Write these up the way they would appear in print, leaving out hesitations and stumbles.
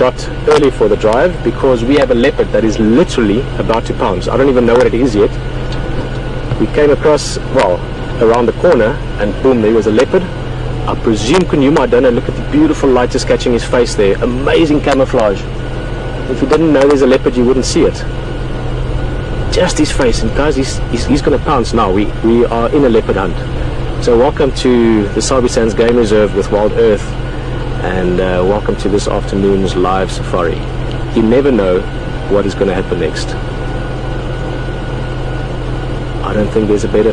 Got early for the drive because we have a leopard that is literally about to pounce. I don't even know what it is yet. We came across, well, around the corner, and boom, there was a leopard. I presume Kunyuma, I don't know, look at the beautiful light just catching his face there. Amazing camouflage. If you didn't know there's a leopard, you wouldn't see it. Just his face, and guys, he's going to pounce now. We are in a leopard hunt. So welcome to the Sabi Sands Game Reserve with WildEarth, and welcome to this afternoon's live safari. You never know what is going to happen next. I don't think there's a better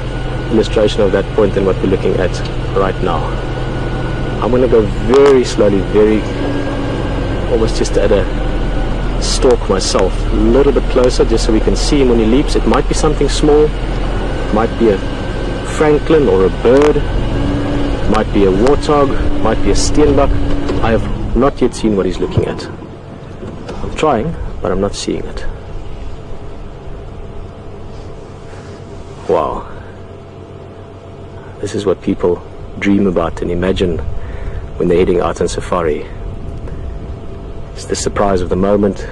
illustration of that point than what we're looking at right now. I'm going to go very slowly, almost just at a stalk myself, a little bit closer just so we can see him when he leaps. It might be something small, it might be a francolin or a bird, it might be a warthog, it might be a steenbok. I have not yet seen what he's looking at. I'm trying, but I'm not seeing it. Wow. This is what people dream about and imagine when they're heading out on safari. It's the surprise of the moment,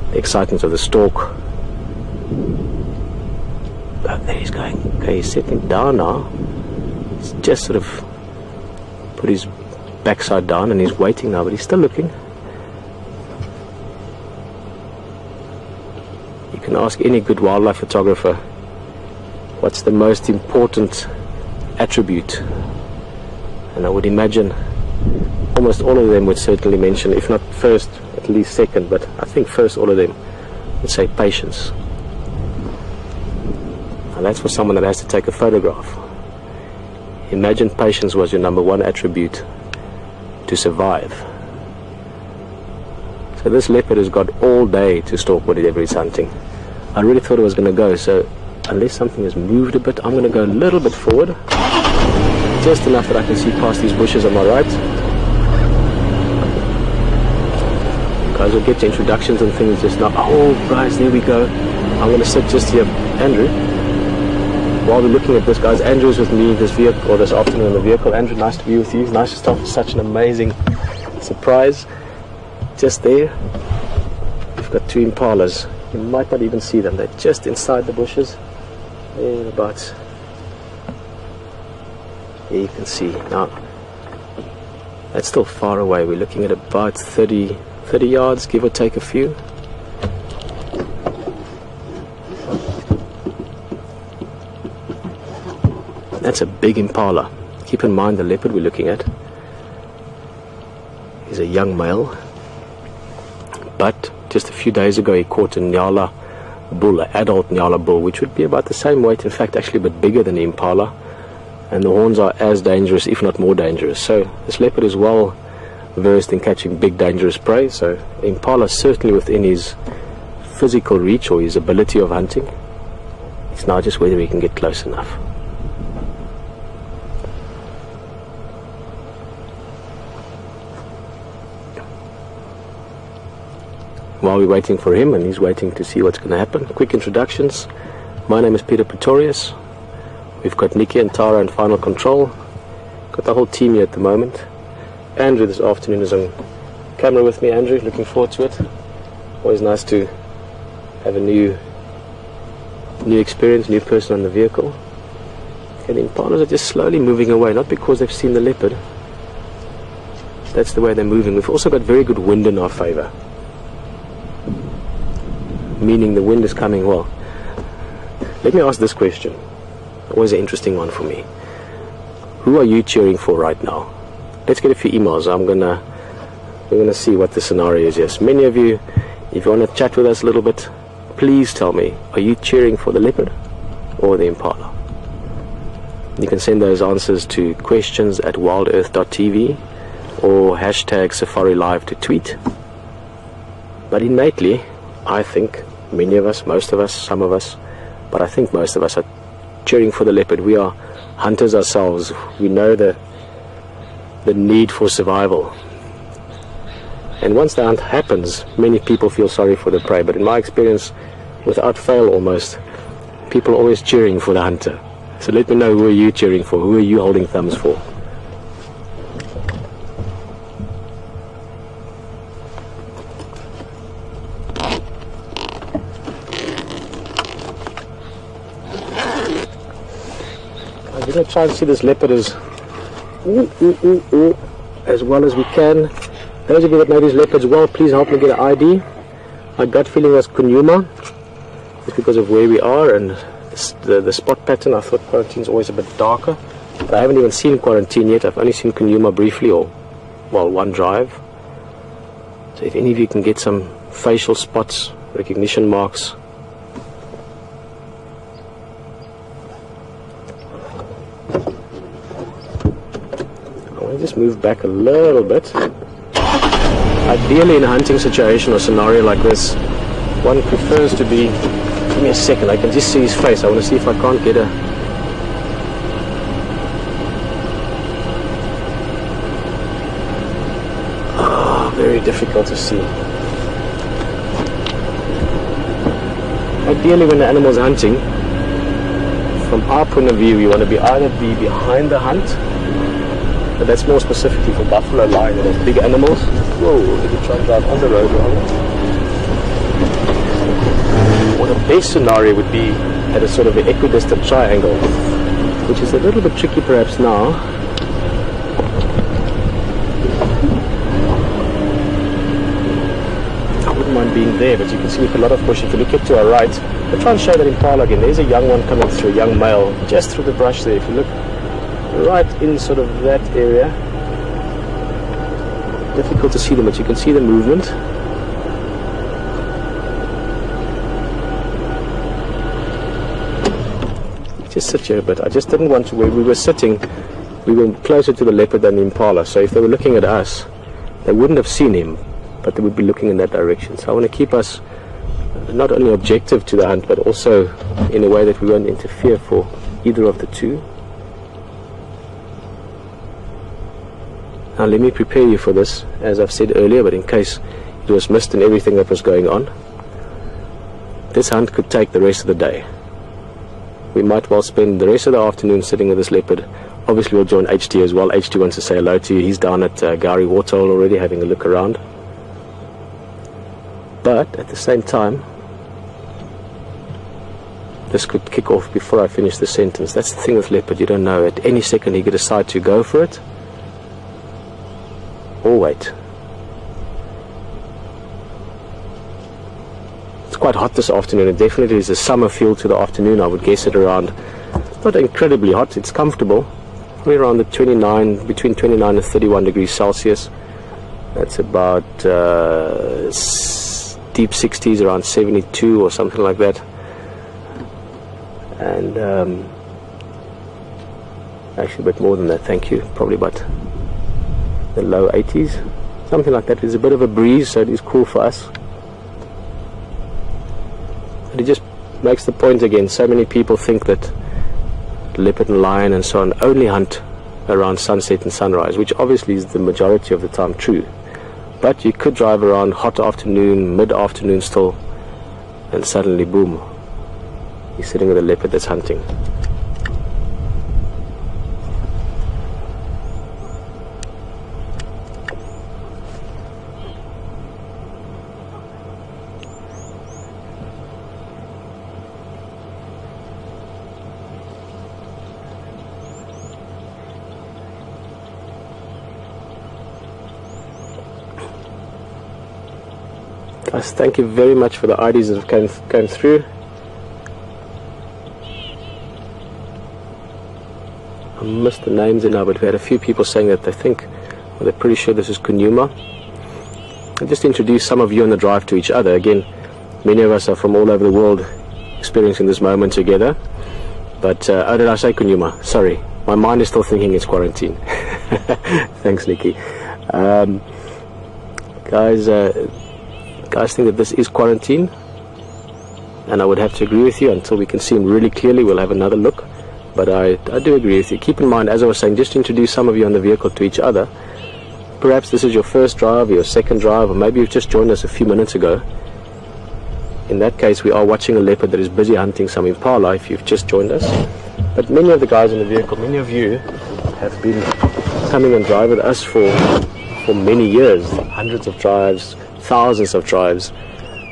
the excitement of the stalk. Oh, there he's going. Okay, he's settling down now. He's just sort of put his backside down and he's waiting now, but he's still looking. You can ask any good wildlife photographer, what's the most important attribute? And I would imagine almost all of them would certainly mention, if not first, at least second, but I think first all of them would say patience. And that's for someone that has to take a photograph. Imagine patience was your number one attribute to survive. So this leopard has got all day to stalk whatever he's hunting. I really thought it was going to go, so unless something has moved a bit, I'm going to go a little bit forward, just enough that I can see past these bushes on my right. Guys, we'll get to introductions and things just now. Oh guys, there we go. I'm going to sit just here. Andrew, while we're looking at this, guys, Andrew's with me this afternoon in the vehicle. Andrew, nice to be with you. Nice to start with such an amazing surprise. Just there, we've got two impalas. You might not even see them. They're just inside the bushes. There about. Here you can see. Now, that's still far away. We're looking at about 30 yards, give or take a few. That's a big impala. Keep in mind the leopard we're looking at is a young male, but just a few days ago he caught a Nyala bull, an adult Nyala bull, which would be about the same weight, in fact actually a bit bigger than the impala, and the horns are as dangerous, if not more dangerous. So this leopard is well versed in catching big dangerous prey, so impala certainly within his physical reach or his ability of hunting. It's now just whether he can get close enough. While we're waiting for him and he's waiting to see what's going to happen, quick introductions. My name is Pieter Pretorius. We've got Nikki and Tara in final control. Got the whole team here at the moment. Andrew this afternoon is on camera with me. Andrew, looking forward to it. Always nice to have a new experience, new person on the vehicle. Okay, the impalas are just slowly moving away, not because they've seen the leopard. That's the way they're moving. We've also got very good wind in our favor, meaning the wind is coming well. Let me ask this question, always an interesting one for me. Who are you cheering for right now? Let's get a few emails. We're gonna see what the scenario is. Yes, many of you, if you want to chat with us a little bit, please tell me, are you cheering for the leopard or the impala? You can send those answers to questions@wildearth.tv or hashtag Safari Live to tweet. But innately, I think many of us, most of us, some of us, but I think most of us are cheering for the leopard. We are hunters ourselves. We know the need for survival. And once the hunt happens, many people feel sorry for the prey. But in my experience, without fail almost, people are always cheering for the hunter. So let me know, who are you cheering for? Who are you holding thumbs for? We're going to try and see this leopard as well as we can. Those of you that know these leopards well, please help me get an ID. My gut feeling was Kunuma, just because of where we are and the spot pattern. I thought quarantine is always a bit darker, but I haven't even seen quarantine yet. I've only seen Kunuma briefly, or well, one drive. So if any of you can get some facial spots, recognition marks. I want to just move back a little bit. Ideally in a hunting situation or scenario like this, one prefers to be... Give me a second, I can just see his face. I want to see if I can't get a... Very difficult to see. Ideally when the animal's hunting, from our point of view, you want to either be behind the hunt, but that's more specifically for buffalo, lion, and those big animals. Whoa, let me try and drive on the road rather. Or the best scenario would be at a sort of an equidistant triangle, which is a little bit tricky perhaps now. Mind being there, but you can see with a lot of bush. If you look at to our right, I'll try and show that impala again. There's a young one coming through, a young male, just through the brush there. If you look right in sort of that area, difficult to see them, but you can see the movement. Just sit here a bit. I just didn't want to, where we were sitting, we were closer to the leopard than the impala, so if they were looking at us, they wouldn't have seen him, but they would be looking in that direction. So I want to keep us not only objective to the hunt, but also in a way that we won't interfere for either of the two. Now let me prepare you for this, as I've said earlier, but in case it was missed in everything that was going on. This hunt could take the rest of the day. We might well spend the rest of the afternoon sitting with this leopard. Obviously we'll join HT as well. HT wants to say hello to you. He's down at Gowrie Waterhole already having a look around. But at the same time, this could kick off before I finish the sentence. That's the thing with leopard, you don't know. At any second he could decide to go for it or wait. It's quite hot this afternoon. It definitely is a summer feel to the afternoon. I would guess it around, not incredibly hot, it's comfortable. We're around the 29, between 29 and 31 degrees Celsius. That's about deep 60s, around 72 or something like that, and actually a bit more than that, thank you, probably about the low 80s, something like that. There's a bit of a breeze, so it is cool for us, but it just makes the point again. So many people think that leopard and lion and so on only hunt around sunset and sunrise, which obviously is the majority of the time true. But you could drive around hot afternoon, mid-afternoon still, and suddenly, boom, you're sitting with a leopard that's hunting. Guys, thank you very much for the IDs that have came through. I missed the names in now, but we had a few people saying that they think, well, they're pretty sure this is Kunuma. I'll just introduce some of you on the drive to each other. Again, many of us are from all over the world experiencing this moment together. But, oh, did I say Kunuma? Sorry, my mind is still thinking it's quarantine. Thanks, Nikki. Guys think that this is quarantine, and I would have to agree with you. Until we can see him really clearly, we'll have another look, but I do agree with you. Keep in mind, as I was saying, just introduce some of you on the vehicle to each other. Perhaps this is your first drive, your second drive, or maybe you've just joined us a few minutes ago. In that case, we are watching a leopard that is busy hunting some impala if you've just joined us. But many of the guys in the vehicle, many of you have been coming and driving with us for many years, hundreds of drives, thousands of drives,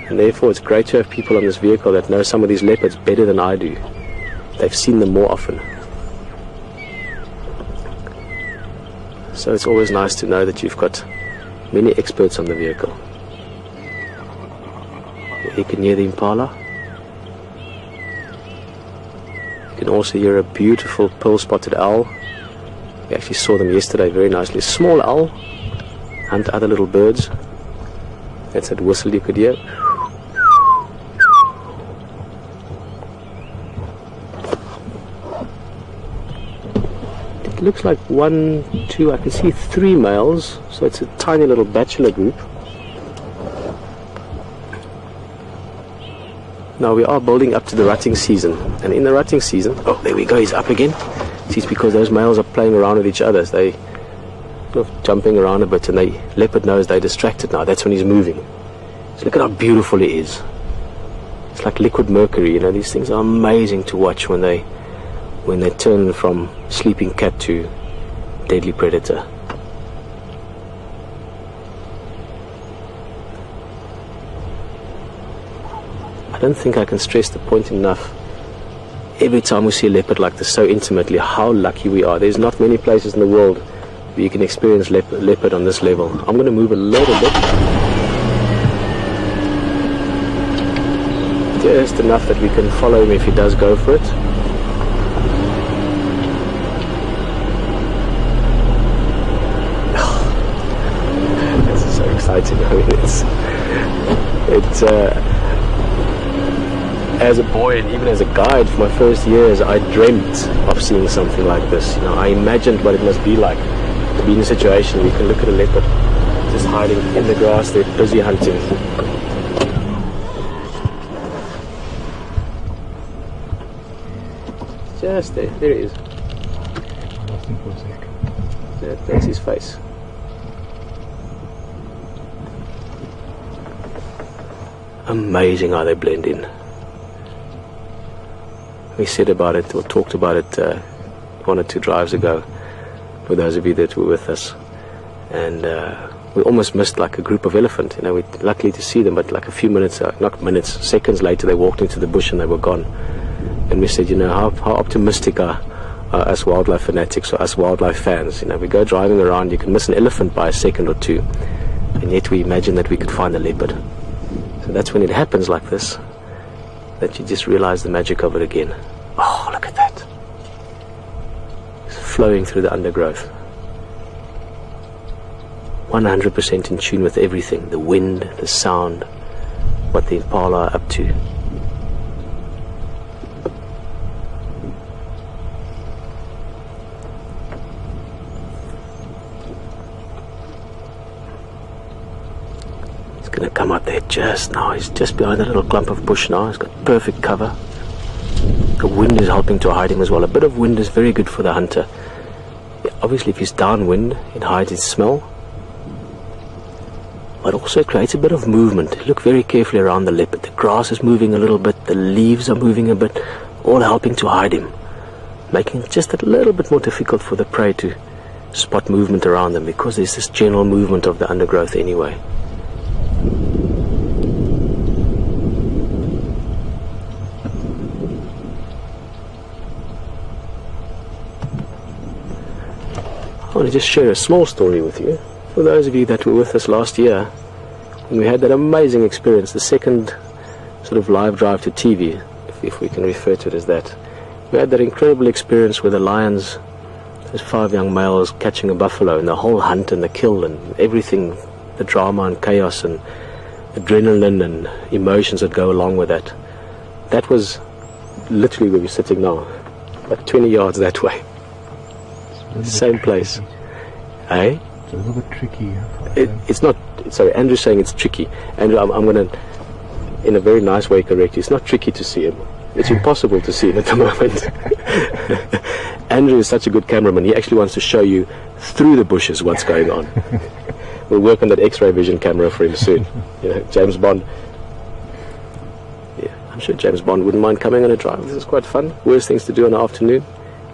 and therefore it's great to have people on this vehicle that know some of these leopards better than I do. They've seen them more often. So it's always nice to know that you've got many experts on the vehicle. You can hear the impala. You can also hear a beautiful pearl-spotted owl. We actually saw them yesterday very nicely. Small owl, hunt other little birds. That's that whistle you could hear. It looks like 1, 2, I can see 3 males, so it's a tiny little bachelor group. Now we are building up to the rutting season, and in the rutting season, oh, there we go, he's up again. See, it's because those males are playing around with each other. So they sort of jumping around a bit, and the leopard knows they're distracted now. That's when he's moving. So look at how beautiful it is. It's like liquid mercury, you know. These things are amazing to watch when they turn from sleeping cat to deadly predator. I don't think I can stress the point enough. Every time we see a leopard like this so intimately, how lucky we are. There's not many places in the world where you can experience leopard on this level. I'm going to move a little bit. Just enough that we can follow him if he does go for it. This is so exciting. I mean, it's as a boy and even as a guide for my first years, I dreamt of seeing something like this. You know, I imagined what it must be like to be in a situation where you can look at a leopard just hiding in the grass. They're busy hunting. Just there he is. Lost him for a sec. That's his face. Amazing how they blend in. We said about it, or talked about it 1 or 2 drives ago, for those of you that were with us, and we almost missed like a group of elephant. You know, we luckily to see them, but like a few minutes, not minutes, seconds later, they walked into the bush and they were gone. And we said, you know, how optimistic are us wildlife fanatics or us wildlife fans? You know, we go driving around, you can miss an elephant by a second or 2, and yet we imagine that we could find a leopard. So that's when it happens like this, that you just realize the magic of it again. Oh, look at that. It's flowing through the undergrowth. 100% in tune with everything. The wind, the sound, what the impala are up to. He's going to come out there just now. He's just behind a little clump of bush now. He's got perfect cover. The wind is helping to hide him as well. A bit of wind is very good for the hunter. Yeah, obviously, if he's downwind, it hides his smell. But also it creates a bit of movement. Look very carefully around the leopard. The grass is moving a little bit. The leaves are moving a bit. All helping to hide him. Making it just a little bit more difficult for the prey to spot movement around them, because there's this general movement of the undergrowth anyway. I want to just share a small story with you. For those of you that were with us last year, when we had that amazing experience, the second sort of live drive to TV, if we can refer to it as that. We had that incredible experience with the lions, those 5 young males catching a buffalo, and the whole hunt and the kill and everything, the drama and chaos and adrenaline and emotions that go along with that. That was literally where we're sitting now, about 20 yards that way. Same place. Eh? It's a little bit tricky. It's not, sorry, Andrew's saying it's tricky. Andrew, I'm going to, in a very nice way, correct you. It's not tricky to see him. It's impossible to see him at the moment. Andrew is such a good cameraman. He actually wants to show you through the bushes what's going on. We'll work on that X-ray vision camera for him soon. You know, James Bond. Yeah, I'm sure James Bond wouldn't mind coming on a drive. This is quite fun. Worst things to do in the afternoon.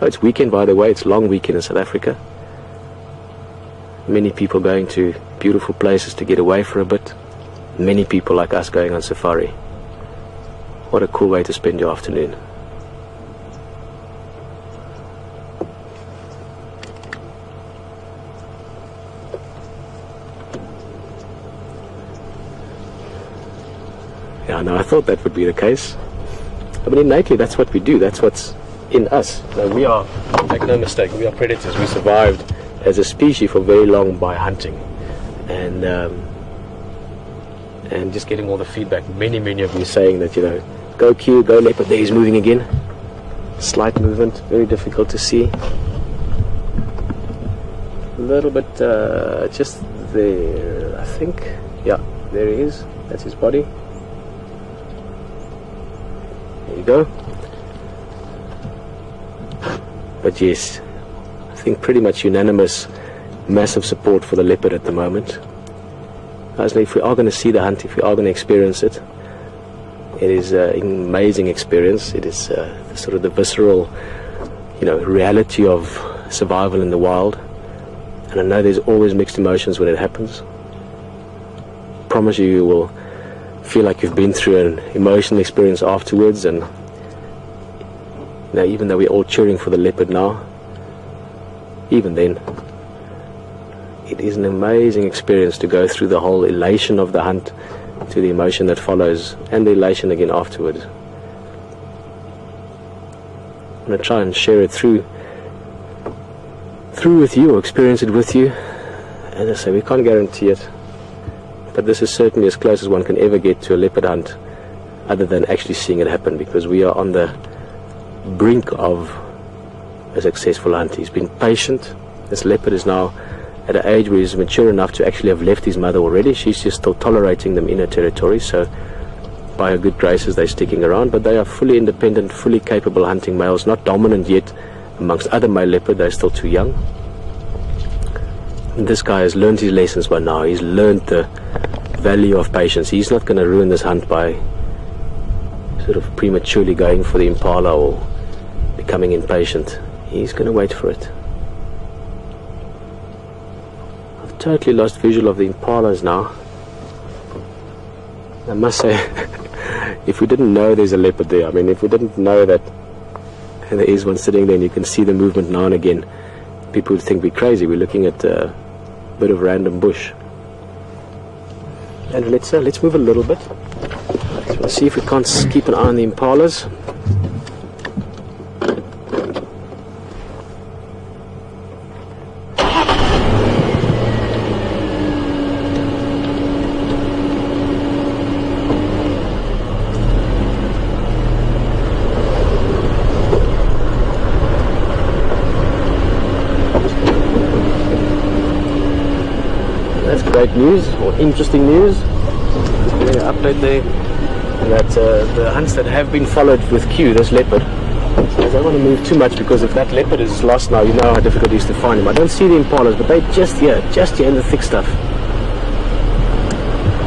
Oh, it's weekend, by the way. It's long weekend in South Africa. Many people going to beautiful places to get away for a bit. Many people like us going on safari. What a cool way to spend your afternoon. Yeah, no, I thought that would be the case. I mean, innately, that's what we do. That's what's in us. Now, we are, make no mistake, we are predators. We survived as a species for very long by hunting. And just getting all the feedback. Many of you saying that, you know, go Q, go leopard. There he's moving again. Slight movement, very difficult to see. A little bit just there, I think. Yeah, there he is. That's his body. There you go. But yes, I think pretty much unanimous, massive support for the leopard at the moment. Honestly, if we are going to see the hunt, if we are going to experience it, it is an amazing experience. It is sort of the visceral, you know, reality of survival in the wild. And I know there's always mixed emotions when it happens. I promise you, you will feel like you've been through an emotional experience afterwards. And you know, even though we're all cheering for the leopard now, even then, it is an amazing experience to go through the whole elation of the hunt to the emotion that follows, and the elation again afterwards. I'm going to try and share it through with you, or experience it with you. As I say, we can't guarantee it, but this is certainly as close as one can ever get to a leopard hunt, other than actually seeing it happen, because we are on the brink of a successful hunt. He's been patient. This leopard is now at an age where he's mature enough to actually have left his mother already. She's just still tolerating them in her territory, so by her good graces they're sticking around, but they are fully independent, fully capable hunting males, not dominant yet amongst other male leopard. They're still too young. And this guy has learned his lessons by now. He's learned the value of patience. He's not going to ruin this hunt by sort of prematurely going for the impala or becoming impatient. He's going to wait for it. Totally lost visual of the impalas now. I must say, if we didn't know there's a leopard there, I mean, if we didn't know that there is one sitting there and you can see the movement now and again, people would think we're crazy. We're looking at a bit of random bush. And let's move a little bit. So we'll see if we can't keep an eye on the impalas. Great news, or interesting news. Update there that the hunts that have been followed with Q, this leopard, I don't want to move too much, because if that leopard is lost now, you know how difficult it is to find him. I don't see the impalas, but they're just here in the thick stuff.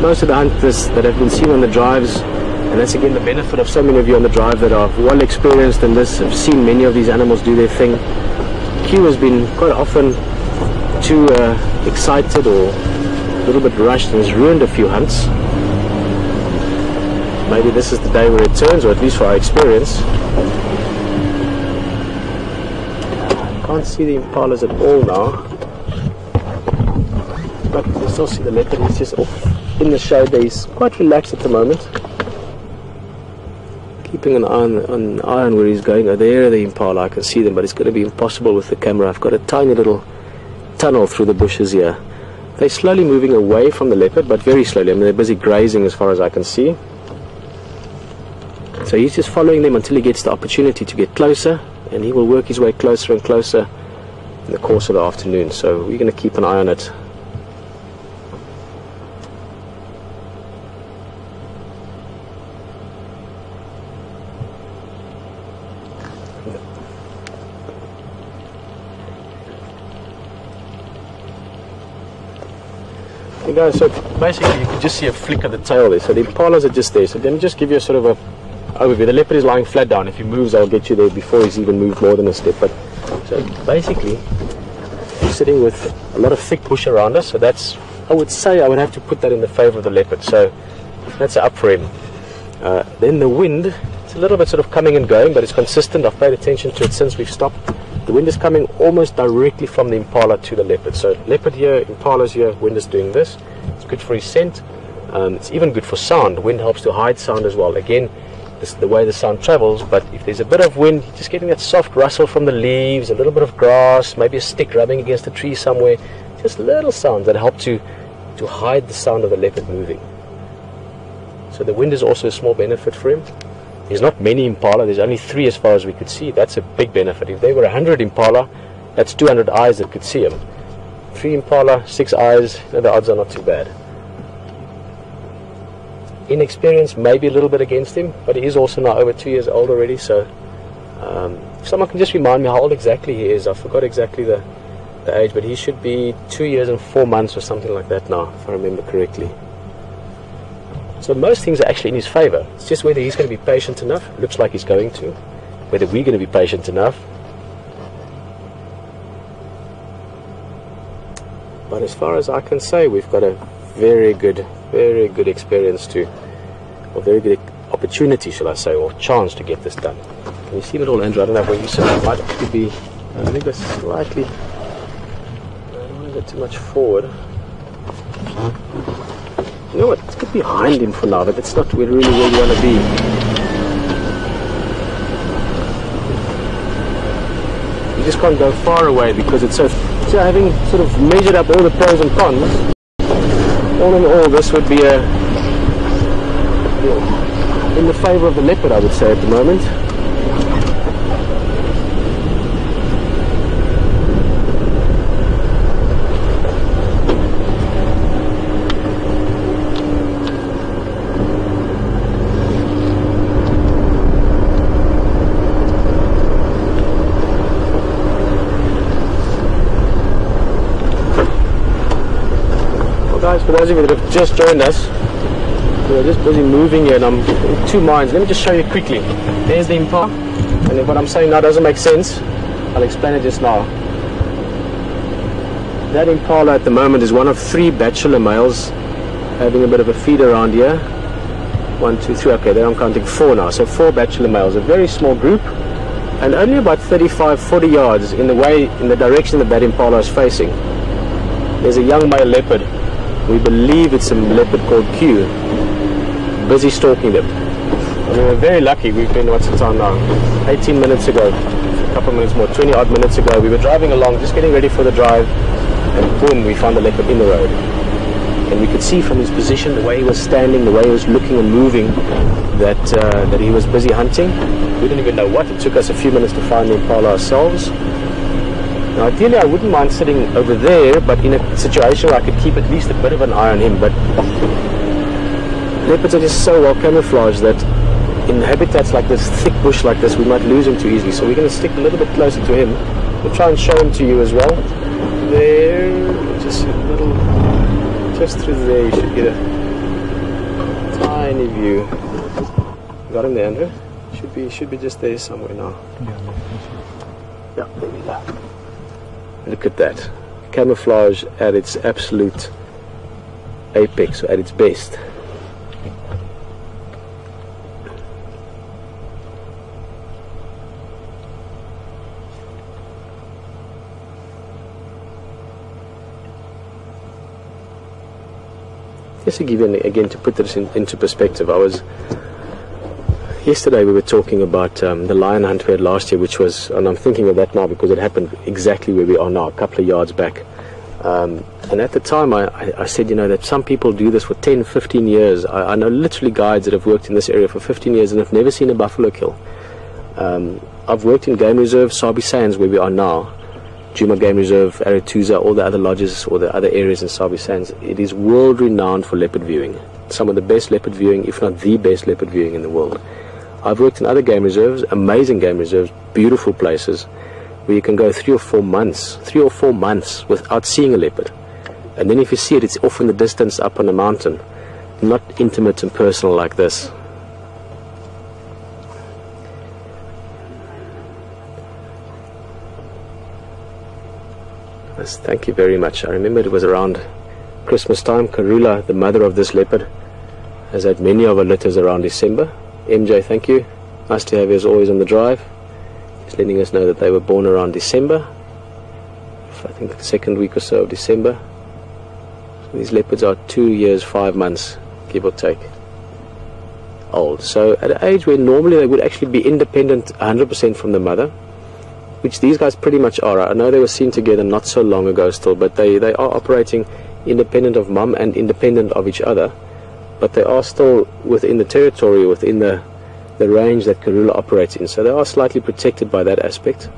Most of the hunters that have been seen on the drives, and that's again the benefit of so many of you on the drive that are well experienced in this, have seen many of these animals do their thing. Q has been quite often too excited or a little bit rushed and has ruined a few hunts. Maybe this is the day where it turns, or at least for our experience. I can't see the impalas at all now, but you still see the leopard. He's just off in the shade there. He's quite relaxed at the moment, keeping an eye on where he's going. Oh, there the impala, I can see them, but it's going to be impossible with the camera. I've got a tiny little tunnel through the bushes here. They're slowly moving away from the leopard, but very slowly. I mean, they're busy grazing as far as I can see. So he's just following them until he gets the opportunity to get closer, and he will work his way closer and closer in the course of the afternoon. So we're going to keep an eye on it. You guys, so basically you can just see a flick of the tail there. So the impalas are just there. So let me just give you a sort of a overview. The leopard is lying flat down. If he moves, I'll get you there before he's even moved more than a step. But so basically, we're sitting with a lot of thick bush around us. So that's, I would say, I would have to put that in the favor of the leopard. So that's up for him. Then the wind, it's a little bit sort of coming and going, but it's consistent. I've paid attention to it since we've stopped. The wind is coming almost directly from the impala to the leopard. So leopard here, impala's here, wind is doing this. It's good for his scent. It's even good for sound. Wind helps to hide sound as well. Again, this is the way the sound travels, but if there's a bit of wind, you're just getting that soft rustle from the leaves, a little bit of grass, maybe a stick rubbing against a tree somewhere, just little sounds that help to hide the sound of the leopard moving. So the wind is also a small benefit for him. There's not many impala, there's only 3 as far as we could see. That's a big benefit. If there were 100 impala, that's 200 eyes that could see him. 3 impala, 6 eyes, the odds are not too bad. Inexperience maybe a little bit against him, but he is also now over 2 years old already, so if someone can just remind me how old exactly he is. I forgot exactly the age, but he should be 2 years and 4 months or something like that now, if I remember correctly. So most things are actually in his favor. It's just whether he's going to be patient enough. Looks like he's going to. Whether we're going to be patient enough. But as far as I can say, we've got a very good experience to, or very good opportunity, shall I say, or chance to get this done. Can you see it all, Andrew? I don't know where you sit. It might actually be, I think that's slightly, I don't want to go too much forward. You know what, let's get behind him for now, but that's not really where we want to be. You just can't go far away because it's so having sort of measured up all the pros and cons, all in all, this would be in the favor of the leopard, I would say, at the moment. For those of you that have just joined us, we're just busy moving here and I'm in 2 minds. Let me just show you quickly. There's the impala, and if what I'm saying now doesn't make sense, I'll explain it just now. That impala at the moment is one of 3 bachelor males having a bit of a feed around here. 1, 2, 3, okay, there I'm counting 4 now, so 4 bachelor males, a very small group, and only about 35-40 yards in the direction that impala is facing. There's a young male leopard. We believe it's a leopard called Q, busy stalking them. And we were very lucky. We've been, what's the time now? 18 minutes ago, a couple of minutes more, 20 odd minutes ago. We were driving along, just getting ready for the drive, and boom, we found the leopard in the road. And we could see from his position, the way he was standing, the way he was looking and moving, that he was busy hunting. We didn't even know what. It took us a few minutes to find the impala ourselves. Now, ideally, I wouldn't mind sitting over there, but in a situation where I could keep at least a bit of an eye on him. But leopards are just so well camouflaged that in habitats like this, thick bush like this, we might lose him too easily. So we're going to stick a little bit closer to him. We'll try and show him to you as well. There, just a little, just through there, you should get a tiny view. Got him there, Andrew? Should be just there somewhere now. Yeah, there we go. Look at that. Camouflage at its absolute apex, or at its best. Just to give you, again, to put this into perspective, yesterday we were talking about the lion hunt we had last year, which was, and I'm thinking of that now because it happened exactly where we are now, a couple of yards back. And at the time I said, you know, that some people do this for 10, 15 years. I know literally guides that have worked in this area for 15 years and have never seen a buffalo kill. I've worked in game reserve, Sabi Sands, where we are now, Juma Game Reserve, Aratuza, all the other lodges or the other areas in Sabi Sands. It is world renowned for leopard viewing. Some of the best leopard viewing, if not the best leopard viewing in the world. I've worked in other game reserves, amazing game reserves, beautiful places, where you can go 3 or 4 months without seeing a leopard. And then if you see it, it's off in the distance up on a mountain, not intimate and personal like this. Yes, thank you very much. I remember it was around Christmas time. Karula, the mother of this leopard, has had many of her litters around December. MJ, thank you. Nice to have you as always on the drive. Just letting us know that they were born around December. I think the second week or so of December. So these leopards are 2 years, 5 months give or take, old. So at an age where normally they would actually be independent 100% from the mother, which these guys pretty much are. I know they were seen together not so long ago still, but they are operating independent of mum and independent of each other, but they are still within the territory, within the range that Karula operates in. So they are slightly protected by that aspect,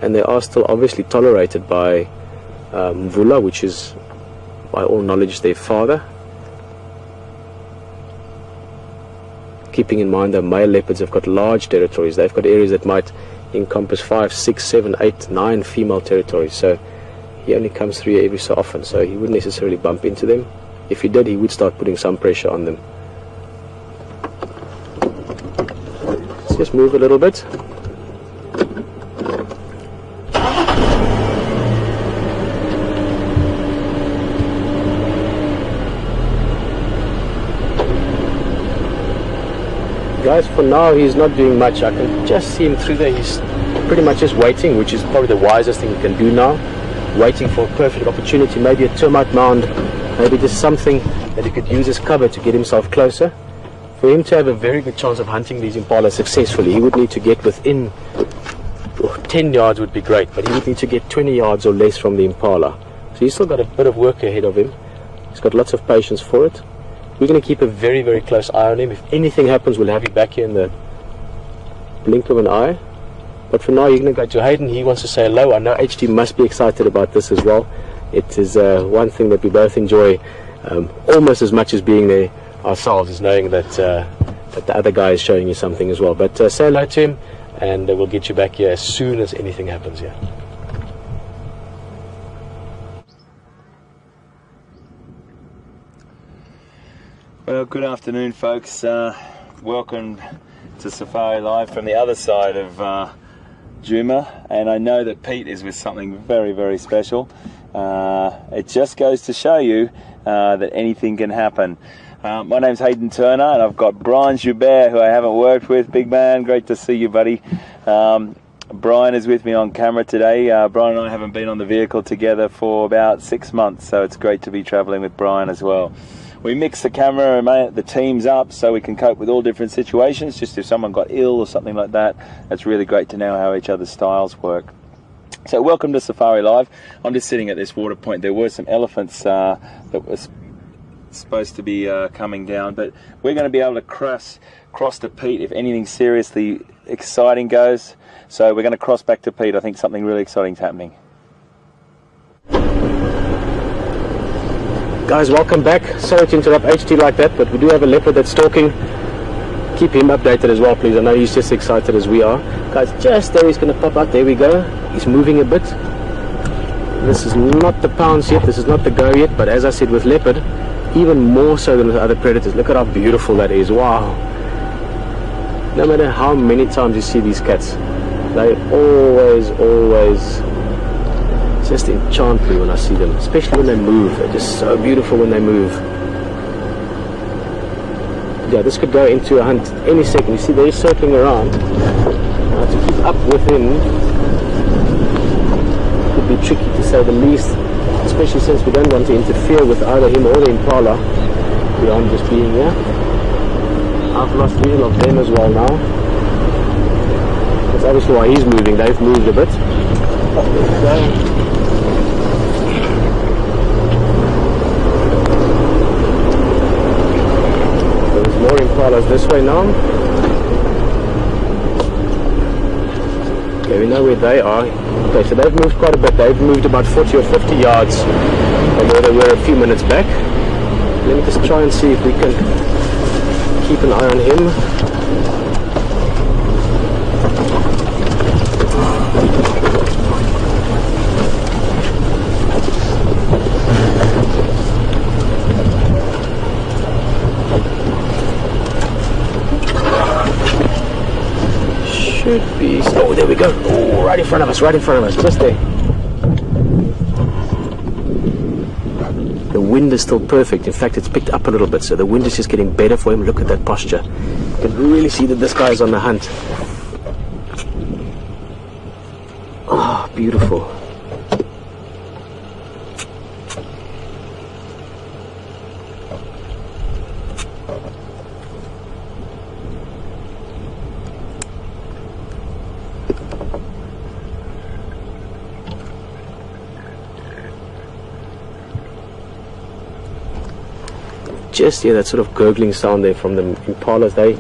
and they are still obviously tolerated by Mvula, which is by all knowledge their father. Keeping in mind that male leopards have got large territories. They've got areas that might encompass 5, 6, 7, 8, 9 female territories. So he only comes through here every so often, so he wouldn't necessarily bump into them. If he did, he would start putting some pressure on them. Let's just move a little bit. Guys, for now he's not doing much. I can just see him through there. He's pretty much just waiting, which is probably the wisest thing he can do now. Waiting for a perfect opportunity, maybe a termite mound, maybe just something that he could use as cover to get himself closer. For him to have a very good chance of hunting these impalas successfully, he would need to get within 10 yards would be great, but he would need to get 20 yards or less from the impala. So he's still got a bit of work ahead of him. He's got lots of patience for it. We're going to keep a very, very close eye on him. If anything happens, we'll have you back here in the blink of an eye. But for now, you're going to go to Hayden. He wants to say hello. I know HT must be excited about this as well. It is one thing that we both enjoy almost as much as being there ourselves, is knowing that, that the other guy is showing you something as well. But say hello to him, and we'll get you back here as soon as anything happens here. Well, good afternoon, folks. Welcome to Safari Live from the other side of Juma, and I know that Pete is with something very, very special. It just goes to show you that anything can happen. My name's Hayden Turner, and I've got Bryan Joubert, who I haven't worked with. Big man, great to see you, buddy. Bryan is with me on camera today. Bryan and I haven't been on the vehicle together for about 6 months, so it's great to be traveling with Bryan as well. We mix the camera and the teams up so we can cope with all different situations. Just if someone got ill or something like that, it's really great to know how each other's styles work. So welcome to Safari Live. I'm just sitting at this water point. There were some elephants that was supposed to be coming down, but we're going to be able to cross to Pete if anything seriously exciting goes. So we're going to cross back to Pete. I think something really exciting is happening. Guys, welcome back. Sorry to interrupt HT like that, but we do have a leopard that's stalking. Keep him updated as well, please. I know he's just excited as we are. Guys, just there he's going to pop out. There we go. He's moving a bit. This is not the pounce yet. This is not the go yet. But as I said, with leopard, even more so than with other predators. Look at how beautiful that is. Wow. No matter how many times you see these cats, they always just enchant me when I see them, especially when they move. They're just so beautiful when they move. Yeah, this could go into a hunt any second. You see they're circling around. To keep up with him could be tricky, to say the least, especially since we don't want to interfere with either him or the impala beyond just being here. I've lost visual of them as well now. That's obviously why he's moving. They've moved a bit. There we go. More impalas this way now. Okay, we know where they are. Okay, so they've moved quite a bit. They've moved about 40 or 50 yards from where they were a few minutes back. Let me just try and see if we can keep an eye on him. Should be. Oh, there we go. Oh, right in front of us, just there. The wind is still perfect. In fact, it's picked up a little bit, so the wind is just getting better for him. Look at that posture. You can really see that this guy is on the hunt. Oh, beautiful. Just hear that sort of gurgling sound there from the impalas. They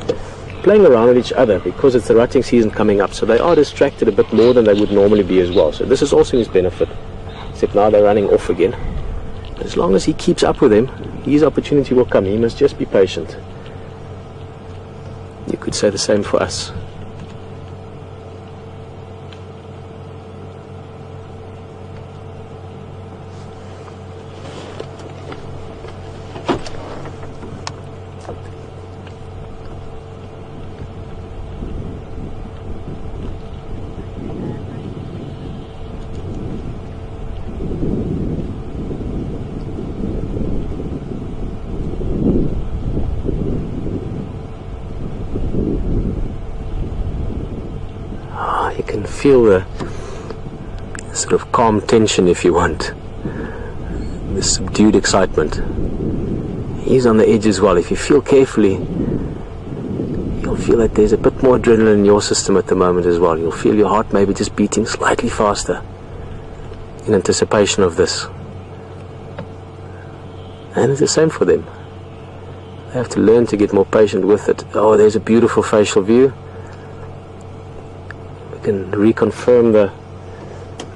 playing around with each other because it's the rutting season coming up, so they are distracted a bit more than they would normally be as well. So this is also his benefit, except now they're running off again. As long as he keeps up with them, his opportunity will come. He must just be patient. You could say the same for us. You can feel the sort of calm tension, if you want, the subdued excitement. He's on the edge as well. If you feel carefully, you'll feel that there's a bit more adrenaline in your system at the moment as well. You'll feel your heart maybe just beating slightly faster in anticipation of this. And it's the same for them. They have to learn to get more patient with it. Oh, there's a beautiful facial view. Can reconfirm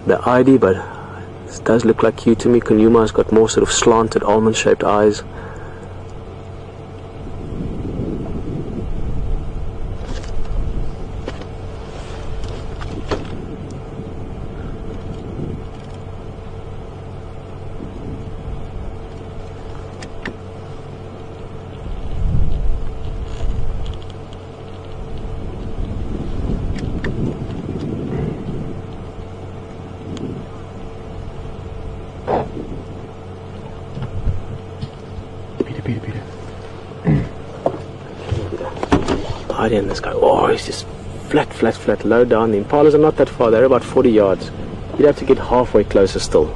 the ID, but this does look like you to me. Kunyuma's got more sort of slanted almond shaped eyes. Pieter. Hiding in this guy. Oh, he's just flat, low down. The impalas are not that far. They're about 40 yards. You'd have to get halfway closer still.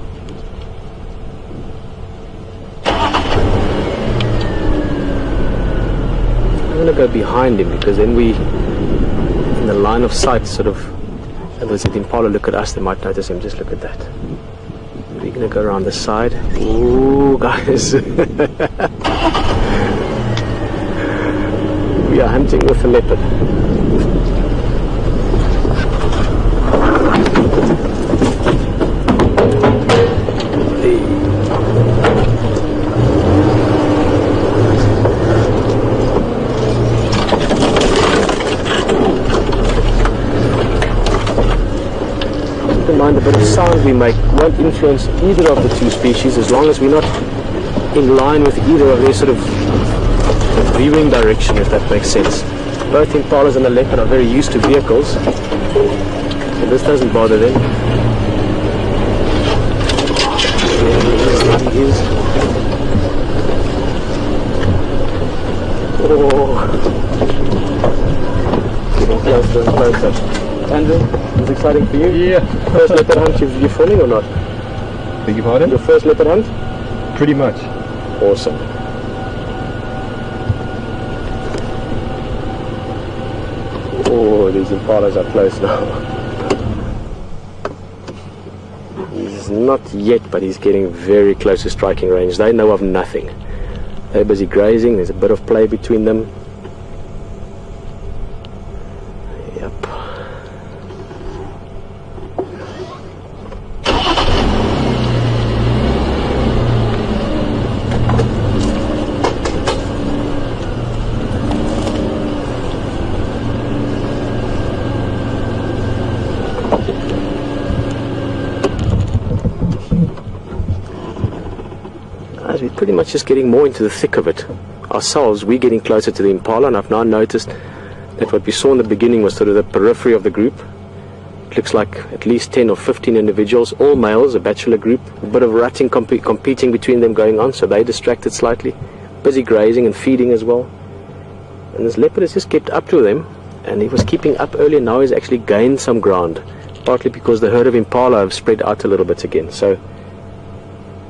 I'm going to go behind him because then we, in the line of sight, sort of, and as the impala look at us, they might notice him. Just look at that. We're going to go around the side. Ooh, guys. We are hunting with a leopard. Keep in mind, the bit of sound we make won't influence either of the two species as long as we're not in line with either of their sort of viewing direction, if that makes sense. Both impalas and the leopard are very used to vehicles, so this doesn't bother them. There he is. Oh, getting closer and closer. Andrew, is it exciting for you? Yeah. First leopard hunt you're filming or not? Beg your pardon? Your first leopard hunt? Pretty much. Awesome. Oh, these impalas are close now. He's not yet, but he's getting very close to striking range. They know of nothing. They're busy grazing. There's a bit of play between them. Yep. We're pretty much just getting more into the thick of it ourselves. We're getting closer to the impala, and I've now noticed that what we saw in the beginning was sort of the periphery of the group. It looks like at least 10 or 15 individuals, all males, a bachelor group, a bit of rutting competing between them going on, so they distracted slightly, busy grazing and feeding as well. And this leopard has just kept up to them, and he was keeping up earlier. Now he's actually gained some ground, partly because the herd of impala have spread out a little bit again. So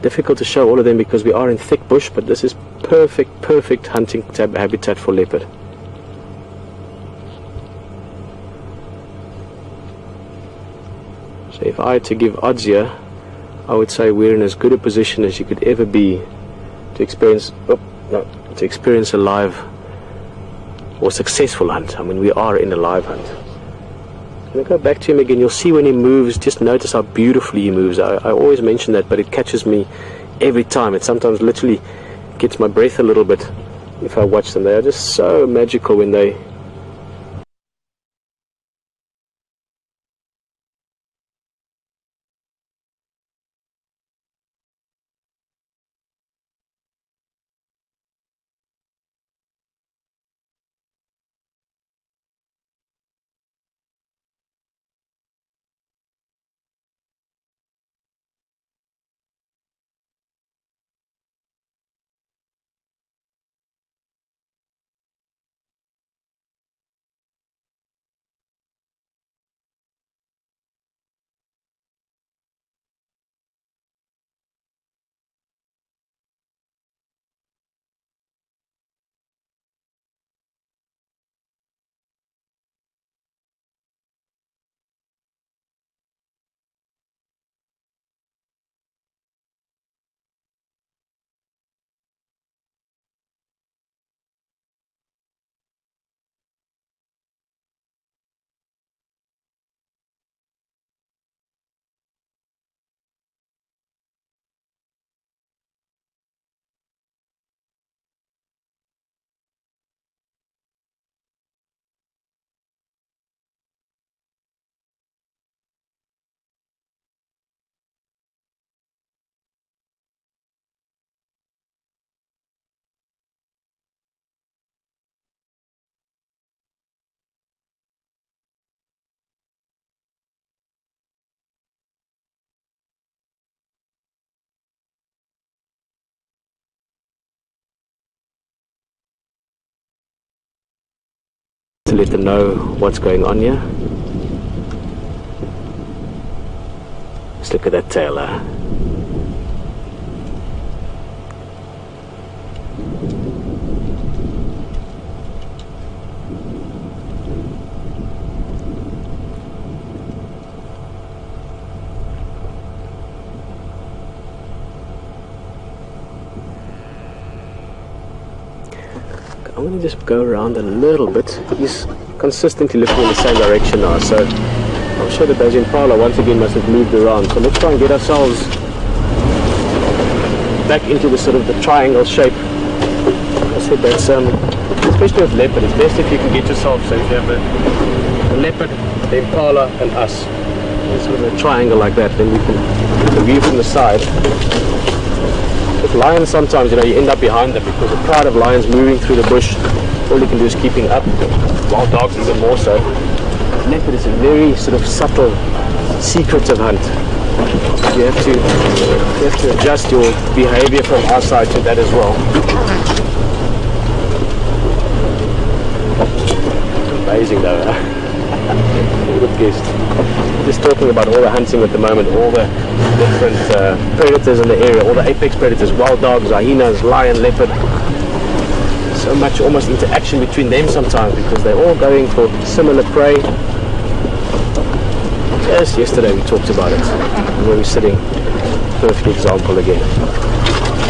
difficult to show all of them because we are in thick bush, but this is perfect hunting habitat for leopard. So if I had to give odds here, I would say we're in as good a position as you could ever be to experience a live or successful hunt. I mean, we are in a live hunt. I'm going to go back to him again. You'll see when he moves, just notice how beautifully he moves. I always mention that, but it catches me every time. It sometimes literally gets my breath a little bit if I watch them. They are just so magical when they... to let them know what's going on here. Just look at that tail. I'm going to just go around a little bit. He's consistently looking in the same direction now, so I'm sure that those impala once again must have moved around. So let's try and get ourselves back into the sort of the triangle shape. I said that's especially with leopard, it's best if you can get yourself, so if you have the leopard, the impala and us, in sort of a triangle like that, then we can get the view from the side. With lions sometimes, you know, you end up behind them because the crowd of lions moving through the bush, all you can do is keeping up. Wild dogs even more so. Leopard is a very sort of subtle, secretive hunt. You have to adjust your behavior from our side to that as well. Amazing though, huh? Good guest. Just talking about all the hunting at the moment, all the different predators in the area, all the apex predators, wild dogs, hyenas, lion, leopard. So much almost interaction between them sometimes because they're all going for similar prey. Just yesterday we talked about it, where we're sitting. Perfect example again.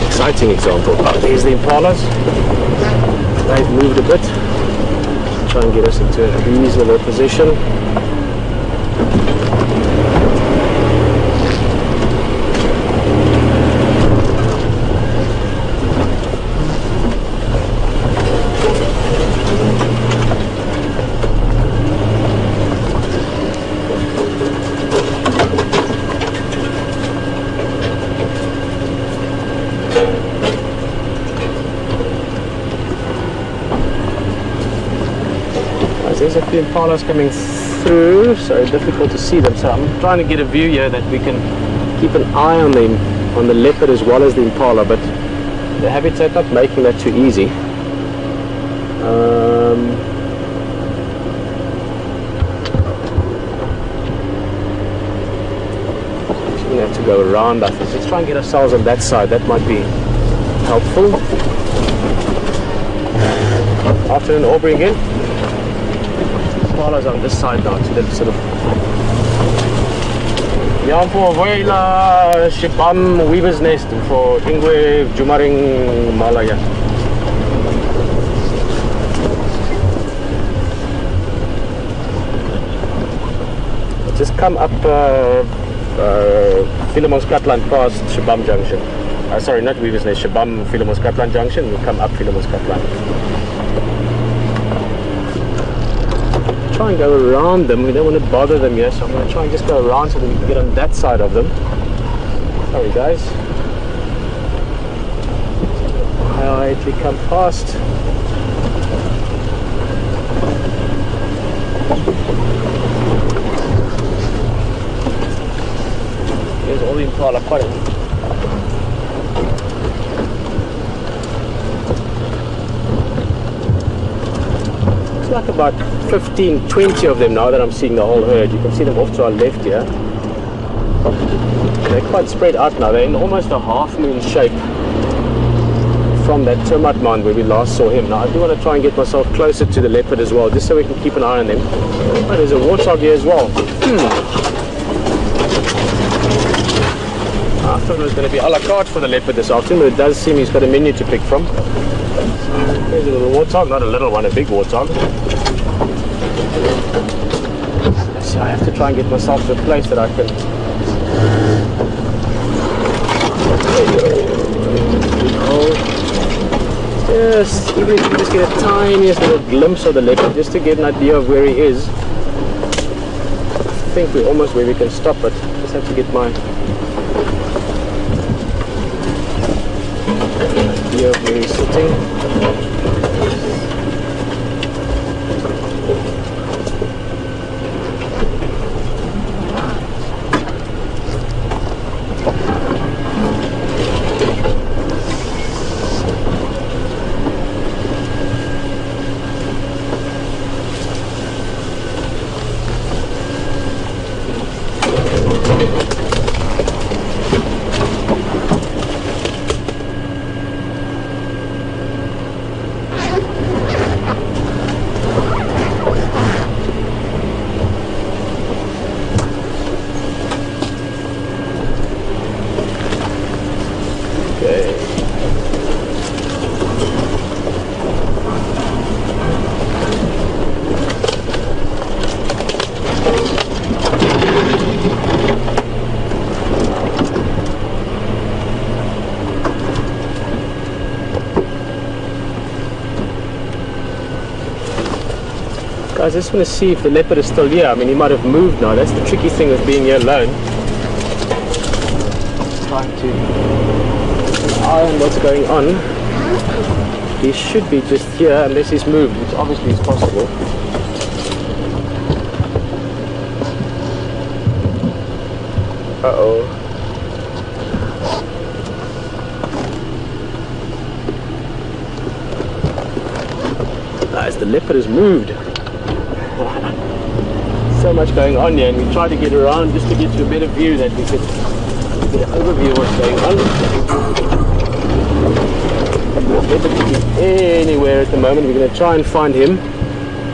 Exciting example. Oh, there's the impalas. They've moved a bit. Try and get us into a reasonable position. There's a few impalas coming through, so difficult to see them. So I'm trying to get a view here that we can keep an eye on them, on the leopard as well as the impala, but the habitat not making that too easy. We're going to have to go around, I think. Let's try and get ourselves on that side. That might be helpful. Afternoon, Aubrey again. Impalas on this side now to the sort of Yampo Voila Shibam Weaver's Nest for Ingwe Jumaring Malaya. Just come up Philemon's Catland past Shibam Junction. Sorry, not Weaver's Nest, Shibam Philemon's Catland Junction. We come up Philemon's Catland. Try and go around them. We don't want to bother them here, so I'm going to try and just go around so that we can get on that side of them. Sorry guys. Quietly come past. Here's all the impala, quite a like about 15, 20 of them now that I'm seeing the whole herd. You can see them off to our left here. They're quite spread out now. They're in almost a half moon shape from that termite mound where we last saw him. Now I do want to try and get myself closer to the leopard as well, just so we can keep an eye on them. Oh, there's a warthog here as well. I thought it was going to be a la carte for the leopard this afternoon, but it does seem he's got a menu to pick from. There's a little warthog, not a little one, a big warthog. So I have to try and get myself to a place that I can. Yes, even if you just get a tiniest little glimpse of the leopard, just to get an idea of where he is. I think we're almost where we can stop, but just have to get my idea of where he's sitting. I just want to see if the leopard is still here. I mean, he might have moved now. That's the tricky thing with being here alone. Trying to keep an eye on what's going on. He should be just here unless he's moved, which obviously is possible. Uh-oh. As the leopard has moved. So much going on here, and we try to get around just to get to a better view that we could get an overview of what's going on. The leopard could be anywhere at the moment. We're going to try and find him.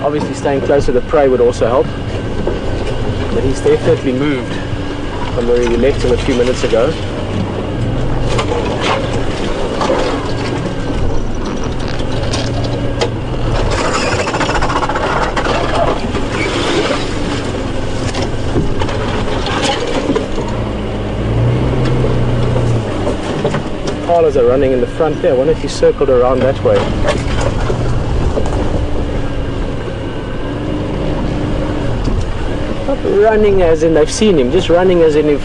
Obviously staying close to the prey would also help. But he's definitely moved from where we left him a few minutes ago. Impalas are running in the front there. I wonder if he circled around that way. Not running as in they've seen him, just running as in if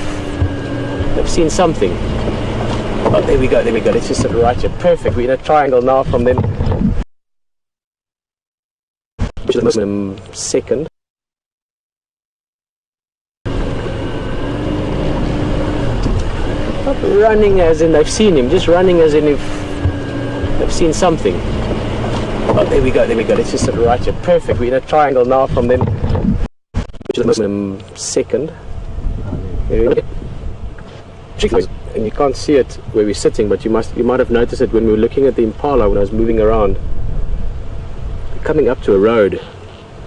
they've seen something. Oh, there we go, there we go. Let's just sit right here. Perfect. We're in a triangle now from them. Which is the second. Not running as in they've seen him, just running as in if they've seen something. Oh, there we go, there we go. Let's just sit right here. Perfect. We're in a triangle now from them. Which is the second. There we go. And you can't see it where we're sitting, but you might have noticed it when we were looking at the impala when I was moving around. coming up to a road.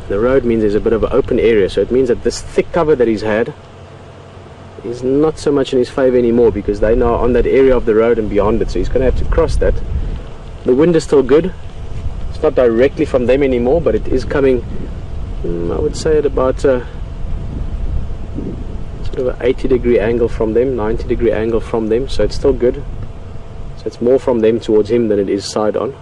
The road means there's a bit of an open area, so it means that this thick cover that he's had is not so much in his favor anymore, because they're now on that area of the road and beyond it, so he's going to have to cross that. The wind is still good. It's not directly from them anymore, but it is coming, I would say, at about sort of an 80-degree angle from them, 90-degree angle from them, so it's still good. So it's more from them towards him than it is side on.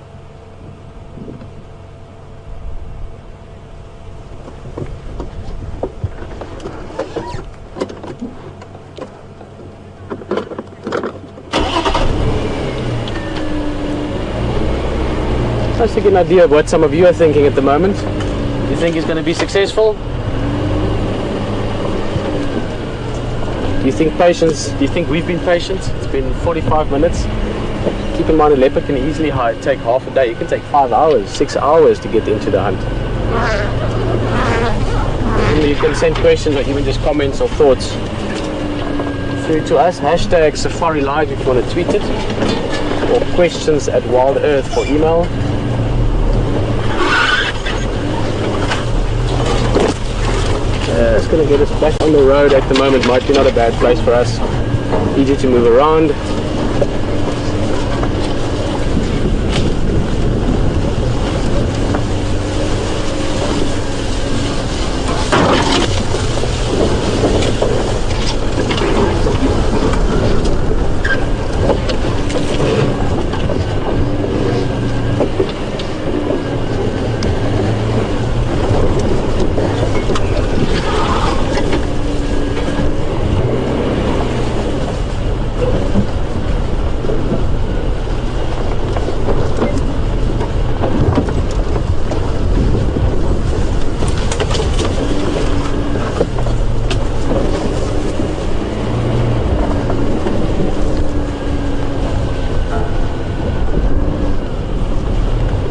Let's take an idea of what some of you are thinking at the moment. Do you think he's going to be successful? Do you think patience? Do you think we've been patient? It's been 45 minutes. Keep in mind, a leopard can easily take half a day. It can take 5 hours, 6 hours to get into the hunt. You can send questions or even just comments or thoughts through to us. Hashtag Safari Live if you want to tweet it, or questions at WildEarth for email. It's going to get us back on the road at the moment. Might be not a bad place for us. Easy to move around.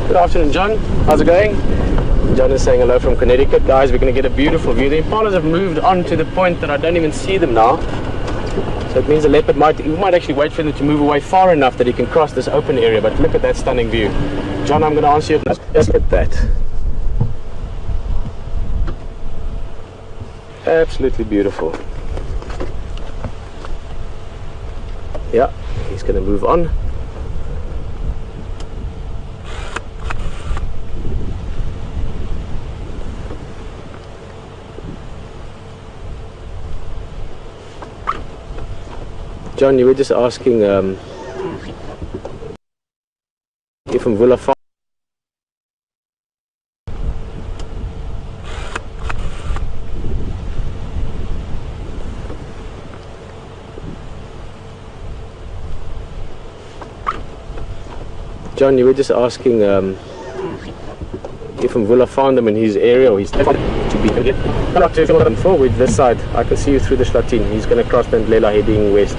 Good afternoon, John. How's it going? John is saying hello from Connecticut. Guys, we're going to get a beautiful view. The impalas have moved on to the point that I don't even see them now. So it means the leopard might actually wait for them to move away far enough that he can cross this open area. But look at that stunning view. John, I'm going to answer you. Just look at that. Absolutely beautiful. Yeah, he's going to move on. John, you were just asking if from Villa Farm. John, you were just asking if Villa found them in his area, or he's to be not to fill them forward this side. I can see you through the Schlatin. He's going to cross Bendlela heading west.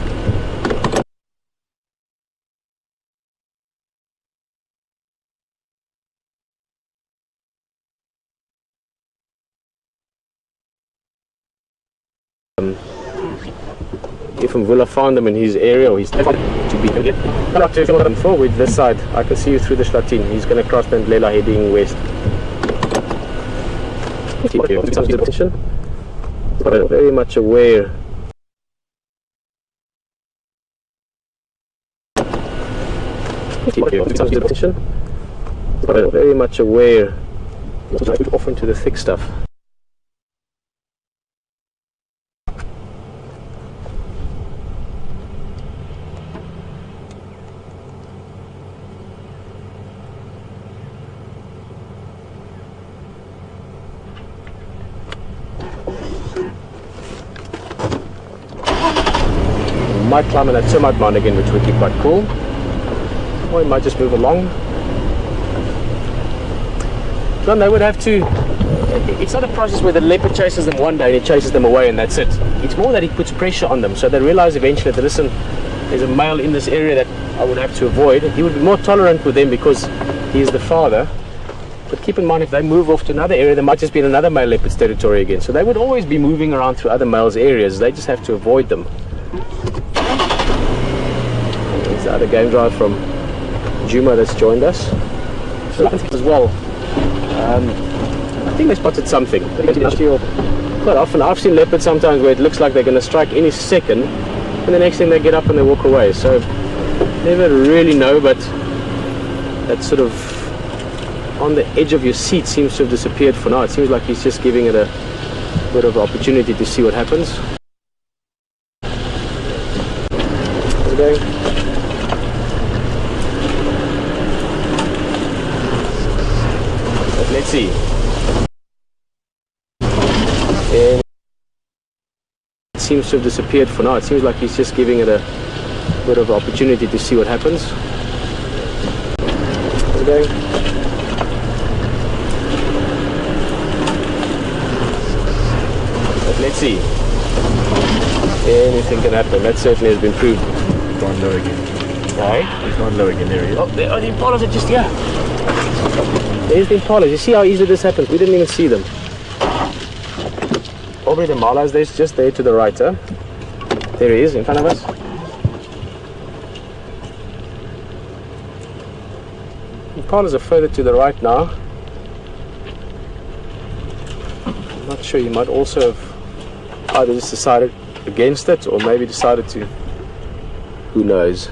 If Villa found them in his area, or he's to be not to fill them forward this side. I can see you through the Schlatin. He's going to cross Bendlela heading west. Very much aware. Very much aware. Off into the thick stuff. Might climb on that termite mound again, which would be quite cool. Or he might just move along. John, they would have to... It's not a process where the leopard chases them one day and he chases them away and that's it. It's more that he puts pressure on them, so they realize eventually that, listen, there's a male in this area that I would have to avoid. He would be more tolerant with them because he is the father. But keep in mind, if they move off to another area, they might just be in another male leopard's territory again. So they would always be moving around through other males' areas. They just have to avoid them. There's the other game drive from Juma that's joined us. As well. I think they spotted something. Quite often I've seen leopards sometimes where it looks like they're going to strike any second, and the next thing they get up and they walk away. So never really know, but that sort of on the edge of your seat seems to have disappeared for now. It seems like he's just giving it a bit of opportunity to see what happens. How's it going? But let's see. And it seems to have disappeared for now. It seems like he's just giving it a bit of opportunity to see what happens. How's it going? But let's see. Anything can happen. That certainly has been proved. He's gone low again. Right? He's gone low again, there he is. Oh, the impalas are just here. There's the impalas. You see how easy this happens? We didn't even see them. Probably the malas, there's just there to the right, huh? There he is, in front of us. Impalas are further to the right now. I'm not sure, you might also have either just decided against it or maybe decided to. Who knows?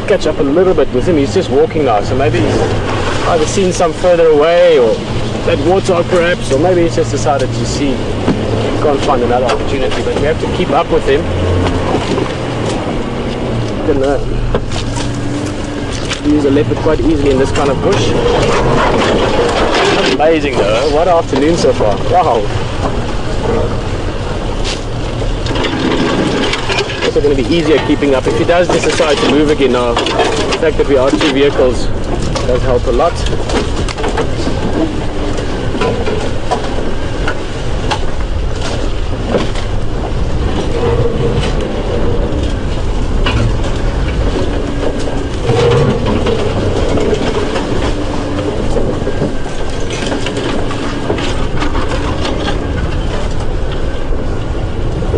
Catch up a little bit with him. He's just walking now, so maybe he's either seen some further away or that warthog perhaps, or maybe he's just decided to see, can't find another opportunity, but we have to keep up with him. You can use a leopard quite easily in this kind of bush. Amazing though, what an afternoon so far. Wow. Also going to be easier keeping up. If he does just decide to move again now, the fact that we are two vehicles does help a lot.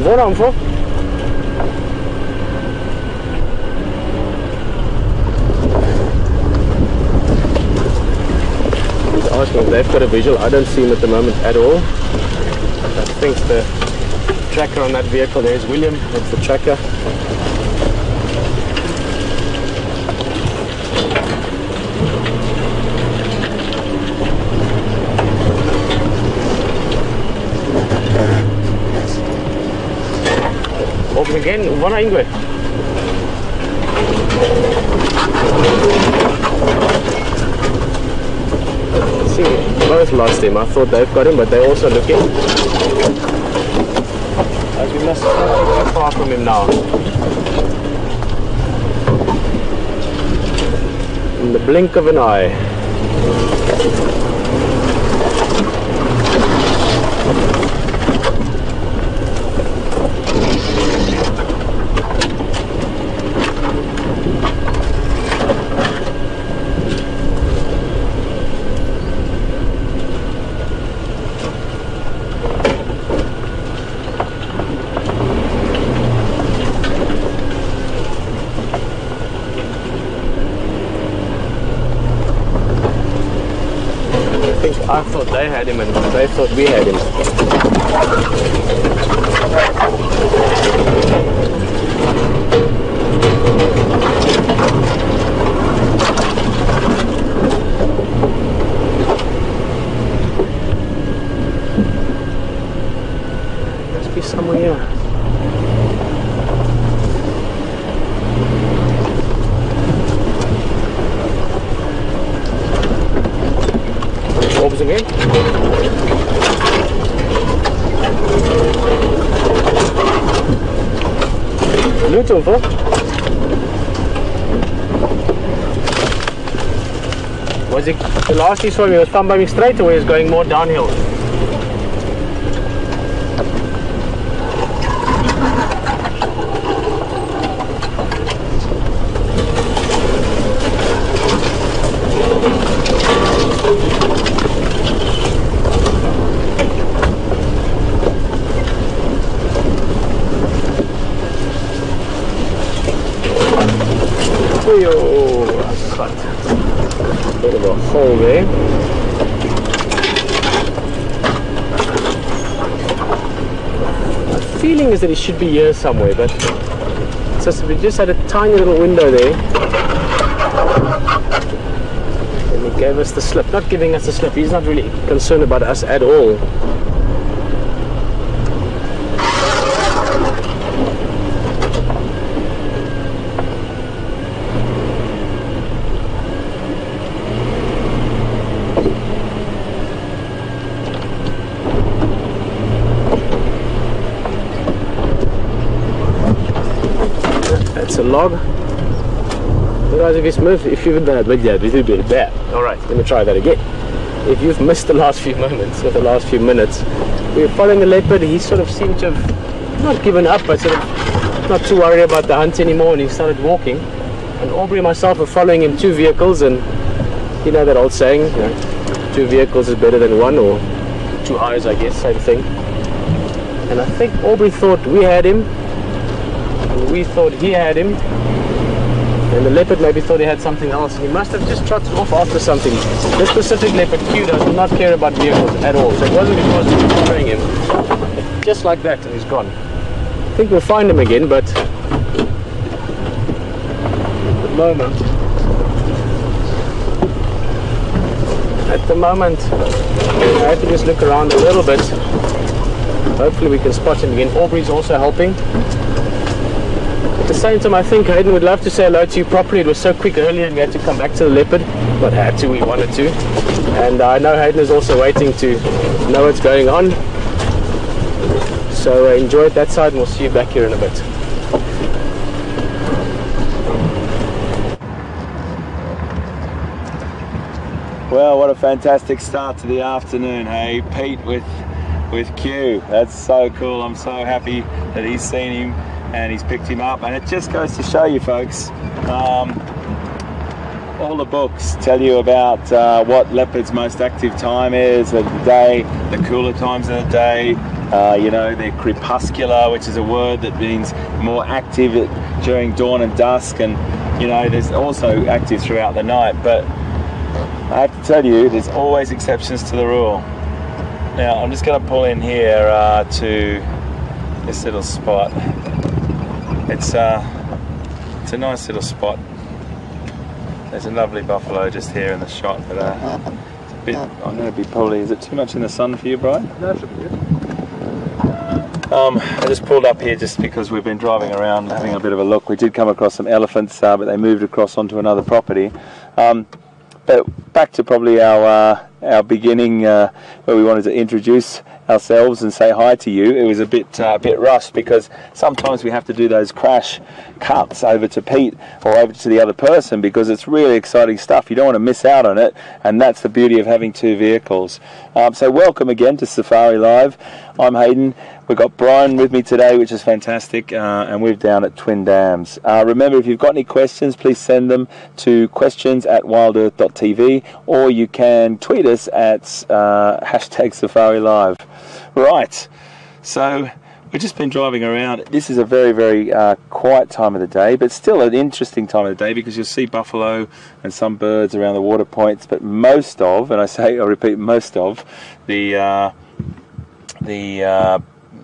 Wat dan voor? If they've got a visual. I don't see him at the moment at all. I think the tracker on that vehicle there is William. That's the tracker. Open again. One Ingwe. Both lost him. I thought they've got him, but they're also looking. As we must not be too far from him now. In the blink of an eye. I thought they had him and they thought we had him. Must be somewhere here. Orbs again. Beautiful. Was it the last he saw me was from moving straight away, is going more downhill. Oh, I've got a bit of a hole there. My feeling is that he should be here somewhere, but it's just, we just had a tiny little window there. And he gave us the slip. Not giving us the slip, he's not really concerned about us at all. That's a log. Otherwise, if you've bad, alright, let me try that again. If you've missed the last few moments, or the last few minutes, we were following the leopard. He sort of seemed to have not given up, but sort of not too worried about the hunt anymore, and he started walking. And Aubrey and myself were following him, 2 vehicles, and you know that old saying, you know, 2 vehicles is better than 1, or 2 eyes, I guess, same thing. And I think Aubrey thought we had him, and we thought he had him, and the leopard maybe thought he had something else, and he must have just trotted off after something. This specific leopard, Q, does not care about vehicles at all, so it wasn't because he was following him. Just like that, and he's gone. I think we'll find him again, but at the moment, I have to just look around a little bit. Hopefully we can spot him again. Aubrey's also helping. At the same time, I think Hayden would love to say hello to you properly. It was so quick earlier and we had to come back to the leopard. Not had to, we wanted to. And I know Hayden is also waiting to know what's going on. So enjoy it that side, and we'll see you back here in a bit. Well, what a fantastic start to the afternoon, hey? Pete with Q. That's so cool. I'm so happy that he's seen him and he's picked him up. And it just goes to show you, folks, all the books tell you about what leopard's most active time is of the day, the cooler times of the day. You know, they're crepuscular, which is a word that means more active during dawn and dusk, and you know, there's also active throughout the night. But I have to tell you, there's always exceptions to the rule. Now, I'm just going to pull in here to this little spot. It's a nice little spot. There's a lovely buffalo just here in the shot, but it's a bit, I'm going to be probably, is it too much in the sun for you, Brian? No, it should be good. I just pulled up here just because we've been driving around having a bit of a look. We did come across some elephants, but they moved across onto another property. But back to probably our beginning, where we wanted to introduce ourselves and say hi to you. It was a bit rushed because sometimes we have to do those crash cuts over to Pete or over to the other person because it's really exciting stuff. You don't want to miss out on it, and that's the beauty of having 2 vehicles. So welcome again to Safari Live. I'm Hayden. We've got Brian with me today, which is fantastic, and we're down at Twin Dams. Remember, if you've got any questions, please send them to questions@wildearth.tv, or you can tweet us at #SafariLive. Right, so we've just been driving around. This is a very, very quiet time of the day, but still an interesting time of the day because you'll see buffalo and some birds around the water points, but most of, and I repeat, most of the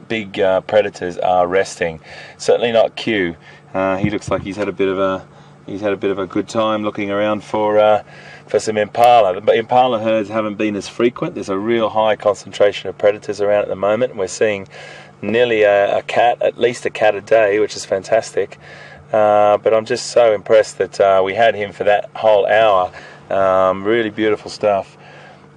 big predators are resting. Certainly not Q. He looks like he's had a bit of a good time looking around for some impala. But impala herds haven't been as frequent. There's a real high concentration of predators around at the moment. We're seeing nearly a cat, at least a cat a day, which is fantastic. But I'm just so impressed that we had him for that whole hour. Really beautiful stuff.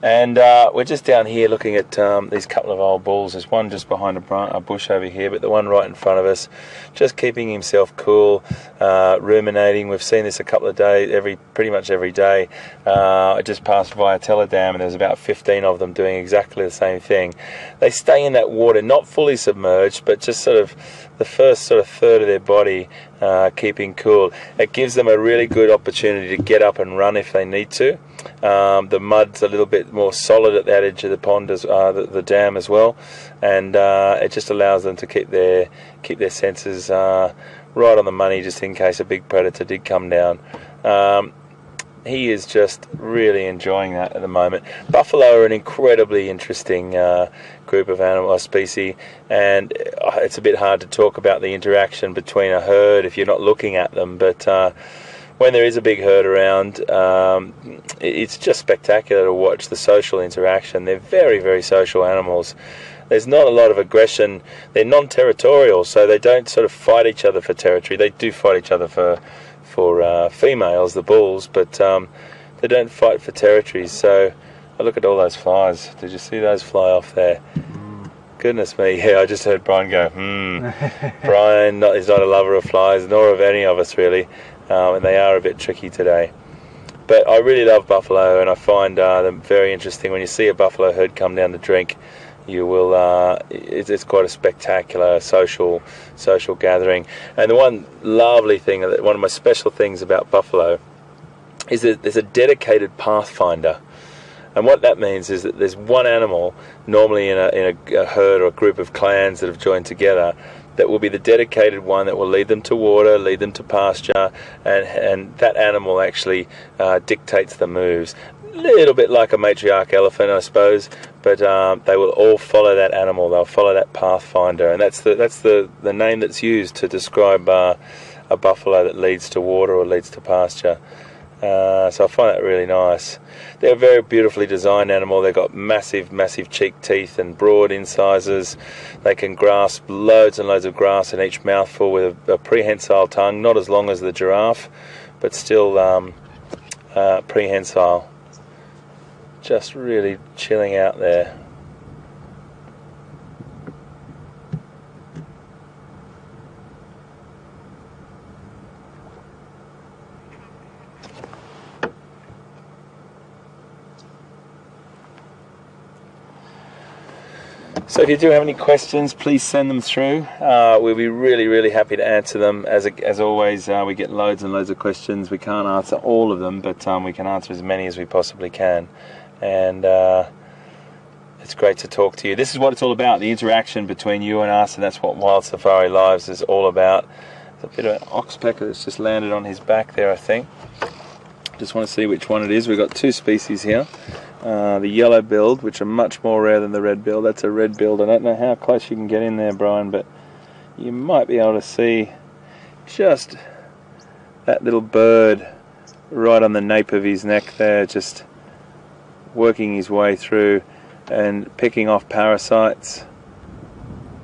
And we're just down here looking at these couple of old bulls. There's one just behind a bush over here, but the one right in front of us, just keeping himself cool, ruminating. We've seen this a couple of days, pretty much every day. I just passed via Teledam, and there's about 15 of them doing exactly the same thing. They stay in that water, not fully submerged, but just sort of the first sort of third of their body keeping cool. It gives them a really good opportunity to get up and run if they need to. The mud's a little bit more solid at that edge of the pond, as the dam as well, and it just allows them to keep their senses right on the money, just in case a big predator did come down. He is just really enjoying that at the moment. Buffalo are an incredibly interesting group of animal species, and it's a bit hard to talk about the interaction between a herd if you're not looking at them, but when there is a big herd around, it's just spectacular to watch the social interaction. They're very, very social animals. There's not a lot of aggression. They're non-territorial, so they don't sort of fight each other for territory. They do fight each other for females, the bulls, but they don't fight for territories. So I look at all those flies. Did you see those fly off there? Goodness me, yeah, I just heard Brian go, Brian is not a lover of flies, nor of any of us really, and they are a bit tricky today. But I really love buffalo, and I find them very interesting. When you see a buffalo herd come down to drink, you will it's quite a spectacular social gathering. And the one lovely thing, one of my special things about buffalo, is that there's a dedicated pathfinder. And what that means is that there's one animal, normally in a herd or a group of clans that have joined together, that will be the dedicated one that will lead them to water, lead them to pasture, and that animal actually dictates the moves. A little bit like a matriarch elephant, I suppose, but they will all follow that animal. They'll follow that pathfinder, and that's the name that's used to describe a buffalo that leads to water or leads to pasture. So I find that really nice. They're a very beautifully designed animal. They've got massive cheek teeth and broad incisors. They can grasp loads and loads of grass in each mouthful with a prehensile tongue, not as long as the giraffe, but still prehensile. Just really chilling out there. So if you do have any questions, please send them through. We'll be really happy to answer them. As always, we get loads and loads of questions. We can't answer all of them, but we can answer as many as we possibly can. And it's great to talk to you. This is what it's all about, the interaction between you and us, and that's what Wild Safari Lives is all about. There's a bit of an oxpecker that's just landed on his back there, I think. Just want to see which one it is. We've got two species here. The yellow-billed, which are much more rare than the red-billed. That's a red-billed. I don't know how close you can get in there, Brian, but you might be able to see just that little bird right on the nape of his neck there, just working his way through and picking off parasites.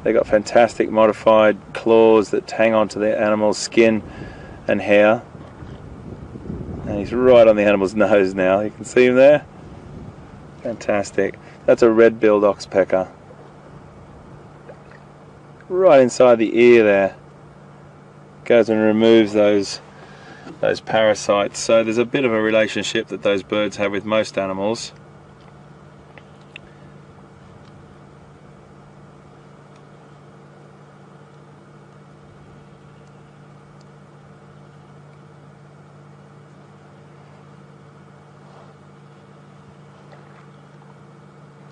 They got fantastic modified claws that hang onto the animal's skin and hair. And he's right on the animal's nose now. You can see him there. Fantastic. That's a red-billed oxpecker. Right inside the ear there. Goes and removes those parasites. So there's a bit of a relationship that those birds have with most animals.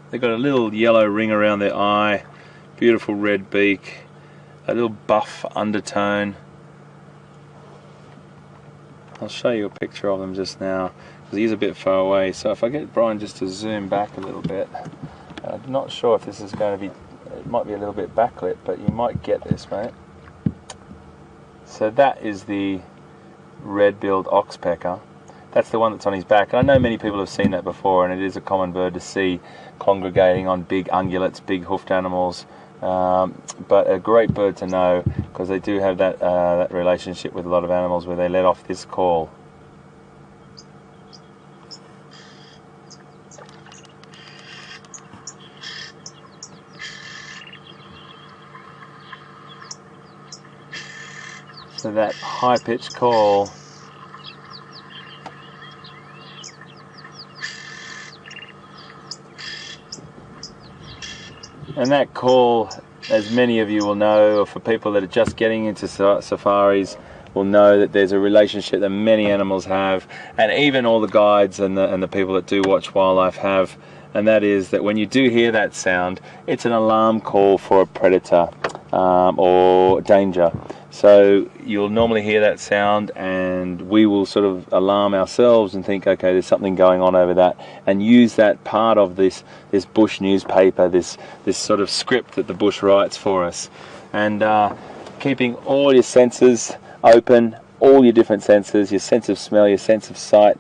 They've got a little yellow ring around their eye, beautiful red beak, a little buff undertone. I'll show you a picture of them just now, because he's a bit far away. So if I get Brian just to zoom back a little bit, I'm not sure if this is going to be, it might be a little bit backlit, but you might get this, mate. So that is the red-billed oxpecker. That's the one that's on his back. And I know many people have seen that before, and it is a common bird to see congregating on big ungulates, big hoofed animals. But a great bird to know, because they do have that relationship with a lot of animals where they let off this call. So that high-pitched call. And that call, as many of you will know, or for people that are just getting into safaris, will know that there's a relationship that many animals have, and even all the guides and the people that do watch wildlife have, and that is that when you do hear that sound, it's an alarm call for a predator or danger. So you'll normally hear that sound, and we will sort of alarm ourselves and think, okay, there's something going on over that, and use that part of this bush newspaper, this sort of script that the bush writes for us. And keeping all your senses open, all your different senses, your sense of smell, your sense of sight.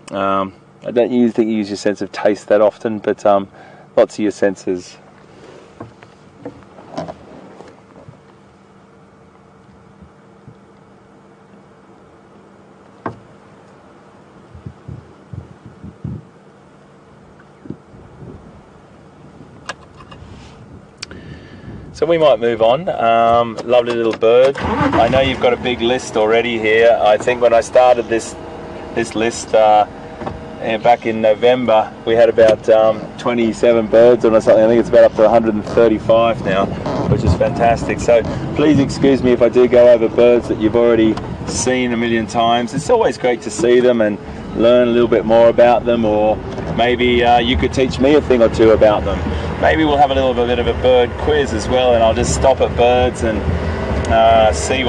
I don't think you use your sense of taste that often, but lots of your senses. So we might move on. Lovely little bird. I know you've got a big list already here. I think when I started this list back in November, we had about 27 birds or something. I think it's about up to 135 now, which is fantastic. So please excuse me if I do go over birds that you've already seen a million times. It's always great to see them and learn a little bit more about them, or maybe you could teach me a thing or two about them. Maybe we'll have a little bit of a bird quiz as well, and I'll just stop at birds and see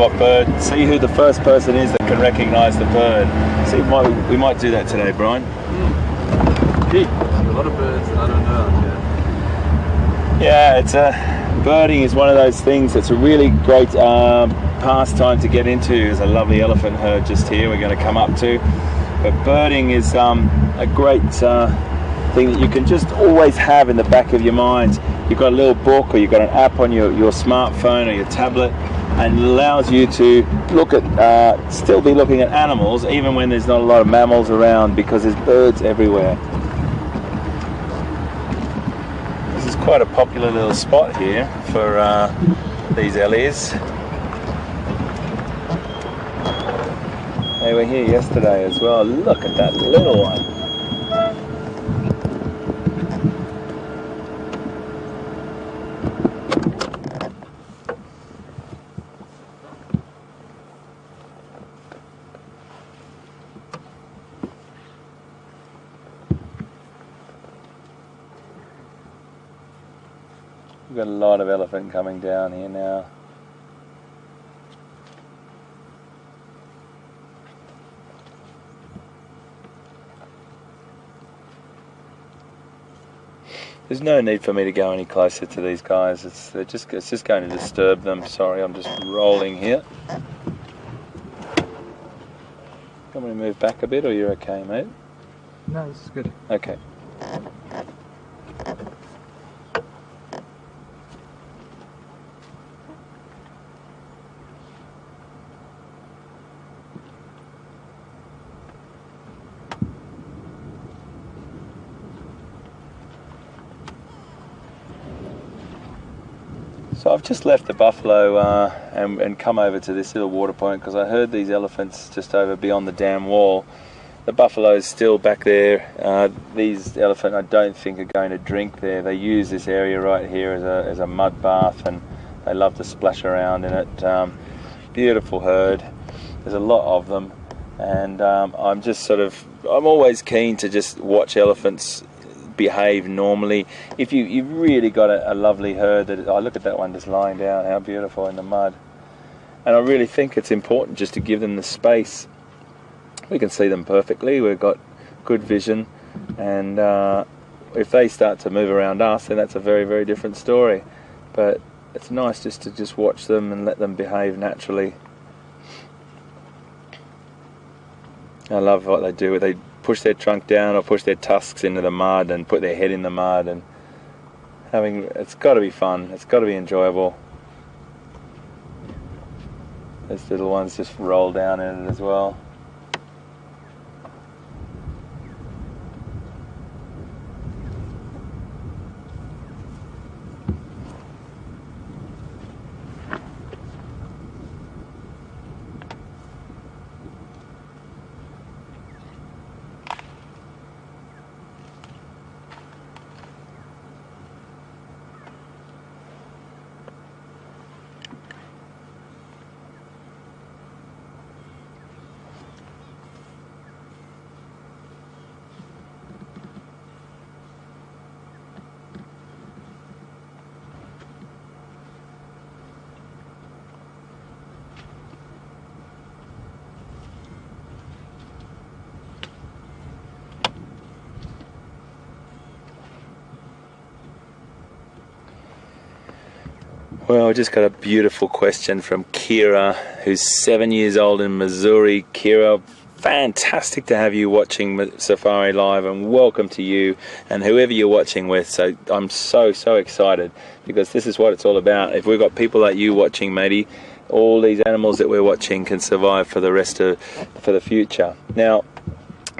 who the first person is that can recognise the bird. See, we might do that today, Brian. Gee, there's a lot of birds that I don't know. Yeah, birding is one of those things that's a really great pastime to get into. There's a lovely elephant herd just here we're going to come up to. But birding is a great thing that you can just always have in the back of your mind. You've got a little book, or you've got an app on your smartphone or your tablet, and it allows you to look at, still be looking at animals even when there's not a lot of mammals around, because there's birds everywhere. This is quite a popular little spot here for these ellies. They were here yesterday as well. Look at that little one. We've got a lot of elephant coming down here now. There's no need for me to go any closer to these guys. It's just going to disturb them. Sorry, I'm just rolling here. Want me to move back a bit, or you're okay, mate? No, this is good. Okay. So I've just left the buffalo and come over to this little water point, because I heard these elephants just over beyond the dam wall. The buffalo's still back there. These elephant, I don't think, are going to drink there. They use this area right here as a mud bath, and they love to splash around in it. Beautiful herd. There's a lot of them, and I'm always keen to just watch elephants behave normally. If you've really got a lovely herd, look at that one just lying down, how beautiful in the mud. And I really think it's important just to give them the space. We can see them perfectly, we've got good vision, and if they start to move around us, then that's a very, very different story. But it's nice just to watch them and let them behave naturally. I love what they do. They push their trunk down or push their tusks into the mud and put their head in the mud, and it's got to be fun. It's got to be enjoyable. Those little ones just roll down in it as well. Well, I just got a beautiful question from Kira, who's 7 years old in Missouri. Kira, fantastic to have you watching Safari Live, and welcome to you and whoever you're watching with. So I'm so excited, because this is what it's all about. If we've got people like you watching, matey, all these animals that we're watching can survive for the future. Now,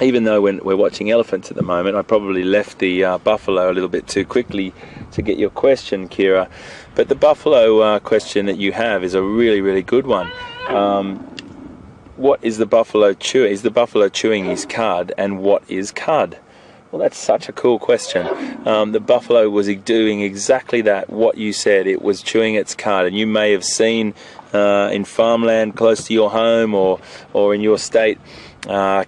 even though when we're watching elephants at the moment, I probably left the buffalo a little bit too quickly to get your question, Kira. But the buffalo question that you have is a really good one. What is the buffalo chewing? Is the buffalo chewing his cud, and what is cud? Well, that's such a cool question. The buffalo was doing exactly that, what you said. It was chewing its cud, and you may have seen in farmland close to your home or in your state,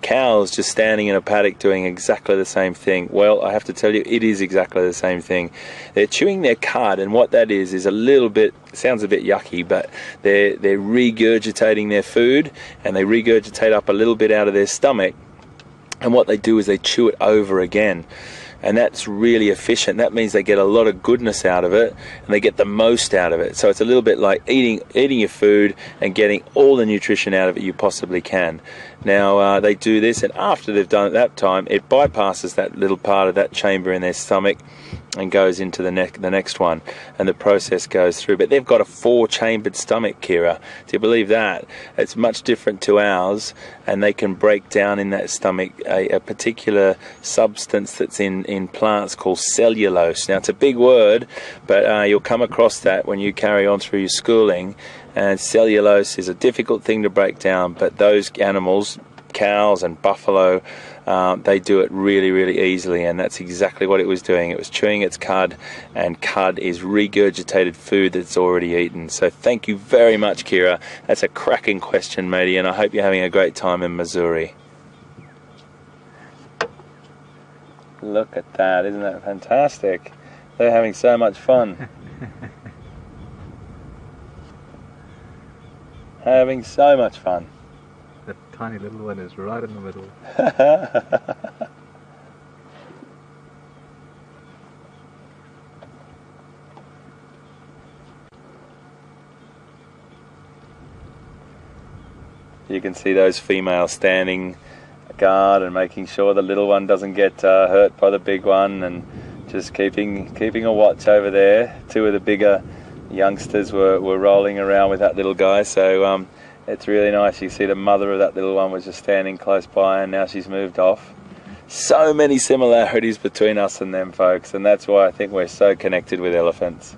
cows just standing in a paddock doing exactly the same thing. Well, I have to tell you, it is exactly the same thing. They're chewing their cud, and what that is a little bit, sounds a bit yucky, but they're regurgitating their food, and they regurgitate up a little bit out of their stomach, and what they do is they chew it over again. And that's really efficient. That means they get a lot of goodness out of it, and they get the most out of it. So it's a little bit like eating your food and getting all the nutrition out of it you possibly can. Now they do this, and after they've done it that time, it bypasses that little part of that chamber in their stomach and goes into the next one, and the process goes through. But they've got a 4-chambered stomach, Kira. Do you believe that? It's much different to ours, and they can break down in that stomach a particular substance that's in plants called cellulose. Now, it's a big word, but you'll come across that when you carry on through your schooling. And cellulose is a difficult thing to break down, but those animals, cows and buffalo, they do it really easily, and that's exactly what it was doing. It was chewing its cud, and cud is regurgitated food that's already eaten. So thank you very much, Kira. That's a cracking question, matey, and I hope you're having a great time in Missouri. Look at that, isn't that fantastic? They're having so much fun. Having so much fun. That tiny little one is right in the middle. You can see those females standing guard and making sure the little one doesn't get hurt by the big one, and just keeping a watch over there. Two of the bigger youngsters were rolling around with that little guy, so it's really nice. You see the mother of that little one was just standing close by, and now she's moved off. So many similarities between us and them, folks, and that's why I think we're so connected with elephants.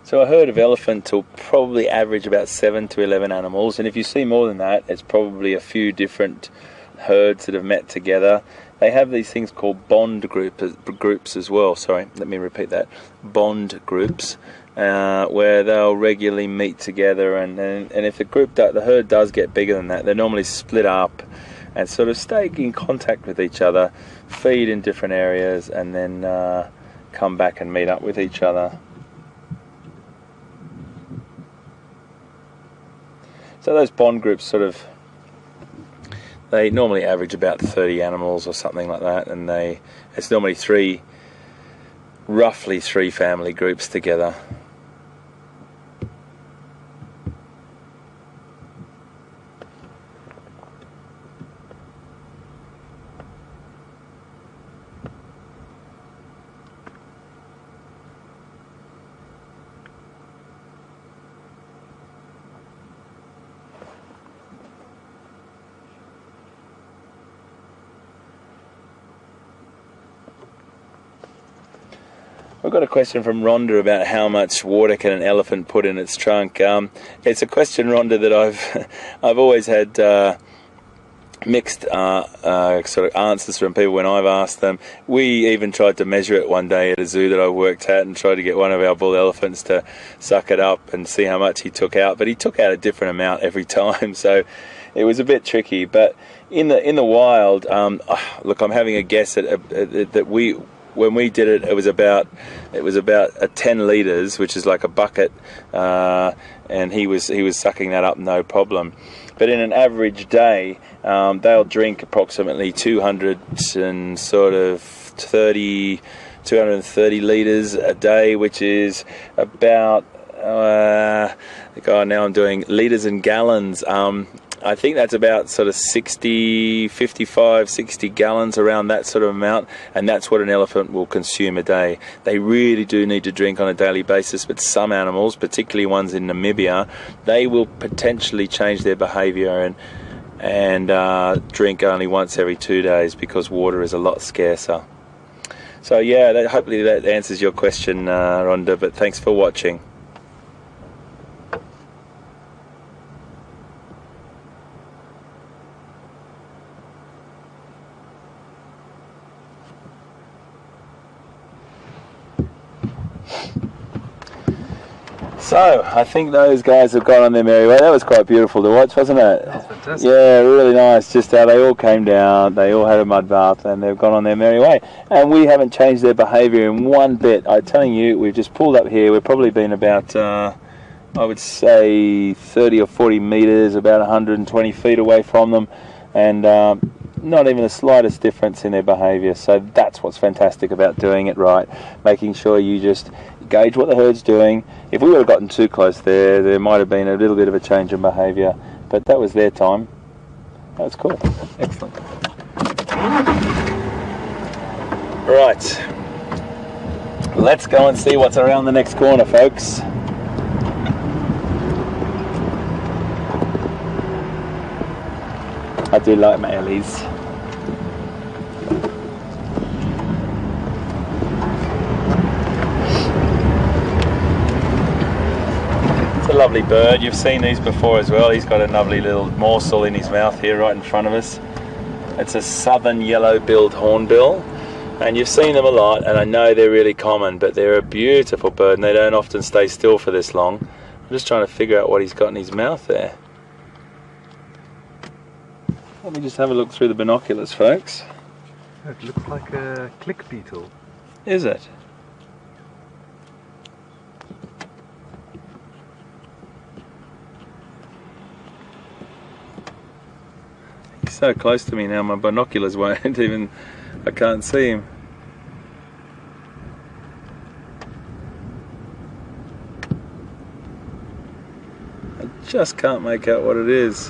So a herd of elephants will probably average about 7 to 11 animals, and if you see more than that, it's probably a few different herds that have met together. They have these things called bond groups as well. Sorry, let me repeat that. Bond groups, where they'll regularly meet together, and if the herd does get bigger than that, they normally split up and sort of stay in contact with each other, feed in different areas, and then come back and meet up with each other. So those bond groups they normally average about 30 animals or something like that, and it's normally roughly three family groups together. We've got a question from Rhonda about how much water can an elephant put in its trunk. It's a question, Rhonda, that I've always had mixed sort of answers from people when I've asked them. We even tried to measure it one day at a zoo that I worked at, and tried to get one of our bull elephants to suck it up and see how much he took out. But he took out a different amount every time, so it was a bit tricky. But in the wild, look, I'm having a guess that when we did it, it was about 10 litres, which is like a bucket, and he was sucking that up no problem. But in an average day, they'll drink approximately 230 litres a day, which is about God, now I'm doing litres and gallons. I think that's about sort of 55, 60 gallons, around that sort of amount, and that's what an elephant will consume a day. They really do need to drink on a daily basis, but some animals, particularly ones in Namibia, they will potentially change their behaviour and drink only once every 2 days because water is a lot scarcer. So yeah, hopefully that answers your question, Rhonda, but thanks for watching. So, I think those guys have gone on their merry way. That was quite beautiful to watch, wasn't it? That was fantastic. Yeah, really nice. Just how they all came down, they all had a mud bath, and they've gone on their merry way. And we haven't changed their behaviour in one bit. I'm telling you, we've just pulled up here. We've probably been about, I would say, 30 or 40 metres, about 120 feet away from them, and not even the slightest difference in their behaviour. So that's what's fantastic about doing it right, making sure you just gauge what the herd's doing. If we would have gotten too close there might have been a little bit of a change in behaviour, but that was their time. That was cool. Excellent. Right, let's go and see what's around the next corner, folks. I do like my Ellies. It's a lovely bird. You've seen these before as well. He's got a lovely little morsel in his mouth here right in front of us. It's a southern yellow-billed hornbill, and you've seen them a lot, and I know they're really common, but they're a beautiful bird and they don't often stay still for this long. I'm just trying to figure out what he's got in his mouth there. Let me just have a look through the binoculars, folks. It looks like a click beetle. Is it? He's so close to me now, my binoculars won't even, I can't see him. I just can't make out what it is.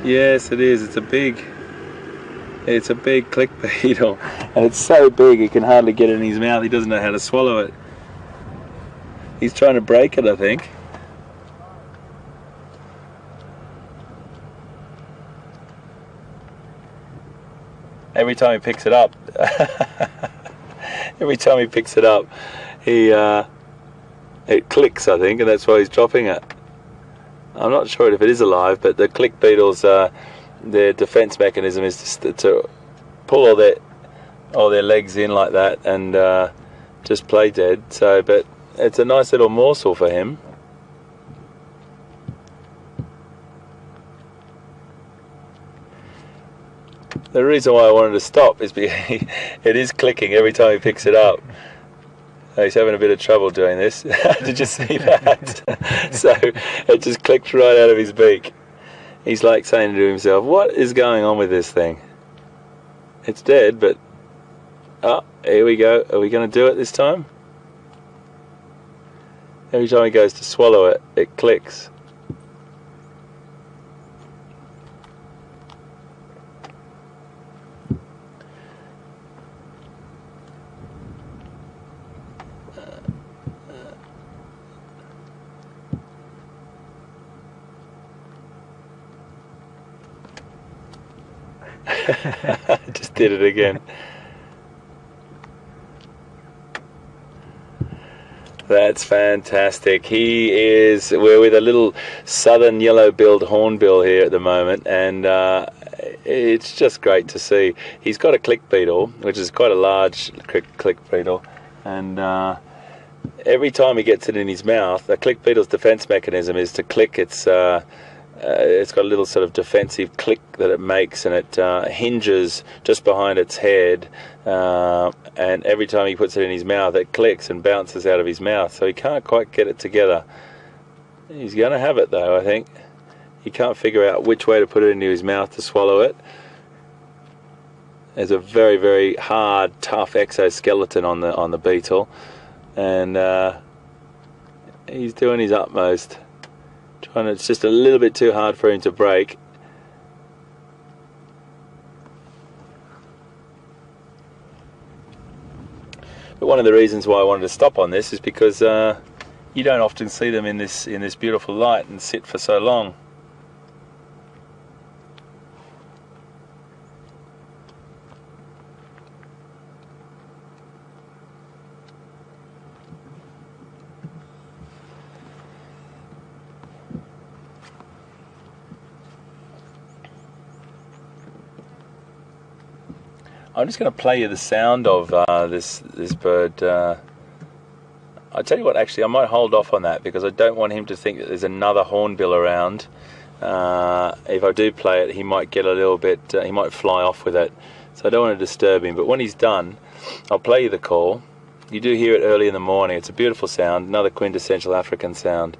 Yes, it is. It's a big click beetle, and it's so big he can hardly get it in his mouth. He doesn't know how to swallow it. He's trying to break it, I think. Every time he picks it up, it clicks, I think, and that's why he's dropping it. I'm not sure if it is alive, but the click beetles, their defense mechanism is just to pull all their legs in like that and just play dead. So, but it's a nice little morsel for him. The reason why I wanted to stop is because it is clicking every time he picks it up. He's having a bit of trouble doing this. Did you see that? So it just clicked right out of his beak. He's like saying to himself, what is going on with this thing? It's dead, but oh, here we go. Are we going to do it this time? Every time he goes to swallow it, it clicks. Just did it again. That's fantastic. We're with a little southern yellow-billed hornbill here at the moment, and it's just great to see. He's got a click beetle, which is quite a large click beetle, and every time he gets it in his mouth, a click beetle's defense mechanism is to click its it's got a little sort of defensive click that it makes, and it hinges just behind its head, and every time he puts it in his mouth it clicks and bounces out of his mouth, so he can't quite get it together. He's going to have it though, I think. He can't figure out which way to put it into his mouth to swallow it. There's a very, very hard, tough exoskeleton on the beetle, and he's doing his utmost. It's just a little bit too hard for him to break. But one of the reasons why I wanted to stop on this is because you don't often see them in this beautiful light and sit for so long. I'm just going to play you the sound of this bird. I'll tell you what, actually I might hold off on that because I don't want him to think that there's another hornbill around. If I do play it, he might get a little bit, he might fly off with it, so I don't want to disturb him. But when he's done, I'll play you the call. You do hear it early in the morning. It's a beautiful sound, another quintessential African sound.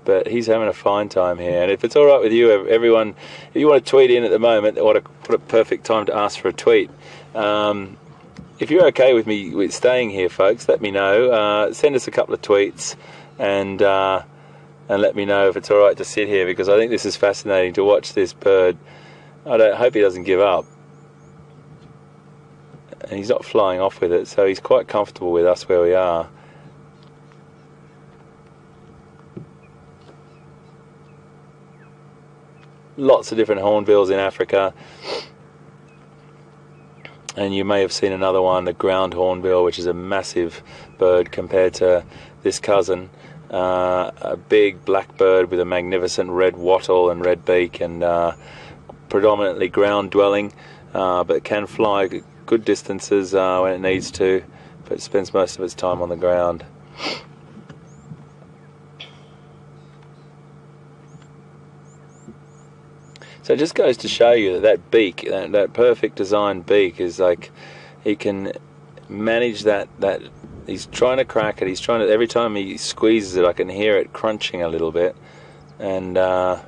But he's having a fine time here, and if it's all right with you, everyone, if you want to tweet in at the moment, what a perfect time to ask for a tweet. If you're okay with me with staying here, folks, let me know. Send us a couple of tweets, and let me know if it's all right to sit here, because I think this is fascinating to watch this bird. I hope he doesn't give up, and he's not flying off with it, so he's quite comfortable with us where we are. Lots of different hornbills in Africa, and you may have seen another one, the ground hornbill, which is a massive bird compared to this cousin. A big black bird with a magnificent red wattle and red beak, and predominantly ground dwelling, but can fly good distances when it needs to, but spends most of its time on the ground. So it just goes to show you that beak, that perfect designed beak, is like, he can manage that. He's trying to crack it. He's trying to, every time he squeezes it, I can hear it crunching a little bit. And I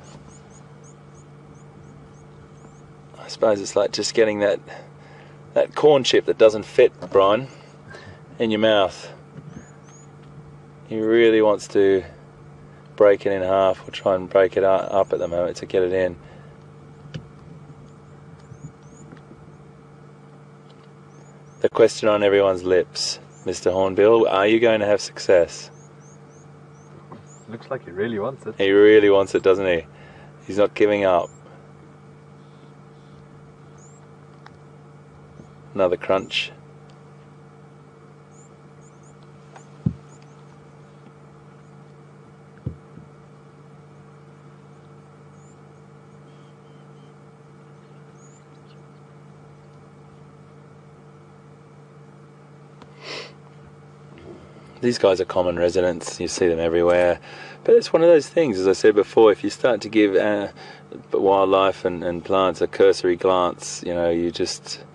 suppose it's like just getting that corn chip that doesn't fit, Brian, in your mouth. He really wants to break it in half, or try and break it up at the moment to get it in. The question on everyone's lips, Mr. Hornbill, are you going to have success? Looks like he really wants it. He really wants it, doesn't he? He's not giving up. Another crunch. These guys are common residents, you see them everywhere, but it's one of those things, as I said before, if you start to give wildlife and plants a cursory glance, you know, you just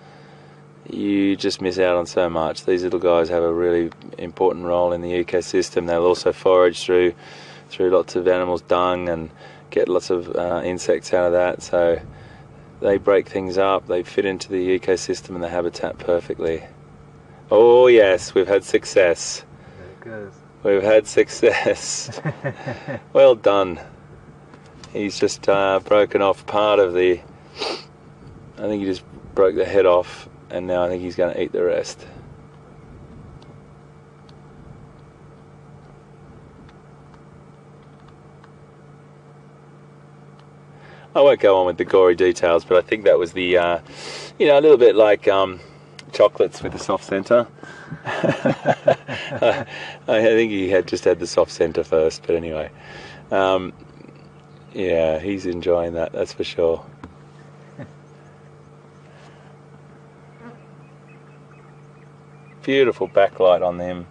miss out on so much. These little guys have a really important role in the ecosystem. They'll also forage through lots of animals' dung and get lots of insects out of that, so they break things up, they fit into the ecosystem and the habitat perfectly. Oh yes, we've had success. We've had success. Well done. He's just broken off part of the, I think he just broke the head off, and now I think he's going to eat the rest. I won't go on with the gory details, but I think that was the, you know, a little bit like chocolates with the soft centre. I think he just had the soft centre first, but anyway, yeah, he's enjoying that, that's for sure. Beautiful backlight on them.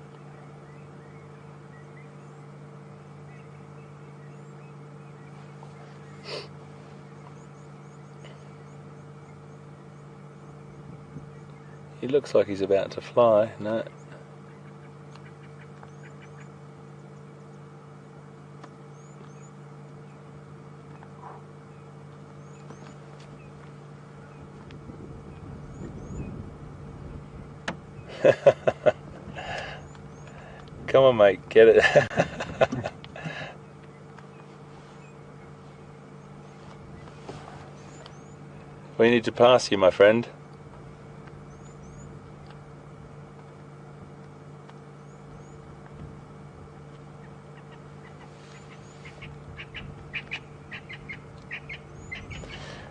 He looks like he's about to fly. No. Come on, mate, get it. We need to pass you, my friend.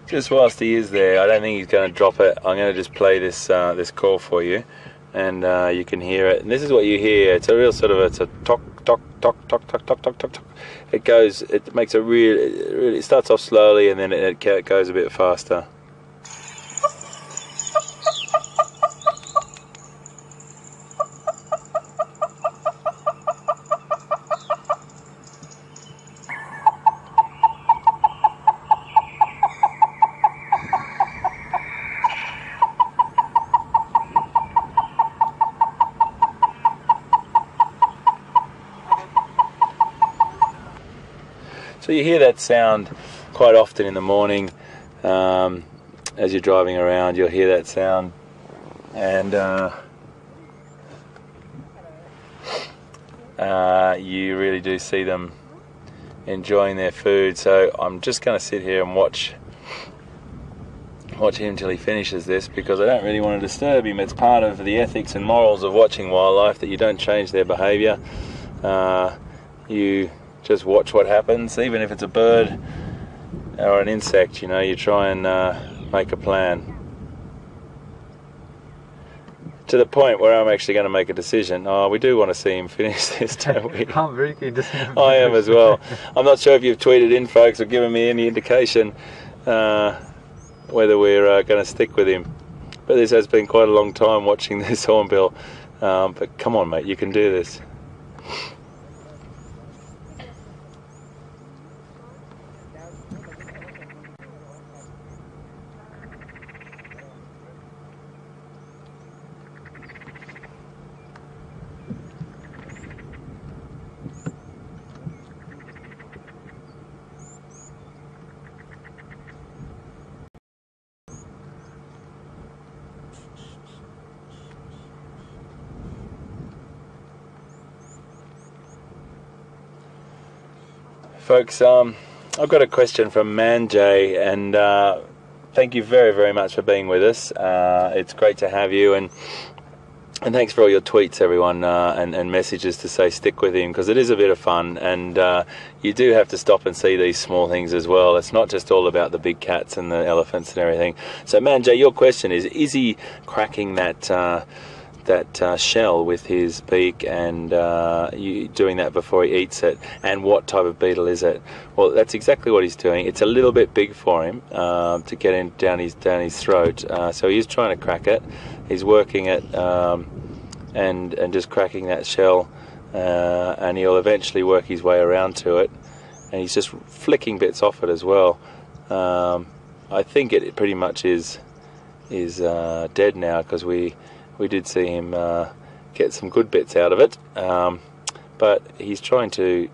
Just whilst he is there, I don't think he's going to drop it. I'm going to just play this this call for you, and you can hear it. And this is what you hear. It's a real sort of, it's a tock tock tock tock tock tock tock tock tock. It goes. It makes a real. It starts off slowly, and then it goes a bit faster. So you hear that sound quite often in the morning as you're driving around. You'll hear that sound, and you really do see them enjoying their food. So I'm just going to sit here and watch him till he finishes this, because I don't really want to disturb him. It's part of the ethics and morals of watching wildlife that you don't change their behaviour. You just watch what happens. Even if it's a bird or an insect, you know, you try and make a plan. To the point where I'm actually going to make a decision. Oh, we do want to see him finish this, don't we? I'm very keen to see him. I am as well. I'm not sure if you've tweeted in, folks, or given me any indication whether we're going to stick with him. But this has been quite a long time watching this hornbill. But come on, mate, you can do this. Folks, I've got a question from Manjay, and thank you very, very much for being with us. It's great to have you, and thanks for all your tweets, everyone, and messages to say stick with him, because it is a bit of fun, and you do have to stop and see these small things as well. It's not just all about the big cats and the elephants and everything. So Manjay, your question is he cracking that shell with his beak, and you doing that before he eats it? And what type of beetle is it? Well, that's exactly what he's doing. It's a little bit big for him to get in down his throat, so he's trying to crack it. He's working it and just cracking that shell, and he'll eventually work his way around to it, and he's just flicking bits off it as well. I think it pretty much is dead now, because we did see him get some good bits out of it, but he's trying to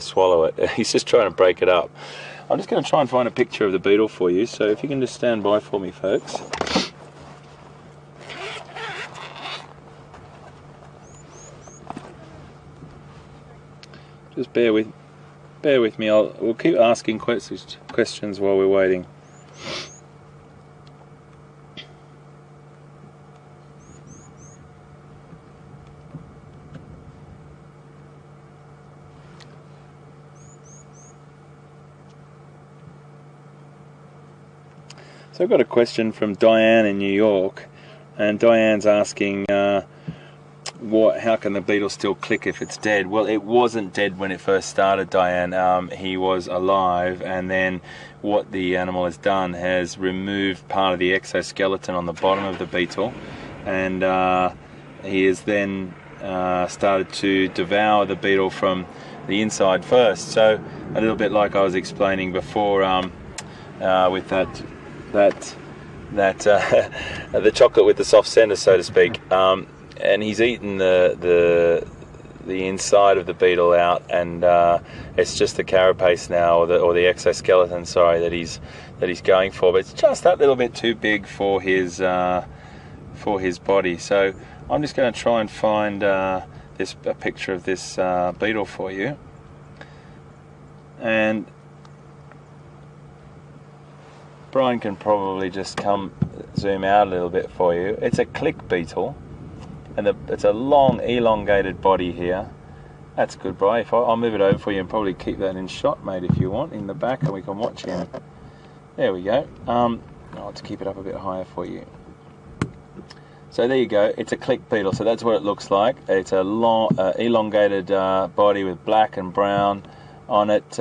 swallow it. He's just trying to break it up. I'm just going to try and find a picture of the beetle for you, so if you can just stand by for me, folks. Just bear with me. We'll keep asking questions while we're waiting. So I've got a question from Diane in New York, and Diane's asking, how can the beetle still click if it's dead? Well, it wasn't dead when it first started, Diane. He was alive, and then what the animal has done has removed part of the exoskeleton on the bottom of the beetle, and he has then started to devour the beetle from the inside first. So a little bit like I was explaining before with that the chocolate with the soft centre, so to speak. And he's eaten the inside of the beetle out, and it's just the carapace now, or the exoskeleton, sorry, that he's going for. But it's just that little bit too big for his body. So I'm just going to try and find a picture of this beetle for you, and Brian can probably just come zoom out a little bit for you. It's a click beetle, and it's a long elongated body here. That's good, Brian. I'll move it over for you and probably keep that in shot, mate, if you want, in the back, and we can watch him. There we go. I'll have to keep it up a bit higher for you. So there you go. It's a click beetle. So that's what it looks like. It's a long, elongated body with black and brown on it,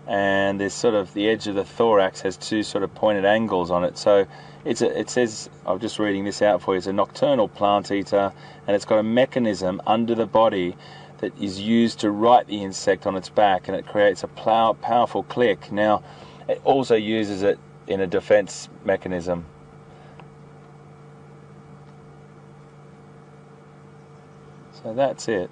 and there's sort of the edge of the thorax has two sort of pointed angles on it. So it says, I'm just reading this out for you, it's a nocturnal plant eater, and it's got a mechanism under the body that is used to right the insect on its back, and it creates a powerful click. Now, it also uses it in a defense mechanism. So that's it.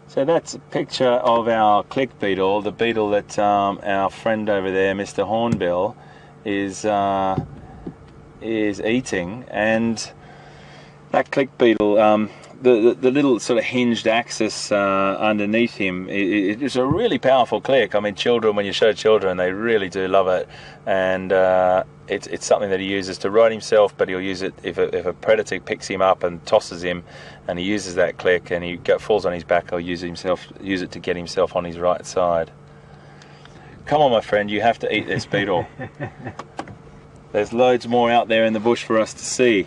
So that's a picture of our click beetle, the beetle that our friend over there, Mr. Hornbill, is eating. And that click beetle, the little sort of hinged axis underneath him, it's a really powerful click. I mean, children, when you show children, they really do love it. And it's something that he uses to right himself, but he'll use it if a predator picks him up and tosses him, and he uses that click and he falls on his back, he'll use it to get himself on his right side. Come on, my friend, you have to eat this beetle. There's loads more out there in the bush for us to see.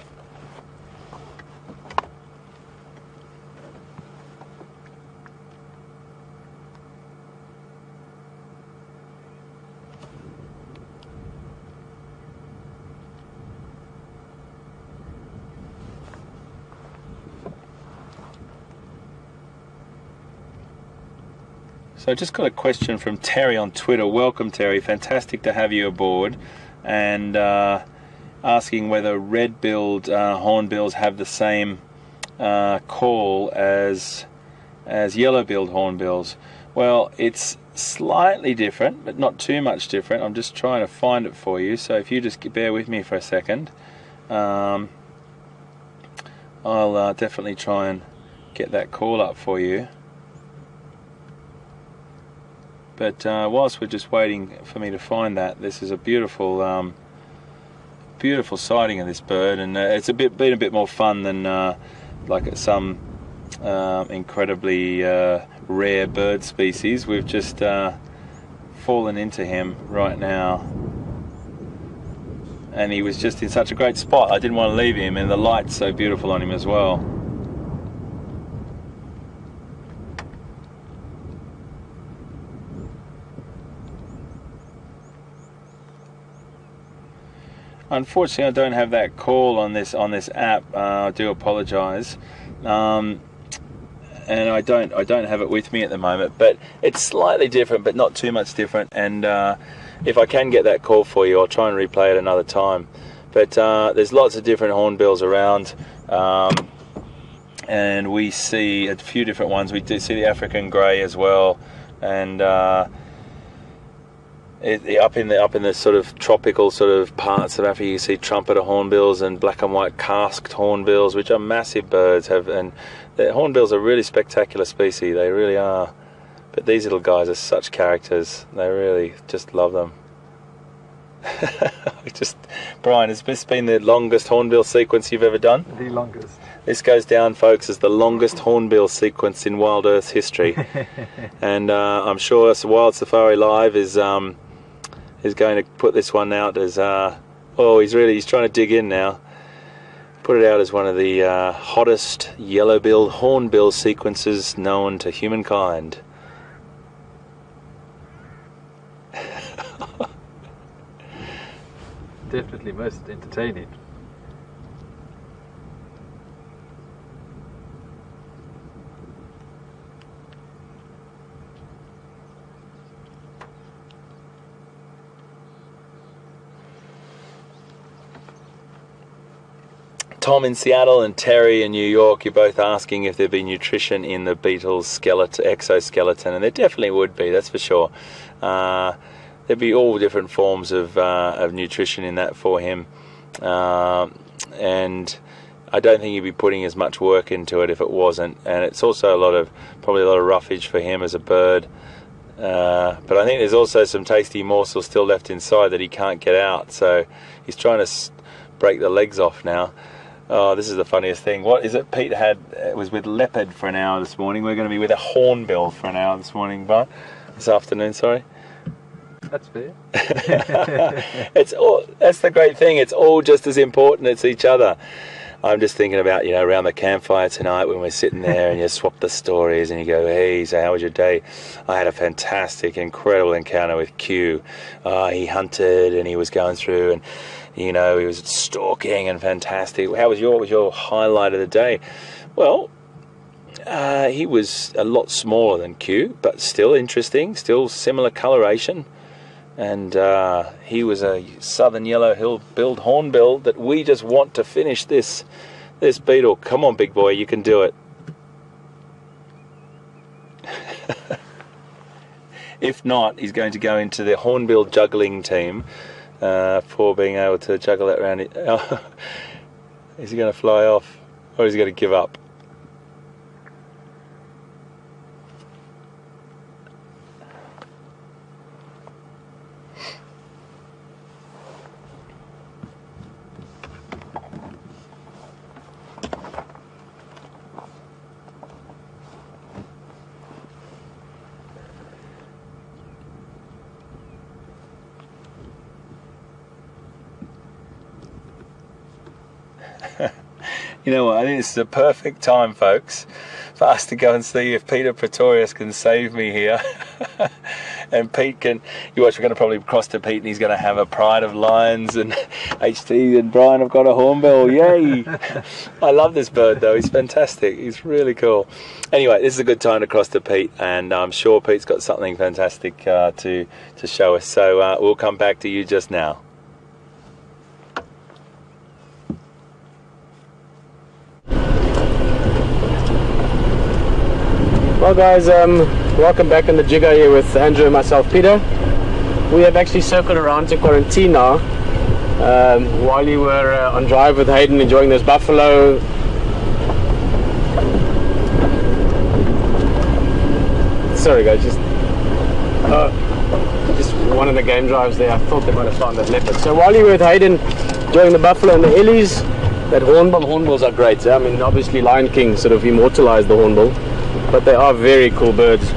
So I just got a question from Terry on Twitter. Welcome, Terry. Fantastic to have you aboard. And asking whether red-billed hornbills have the same call as yellow-billed hornbills. Well, it's slightly different, but not too much different. I'm just trying to find it for you. So if you just bear with me for a second, I'll definitely try and get that call up for you. But whilst we're just waiting for me to find that, this is a beautiful, beautiful sighting of this bird, and it's been a bit more fun than like some incredibly rare bird species. We've just fallen into him right now, and he was just in such a great spot. I didn't want to leave him, and the light's so beautiful on him as well. Unfortunately, I don't have that call on this app. I do apologise, and I don't have it with me at the moment. But it's slightly different, but not too much different. And if I can get that call for you, I'll try and replay it another time. But there's lots of different hornbills around, and we see a few different ones. We do see the African grey as well, and up in the sort of tropical sort of parts of Africa, you see trumpeter hornbills and black and white casqued hornbills, which are massive birds. And the hornbills are a really spectacular species. They really are. But these little guys are such characters. They really just love them. Brian, has this been the longest hornbill sequence you've ever done? The longest. This goes down, folks, as the longest hornbill sequence in WildEarth history. And I'm sure Wild Safari Live is going to put this one out as he's trying to dig in now. Put it out as one of the hottest yellow-billed hornbill sequences known to humankind. Definitely most entertaining. Tom in Seattle and Terry in New York, you're both asking if there'd be nutrition in the beetle's exoskeleton, and there definitely would be, that's for sure. There'd be all different forms of nutrition in that for him, and I don't think he'd be putting as much work into it if it wasn't. And it's also probably a lot of roughage for him as a bird. But I think there's also some tasty morsels still left inside that he can't get out. So he's trying to break the legs off now. Oh, this is the funniest thing. What is it? Pete was with leopard for an hour this morning. We're going to be with a hornbill for an hour this morning, but this afternoon. Sorry. That's fair. That's the great thing. It's all just as important as each other. I'm just thinking about, around the campfire tonight when we're sitting there and you swap the stories and you go, hey, so how was your day? I had a fantastic, incredible encounter with Q. He hunted and he was going through and, he was stalking and fantastic. What was your highlight of the day? Well, he was a lot smaller than Q, but still interesting, still similar coloration. And he was a southern yellow-billed hornbill that we just want to finish this beetle. Come on, big boy, you can do it. If not, he's going to go into the hornbill juggling team for being able to juggle that around. Is he going to fly off, or is he going to give up? You know what, I think this is a perfect time, folks, for us to go and see if Peter Pretorius can save me here. And Pete can, we're going to probably cross to Pete and he's going to have a pride of lions, and HT and Bryan have got a hornbill, yay! I love this bird though, he's fantastic, he's really cool. Anyway, this is a good time to cross to Pete, and I'm sure Pete's got something fantastic to show us, so we'll come back to you just now. Well guys, welcome back on the jigger here with Andrew and myself, Peter. We have actually circled around to quarantine now. While you were on drive with Hayden enjoying those buffalo. Sorry guys, just one of the game drives there, I thought they might have found that leopard. So while you were with Hayden enjoying the buffalo and the ellies, that hornbills are great. I mean, obviously Lion King sort of immortalized the hornbill, but they are very cool birds.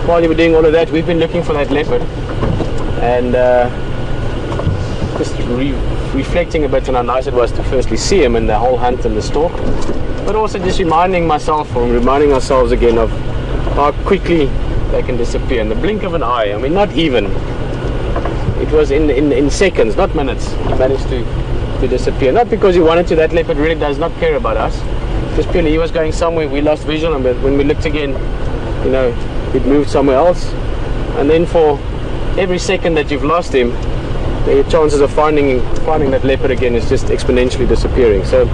While you were doing all of that, we've been looking for that leopard and just reflecting a bit on how nice it was to firstly see him in the whole hunt and the stalk, but also just reminding ourselves again of how quickly they can disappear in the blink of an eye. I mean, not even. It was in seconds, not minutes, he managed to disappear. Not because he wanted to, that leopard really does not care about us. Just purely he was going somewhere, we lost visual, and when we looked again, it moved somewhere else. And then for every second that you've lost him, the chances of finding that leopard again is just exponentially disappearing. So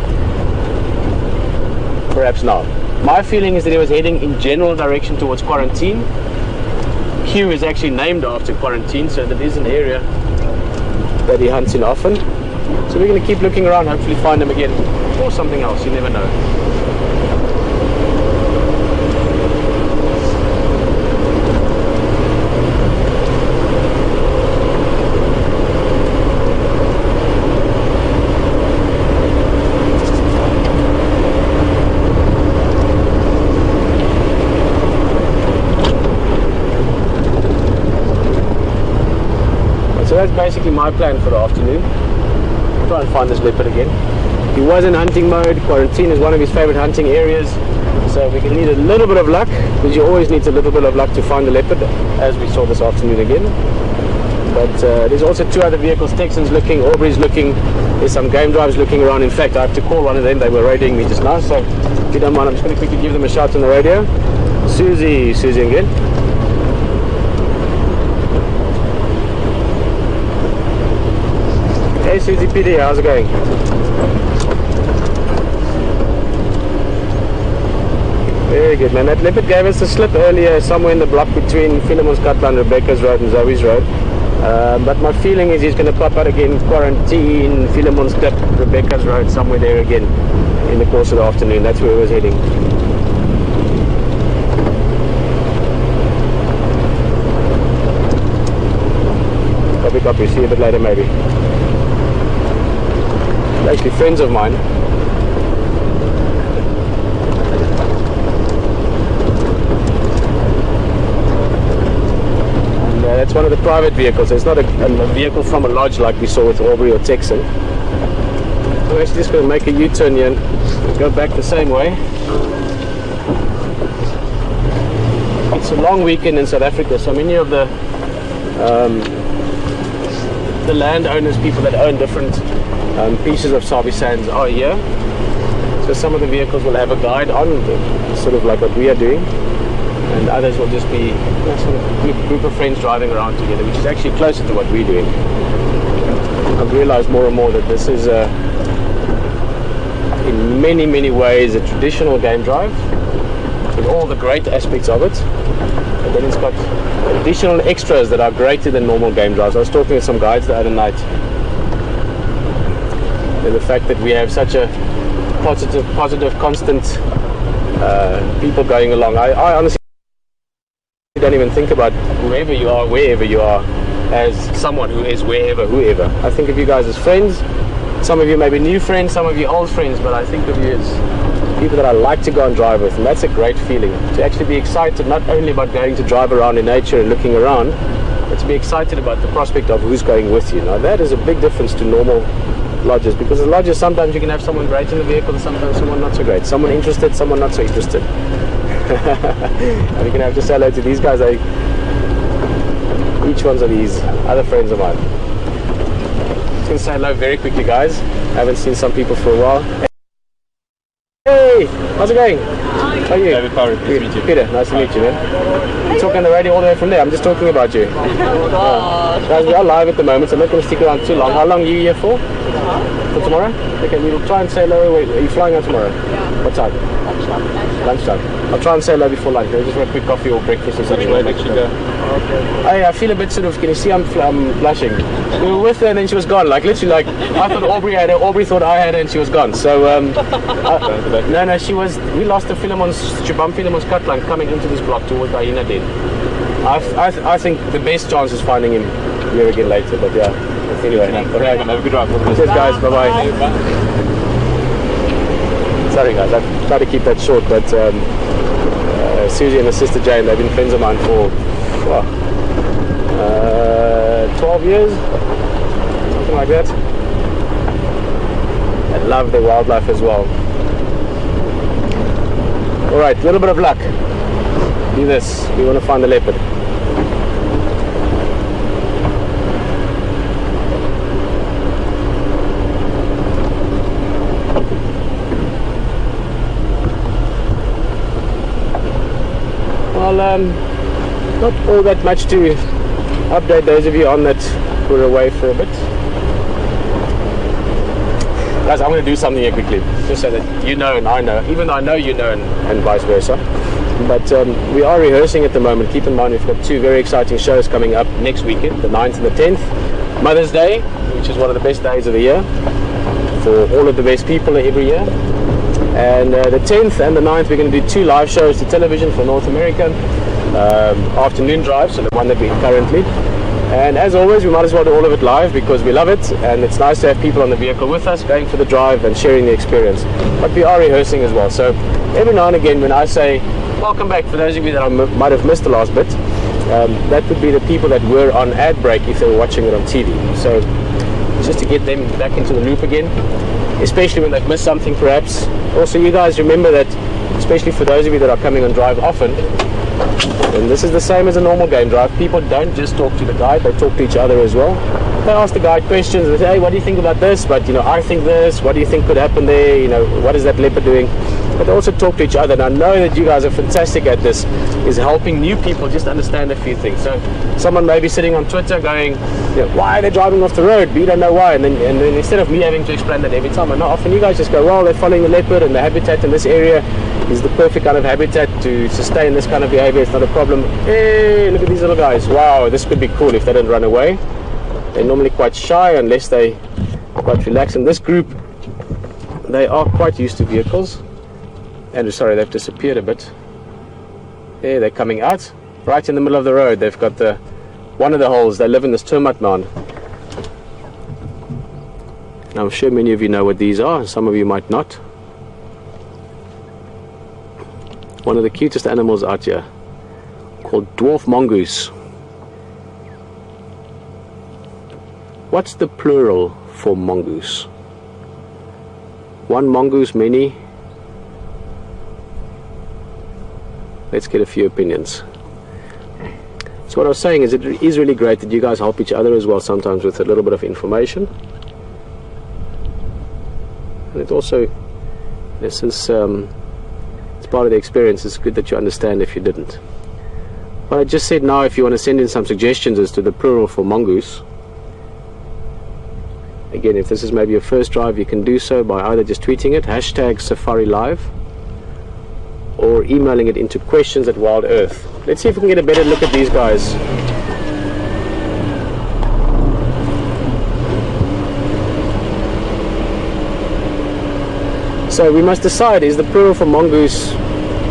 perhaps now. My feeling is that he was heading in general direction towards quarantine. Q is actually named after quarantine, so that is an area that he hunts in often. So we're going to keep looking around, hopefully find him again, or something else, you never know. So that's basically my plan for the afternoon. Try and find this leopard again. He was in hunting mode. Quarantine is one of his favorite hunting areas, so we can need a little bit of luck, because you always need a little bit of luck to find the leopard, as we saw this afternoon again. But there's also two other vehicles, Texans looking, Aubrey's looking, there's some game drives looking around. In fact, I have to call one of them, they were radioing me just now, so if you don't mind, I'm just going to quickly give them a shout on the radio. Susie again. Hey Susie, PD, how's it going? Very good, man. That leopard gave us a slip earlier, somewhere in the block between Philemon's Cutland, Rebecca's Road and Zoe's Road. But my feeling is he's going to pop out again, Quarantine, Philemon's Clip, Rebecca's Road, somewhere there again in the course of the afternoon. That's where he was heading. Copy. See you a bit later, maybe. They're actually friends of mine. And that's one of the private vehicles. It's not a vehicle from a lodge like we saw with Aubrey or Texan. I'm actually just going to make a U-turn here and go back the same way. It's a long weekend in South Africa, so many of the landowners, people that own different pieces of Sabi Sands are here. So some of the vehicles will have a guide on, sort of like what we are doing, and others will just be sort of a group of friends driving around together, which is actually closer to what we're doing. I've realized more and more that this is in many ways a traditional game drive with all the great aspects of it, and then it's got additional extras that are greater than normal game drives. I was talking with some guides the other night, and the fact that we have such a positive constant people going along. I honestly don't even think about whoever you are, wherever you are, as someone who is whoever. I think of you guys as friends. Some of you may be new friends, some of you old friends, but I think of you as people that I like to go and drive with, and that's a great feeling, to actually be excited not only about going to drive around in nature and looking around, but to be excited about the prospect of who's going with you. Now that is a big difference to normal lodges, because in lodges sometimes you can have someone great in the vehicle and sometimes someone not so great, someone interested, someone not so interested. And you're gonna have to say hello to these guys. Each one's of these other friends of mine. Just gonna say hello very quickly, guys. I haven't seen some people for a while. Hey, how's it going? How are you? David Powers, nice to meet you. Peter, nice to meet you, man. You're talking on the radio all the way from there. I'm just talking about you. Guys, we are live at the moment, so I'm not going to stick around too long. How long are you here for? For tomorrow? Okay, we'll try and say hello. Wait, are you flying out tomorrow? Yeah. What time? Lunchtime. I'll try and say hello before lunch. Maybe just for a quick coffee or breakfast or something. Where did she go? I feel a bit sort of, can you see I'm blushing? We were with her and then she was gone. Like literally, like I thought Aubrey had her, Aubrey thought I had her, and she was gone. So no, she was. We lost the Philemon's Cutland coming into this block towards Hyena Den. I think the best chance is finding him here again later. But yeah. Anyway, okay. Have a good drive. Cheers, guys. Bye. Sorry, guys. I've tried to keep that short, but Susie and her sister Jane, they've been friends of mine for 12 years, something like that. I love their wildlife as well. Alright, a little bit of luck. Do this. We want to find the leopard. Well, not all that much to update those of you on that were away for a bit. Guys, I'm going to do something here quickly, just so that you know and I know, even though I know you know and vice versa. But we are rehearsing at the moment. Keep in mind we've got two very exciting shows coming up next weekend, the 9th and the 10th. Mother's Day, which is one of the best days of the year for all of the best people every year. And the 10th and the 9th we're going to do two live shows to television for North America, afternoon drive, so the one that we're currently. And as always, we might as well do all of it live because we love it, and it's nice to have people on the vehicle with us going for the drive and sharing the experience. But we are rehearsing as well, so every now and again when I say welcome back, for those of you that might have missed the last bit, that would be the people that were on ad break if they were watching it on TV. So just to get them back into the loop again, especially when they've missed something perhaps. Also, you guys remember that, especially for those of you that are coming on drive often, and this is the same as a normal game drive, people don't just talk to the guide, they talk to each other as well. They ask the guide questions, they say, hey, what do you think about this? But, you know, I think this, what do you think could happen there? You know, what is that leopard doing? But they also talk to each other, and I know that you guys are fantastic at this, is helping new people just understand a few things. So someone may be sitting on Twitter going, you know, why are they driving off the road? But you don't know why. And then instead of me having to explain that every time, I know often you guys just go, well, they're following the leopard and the habitat in this area is the perfect kind of habitat to sustain this kind of behavior. It's not a problem. Hey, look at these little guys. Wow, this could be cool if they don't run away. They're normally quite shy unless they quite relaxed. And this group, they are quite used to vehicles. Andrew, sorry, they've disappeared a bit. There, they're coming out right in the middle of the road. They've got the one of the holes. They live in this termite mound. And I'm sure many of you know what these are. Some of you might not. One of the cutest animals out here, called dwarf mongoose. What's the plural for mongoose? One mongoose, many? Let's get a few opinions. So what I was saying is, it is really great that you guys help each other as well sometimes with a little bit of information. And it also, since it's part of the experience, it's good that you understand if you didn't. What I just said now, if you want to send in some suggestions as to the plural for mongoose, again, if this is maybe your first drive, you can do so by either just tweeting it, #SafariLive, or emailing it into questions@WildEarth. Let's see if we can get a better look at these guys. So we must decide, is the plural for mongoose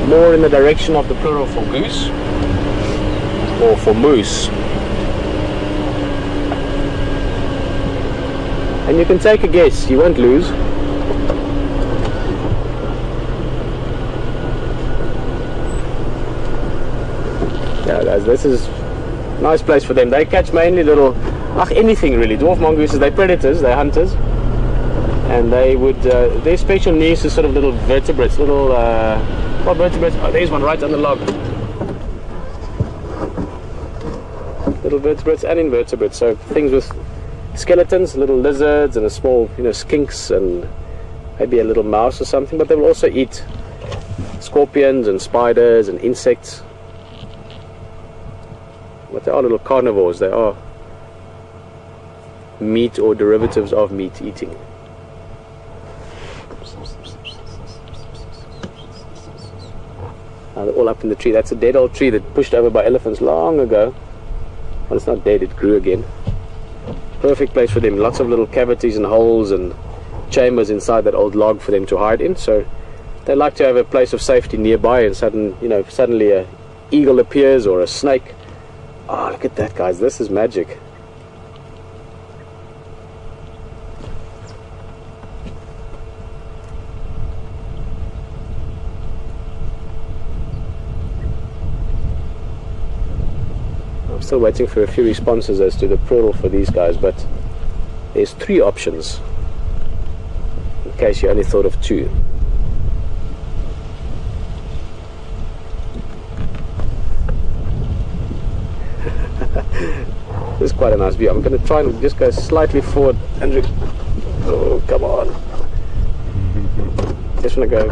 more in the direction of the plural for goose or for moose? And you can take a guess, you won't lose. Yeah guys, this is a nice place for them. They catch mainly little, anything really. Dwarf mongooses, they're predators, they're hunters. And they would, their special niche is sort of little vertebrates, little, what vertebrates? Oh, there's one right on the log. Little vertebrates and invertebrates, so things with skeletons, little lizards and a small, skinks and maybe a little mouse or something, but they will also eat scorpions and spiders and insects. But they are little carnivores, they are meat or derivatives of meat eating. They're all up in the tree. That's a dead old tree that pushed over by elephants long ago. Well, it's not dead, it grew again. Perfect place for them. Lots of little cavities and holes and chambers inside that old log for them to hide in. So they like to have a place of safety nearby, and suddenly a eagle appears or a snake. Oh, look at that, guys. This is magic. Still waiting for a few responses as to the plural for these guys, but there's 3 options in case you only thought of 2. This is quite a nice view. I'm going to try and just go slightly forward. Andrew, oh come on, just want to go,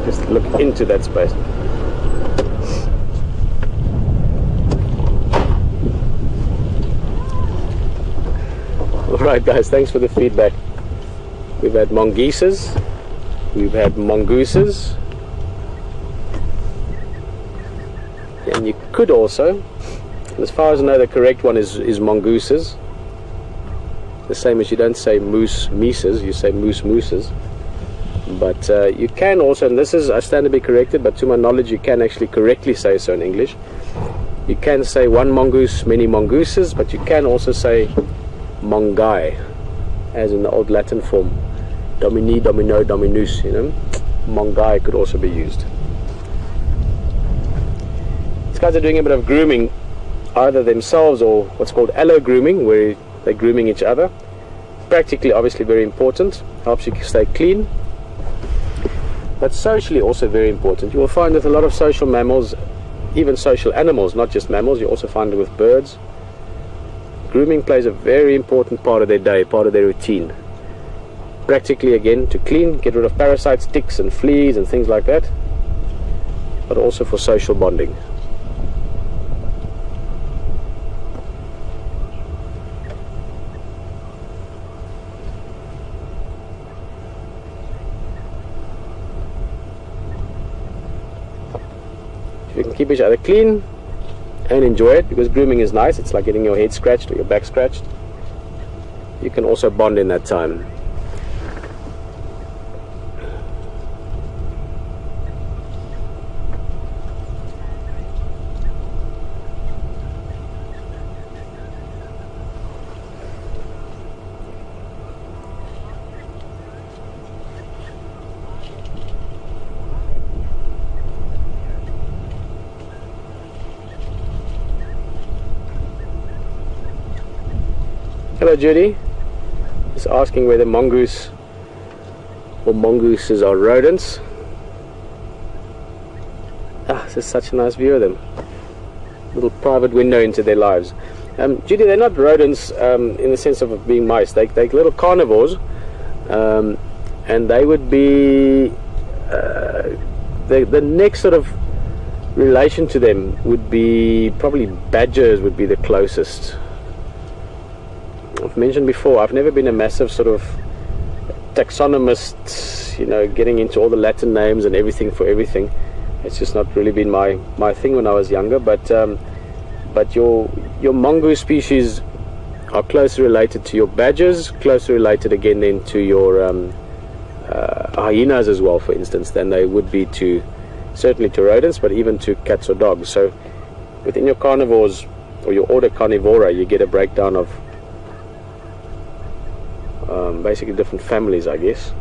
just look into that space. Alright guys, thanks for the feedback. We've had mongooses, we've had mongooses, and you could also, as far as I know, the correct one is mongooses. The same as you don't say moose meeses, you say moose mooses. But you can also, and this is, I stand to be corrected, but to my knowledge you can actually correctly say so in English. You can say one mongoose, many mongooses, but you can also say mongai, as in the old Latin form, domini, domino, dominus, mongai could also be used. These guys are doing a bit of grooming, either themselves or what's called allo grooming, where they're grooming each other. Practically, obviously very important, helps you stay clean, but socially also very important. You will find with a lot of social mammals, even social animals, not just mammals, you also find it with birds. Grooming plays a very important part of their day, part of their routine. Practically, again, to clean, get rid of parasites, ticks and fleas and things like that, but also for social bonding. you can keep each other clean and enjoy it, because grooming is nice. It's like getting your head scratched or your back scratched. You can also bond in that time. Hello Judy, just asking whether mongoose or mongooses are rodents. This is such a nice view of them. Little private window into their lives. Judy, they're not rodents in the sense of being mice. They're little carnivores, and they would be the next sort of relation to them would be probably badgers would be the closest. I've mentioned before, I've never been a massive sort of taxonomist, you know, getting into all the Latin names and everything for everything. It's just not really been my thing when I was younger. But your mongoose species are closely related to your badgers, closer related again then to your hyenas as well, for instance, than they would be to certainly to rodents, but even to cats or dogs. So within your carnivores or your order Carnivora, you get a breakdown of basically different families, I guess,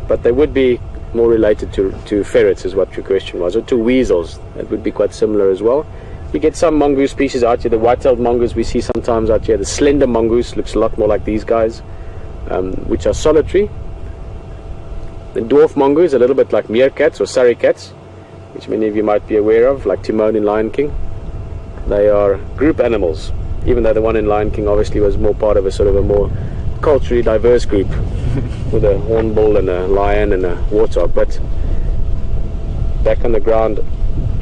but they would be more related to ferrets, is what your question was, or to weasels. That would be quite similar as well. You get some mongoose species out here, the white-tailed mongoose we see sometimes out here. The slender mongoose looks a lot more like these guys, which are solitary. The dwarf mongoose, a little bit like meerkats or suricats, which many of you might be aware of, like Timon in Lion King. They are group animals, even though the one in Lion King obviously was more part of a sort of a more culturally diverse group with a hornbill and a lion and a warthog. But back on the ground,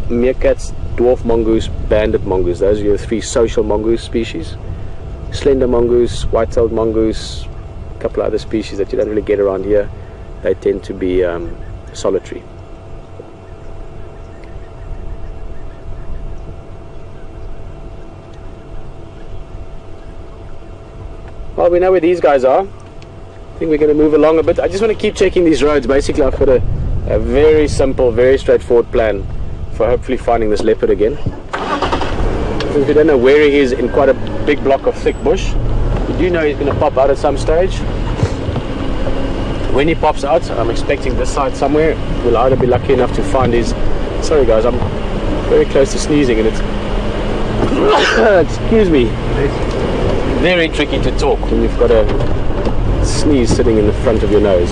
meerkats, dwarf mongoose, banded mongoose, those are your three social mongoose species. Slender mongoose, white-tailed mongoose, a couple of other species that you don't really get around here. They tend to be solitary. Well, we know where these guys are. I think we're going to move along a bit. I just want to keep checking these roads. Basically, I've got a very simple, very straightforward plan for hopefully finding this leopard again. Since we don't know where he is in quite a big block of thick bush, we do know he's going to pop out at some stage. When he pops out, I'm expecting this side somewhere. We'll either be lucky enough to find his... Sorry guys, I'm very close to sneezing and it's... Excuse me. Very tricky to talk when you've got a sneeze sitting in the front of your nose.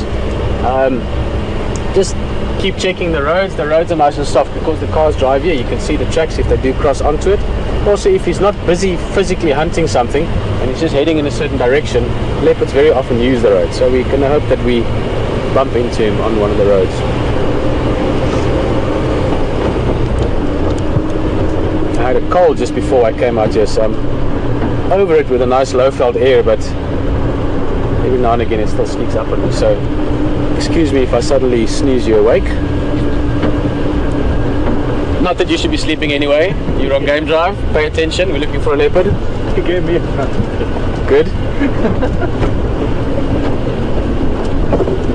Just keep checking the roads. The roads are nice and soft because the cars drive here. You can see the tracks if they do cross onto it. Also, if he's not busy physically hunting something and he's just heading in a certain direction, leopards very often use the road. So we're going to hope that we bump into him on one of the roads. I had a cold just before I came out here, so I'm over it with a nice low-felt air, but every now and again it still sneaks up on me. So excuse me if I suddenly sneeze you awake. Not that you should be sleeping anyway. You're on game drive. Pay attention. We're looking for a leopard. He gave me a front. Good.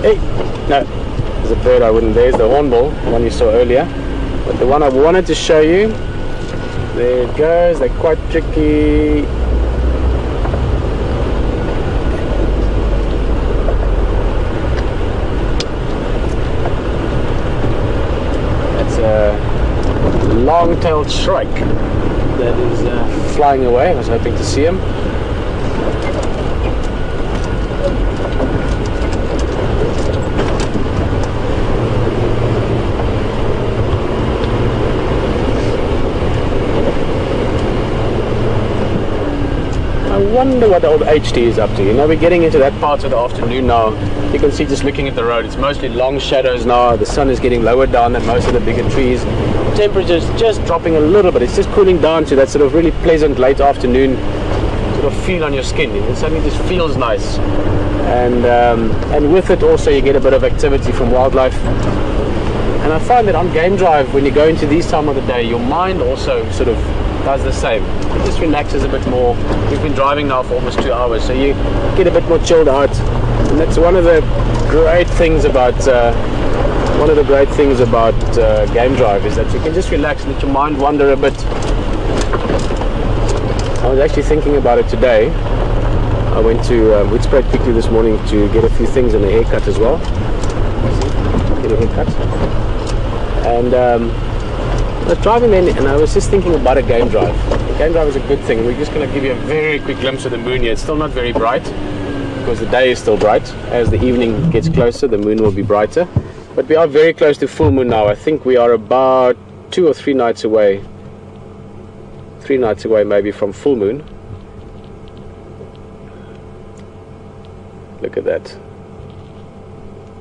Hey, no, there's a bird I wouldn't. There's the hornbill, the one you saw earlier. But the one I wanted to show you, there it goes. They're quite tricky. That's a long-tailed shrike that is flying away. I was hoping to see him. I wonder what the old HT is up to. You know, we're getting into that part of the afternoon now. You can see just looking at the road, it's mostly long shadows now. The sun is getting lower down than most of the bigger trees. Temperature's just dropping a little bit. It's just cooling down to that sort of really pleasant late afternoon sort of feel on your skin. It suddenly just feels nice. And with it also you get a bit of activity from wildlife. And I find that on game drive, when you go into these time of the day, your mind also sort of does the same. It just relaxes a bit more. We've been driving now for almost 2 hours, so you get a bit more chilled out. And that's one of the great things about game drive, is that you can just relax and let your mind wander a bit. I was actually thinking about it today. I went to Witspread quickly this morning to get a few things and a haircut as well. Get a haircut. And I was driving then, and I was just thinking about a game drive. A game drive is a good thing. We're just going to give you a very quick glimpse of the moon here. It's still not very bright, because the day is still bright. As the evening gets closer, the moon will be brighter. But we are very close to full moon now. I think we are about 2 or 3 nights away. 3 nights away maybe from full moon. Look at that.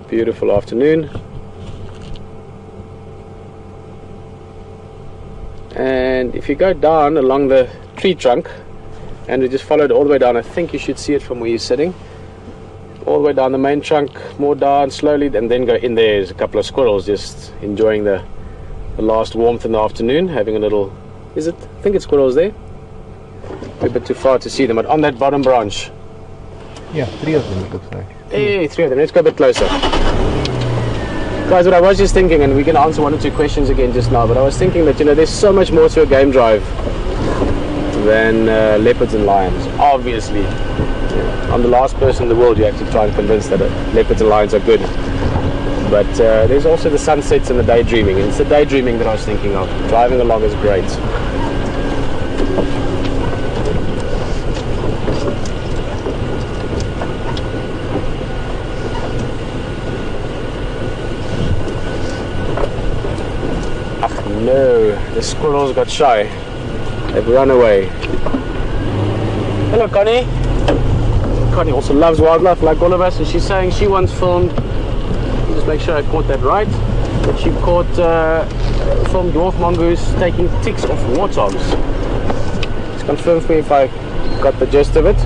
Beautiful afternoon. And if you go down along the tree trunk, and we just followed all the way down, I think you should see it from where you're sitting. All the way down the main trunk, more down slowly, and then go in. There's a couple of squirrels just enjoying the last warmth in the afternoon, having a little, I think it's squirrels there. We're a bit too far to see them, but on that bottom branch. Yeah, 3 of them it looks like. Hey, 3 of them. Let's go a bit closer. Guys, what I was just thinking, and we can answer 1 or 2 questions again just now, but I was thinking that, there's so much more to a game drive than leopards and lions. Obviously, I'm the last person in the world you have to try and convince that leopards and lions are good. But there's also the sunsets and the daydreaming, and it's the daydreaming that I was thinking of. Driving along is great. No, the squirrels got shy. They've run away. Hello, Connie. Connie also loves wildlife like all of us, and she's saying she once filmed, just make sure I caught that right, that she filmed dwarf mongoose taking ticks off warthogs. Just confirm for me if I got the gist of it.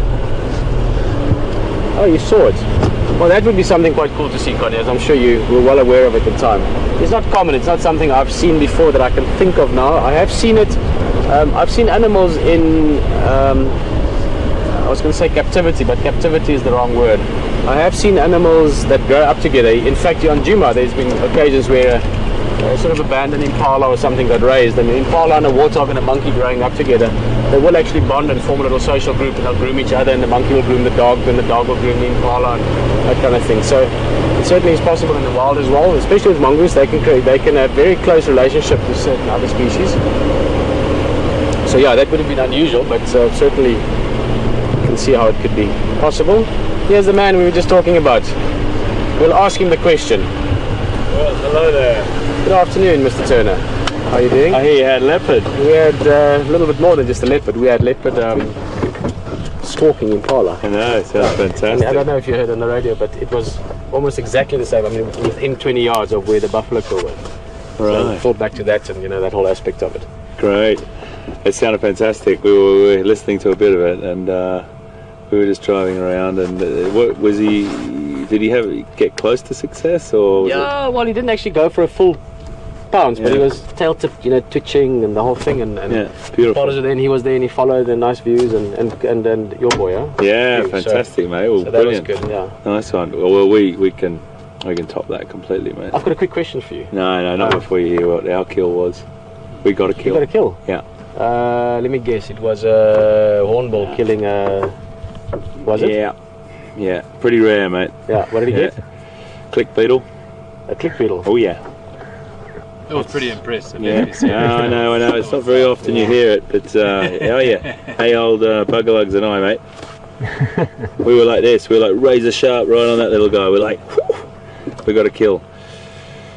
Oh, you saw it. Well, that would be something quite cool to see, Connie, as I'm sure you were well aware of at the time. It's not common, it's not something I've seen before that I can think of now. I have seen it, I've seen animals in, I was going to say captivity, but captivity is the wrong word. I have seen animals that grow up together. In fact, on Djuma, there's been occasions where a sort of abandoned impala or something got raised, and an impala and a warthog and a monkey growing up together, they will actually bond and form a little social group, and they'll groom each other, and the monkey will groom the dog, and the dog will groom the impala, and that kind of thing. So it certainly is possible in the wild as well, especially with mongoose. They can have very close relationship with certain other species. So yeah, that would have been unusual, but certainly you can see how it could be possible. Here's the man we were just talking about. We'll ask him the question. Well, hello there. Good afternoon, Mr. Turner. How are you doing? I hear you had leopard. We had a little bit more than just a leopard. We had leopard stalking impala. I know, it sounds fantastic. I don't know if you heard on the radio, but it was almost exactly the same. I mean, within 20 yards of where the buffalo kill were. Right. So I thought back to that, and that whole aspect of it. Great. It sounded fantastic. We were listening to a bit of it, and we were just driving around. And what was he? Did he get close to success, or? Yeah, well, he didn't actually go for a full pounce, but he was tail tip, twitching and the whole thing. And yeah, beautiful. Then he was there, and he followed the nice views, and your boy, huh? Yeah, fantastic, mate. Well, so that brilliant. was good. Yeah, nice one. Well, we can top that completely, mate. I've got a quick question for you. No, not before you hear what our kill was. We got a kill. You got a kill? Yeah. Let me guess. It was a hornbill killing a. Was it? Yeah. Pretty rare, mate. Yeah. What did he get? Click beetle. A click beetle. Oh yeah. It was pretty impressive. Yeah. I know. It's not very often you hear it, but oh yeah. Hey, old Buggerlugs and I, mate. We were like this. We were like razor sharp right on that little guy. We're like, we got a kill.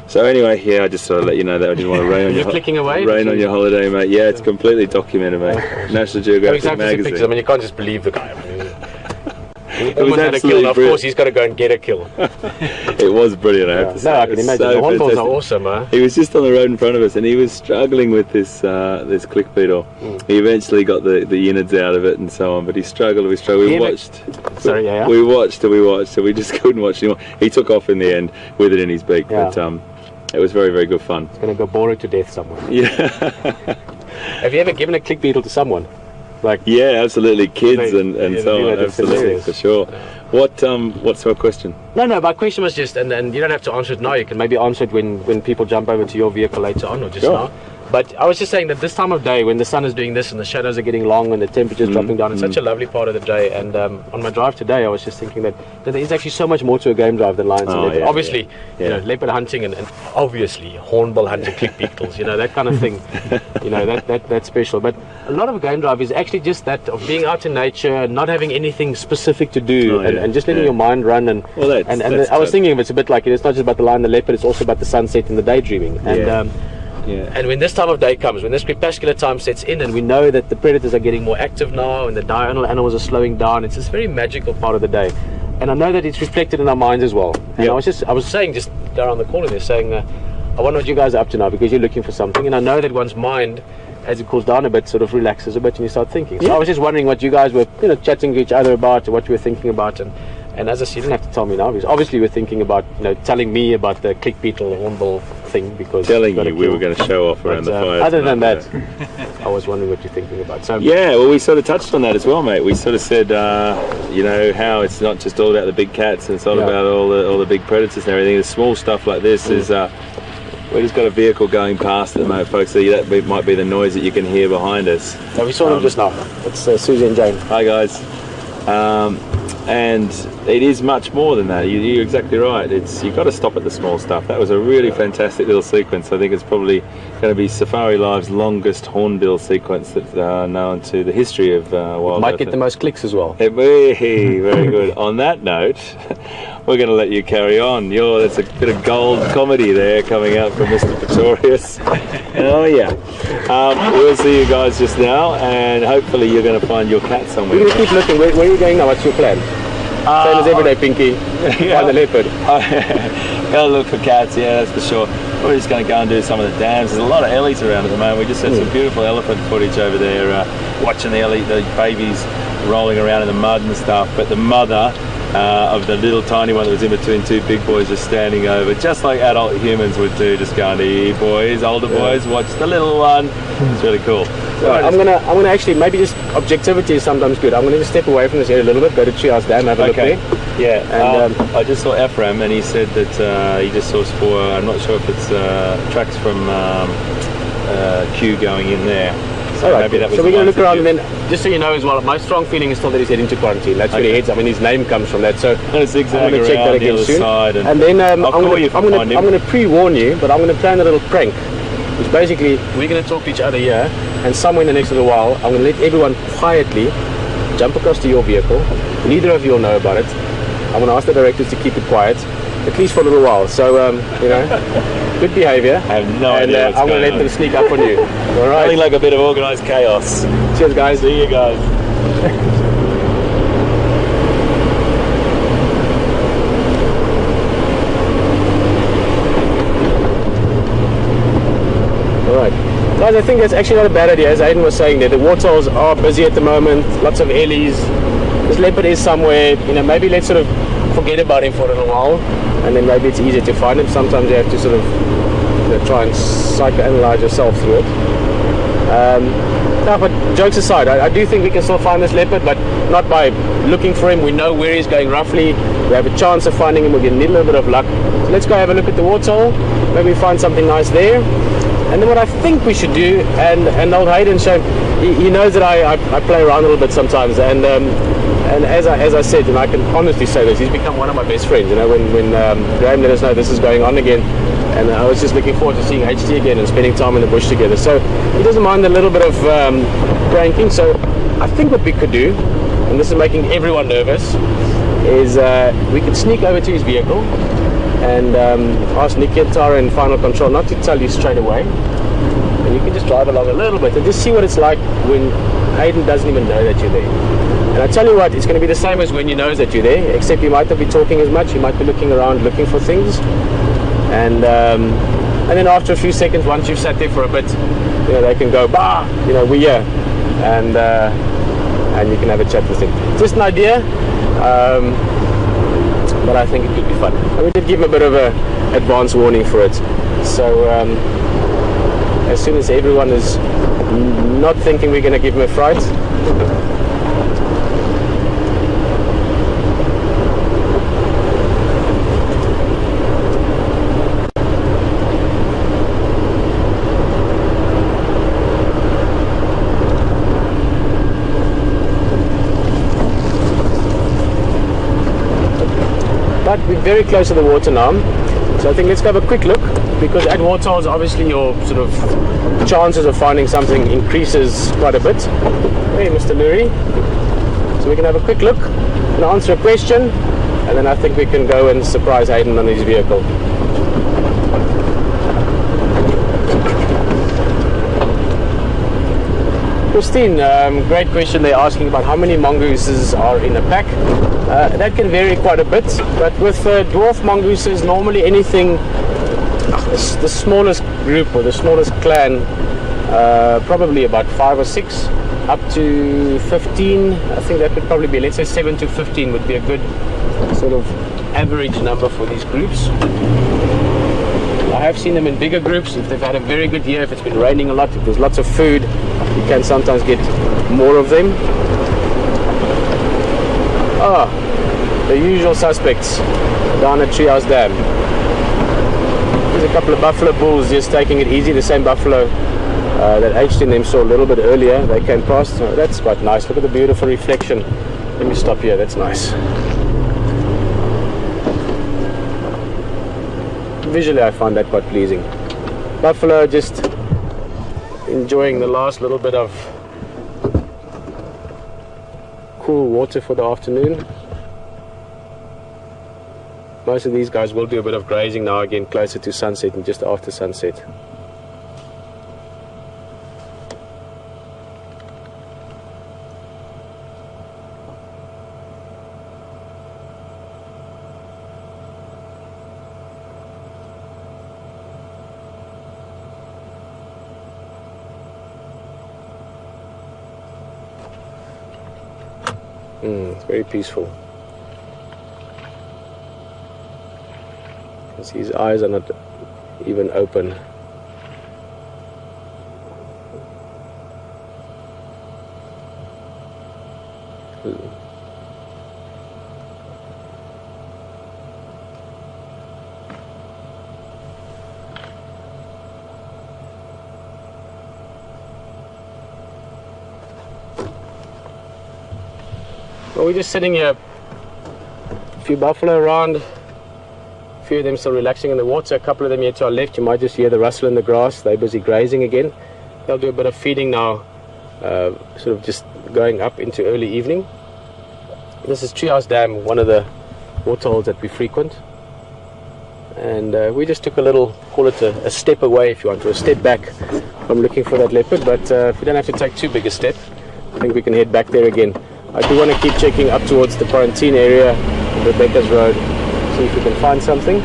So anyway, yeah, I just sort of let you know that I didn't want to rain on your your holiday, mate. Yeah, it's completely documented, mate. National Geographic magazine. Pictures. I mean, you can't just believe the guy. He almost had a kill, and of course he's got to go and get a kill. It was brilliant, I have to say. No, I can imagine. The hornbills are awesome, huh? He was just on the road in front of us, and he was struggling with this click beetle. He eventually got the innards out of it and so on, but he struggled. We watched. Sorry, yeah. We watched, and we just couldn't watch anymore. He took off in the end with it in his beak, but It was very, very good fun. It's going to go boring to death somewhere. Yeah. Have you ever given a click beetle to someone? Like, yeah, absolutely. Kids and yeah, so on. Absolutely, for sure. What's your question? No, my question was just, and you don't have to answer it now, you can maybe answer it when people jump over to your vehicle later on, or just now. But I was just saying that this time of day, when the sun is doing this and the shadows are getting long and the temperature's dropping down, it's such a lovely part of the day. And on my drive today, I was just thinking that there is actually so much more to a game drive than lions and leopard. Obviously, you know, leopard hunting and obviously hornbill hunting, click beetles, you know, that kind of thing. You know, that's special. But a lot of a game drive is actually just that of being out in nature, not having anything specific to do, and just letting your mind run. And I was thinking of it's a bit like it's not just about the lion and the leopard, it's also about the sunset and the daydreaming. And and when this time of day comes, when this crepuscular time sets in, and we know that the predators are getting more active now and the diurnal animals are slowing down, it's this very magical part of the day. And I know that it's reflected in our minds as well. And I was saying just around the corner there, saying, I wonder what you guys are up to now, because you're looking for something, and I know that one's mind, as it cools down a bit, sort of relaxes a bit and you start thinking. So I was just wondering what you guys were, you know, chatting to each other about, or what you were thinking about. And as I said, you didn't have to tell me now, because obviously we're thinking about, you know, telling me about the click beetle, hornbill thing, because telling you we were going to show off around the fire. Other than that, I was wondering what you're thinking about. So yeah, well, we sort of touched on that as well, mate. We sort of said, you know, how it's not just all about the big cats, and it's not about all the big predators and everything. The small stuff like this is. We just got a vehicle going past at the moment, folks, so that might be the noise that you can hear behind us. No, we saw them just now. It's Susie and Jane. Hi, guys. And it is much more than that. You're exactly right. You've got to stop at the small stuff. That was a really fantastic little sequence. I think it's probably going to be Safari Live's longest hornbill sequence that's known to the history of WildEarth. Might get the most clicks as well. Very good. On that note, we're going to let you carry on. That's a bit of gold comedy there coming out from Mr. Pretorius. Oh yeah. We'll see you guys just now, and hopefully you're going to find your cat somewhere. We're going to keep looking. Where are you going now? What's your plan? Same as every day, Pinky. Find the leopard. Gotta look for cats, yeah, that's for sure. We're just going to go and do some of the dams. There's a lot of ellies around at the moment. We just had some beautiful elephant footage over there, watching the babies rolling around in the mud and stuff. But the mother of the little tiny one that was in between two big boys just standing over, just like adult humans would do, just going to, hey boys, older boys, watch the little one. It's really cool. So I'm gonna actually, maybe just objectivity is sometimes good. I'm gonna just step away from this area a little bit, go to Treehouse Dam, have a look there. Yeah, and I just saw Ephraim, and he said that he just saw spoor. I'm not sure if it's tracks from Q going in there. So alright, maybe that was so we're going to look around, and then just so you know as well, my strong feeling is still that he's heading to quarantine. That's where he heads. I mean, his name comes from that. So I'm going to check that again soon. And then I'm going to pre-warn you, but I'm going to plan a little prank. Which basically, we're going to talk to each other here, and somewhere in the next little while, I'm going to let everyone quietly jump across to your vehicle. Neither of you will know about it. I'm going to ask the directors to keep it quiet, at least for a little while. So, you know, good behaviour. I have no idea what's I'm going to let them sneak up on you. All right. Feeling like a bit of organised chaos. Cheers, guys. See you guys. Guys, I think that's actually not a bad idea. As Hayden was saying there, the wartholes are busy at the moment, lots of ellies. This leopard is somewhere, you know, maybe let's sort of forget about him for a little while, and then maybe it's easier to find him. Sometimes you have to sort of, you know, try and psychoanalyze yourself through it. No, but jokes aside, I do think we can still find this leopard, but not by looking for him. We know where he's going roughly. We have a chance of finding him. We're going to need a little bit of luck. So let's go have a look at the warthole. Maybe find something nice there. And then what I think we should do, and old Hayden showed, he knows that I play around a little bit sometimes, and as I said, and I can honestly say this, he's become one of my best friends. You know, when Graham let us know this is going on again, and I was just looking forward to seeing HT again and spending time in the bush together. So he doesn't mind a little bit of pranking. So I think what we could do, and this is making everyone nervous, is we could sneak over to his vehicle and ask Nicky and Tara in Final Control not to tell you straight away, and you can just drive along a little bit and just see what it's like when Hayden doesn't even know that you're there. And I tell you what, it's going to be the same as when he knows that you're there, except you might not be talking as much. You might be looking around looking for things, and then after a few seconds, once you've sat there for a bit, you know, they can go, bah, you know, we're here, and you can have a chat with him. Just an idea. but I think it could be fun. And we did give him a bit of a advance warning for it. So as soon as everyone is not thinking we're going to give him a fright, but we're very close to the water now, so I think let's have a quick look, because at waterholes obviously your sort of chances of finding something increases quite a bit. Hey Mr. Lurie, so we can have a quick look and answer a question, and then I think we can go and surprise Hayden on his vehicle. Christine, great question. They're asking about how many mongooses are in a pack. That can vary quite a bit, but with dwarf mongooses, normally anything, the smallest group or the smallest clan, probably about 5 or 6, up to 15. I think that would probably be, let's say 7 to 15 would be a good sort of average number for these groups. I have seen them in bigger groups. If they've had a very good year, if it's been raining a lot, if there's lots of food, you can sometimes get more of them. The usual suspects down at Treehouse Dam. There's a couple of buffalo bulls just taking it easy. The same buffalo that H10 them saw a little bit earlier, they came past. Oh, that's quite nice. Look at the beautiful reflection. Let me stop here. That's nice. Visually I find that quite pleasing. Buffalo just enjoying the last little bit of cool water for the afternoon. Most of these guys will do a bit of grazing now again closer to sunset and just after sunset. It's very peaceful. You can see his eyes are not even open. Well, we're just sitting here, a few buffalo around, a few of them still relaxing in the water, a couple of them here to our left. You might just hear the rustle in the grass. They're busy grazing again. They'll do a bit of feeding now, sort of just going up into early evening. This is Treehouse Dam, one of the waterholes that we frequent, and we just took a little, call it a step away if you want, or a step back from looking for that leopard, but if we don't have to take too big a step, I think we can head back there again. I do want to keep checking up towards the quarantine area, Rebecca's Road, see if we can find something.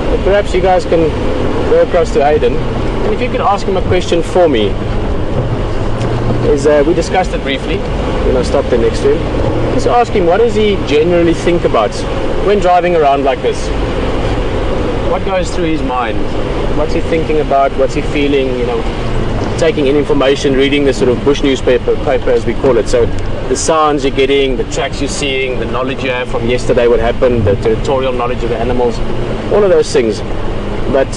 But perhaps you guys can go across to Hayden, and if you could ask him a question for me. We discussed it briefly when I stopped there next to him. Just ask him, what does he generally think about when driving around like this? What goes through his mind? What's he thinking about? What's he feeling? You know, taking in information, reading the sort of bush newspaper as we call it. So the sounds you're getting, the tracks you're seeing, the knowledge you have from yesterday, what happened, the territorial knowledge of the animals, all of those things. But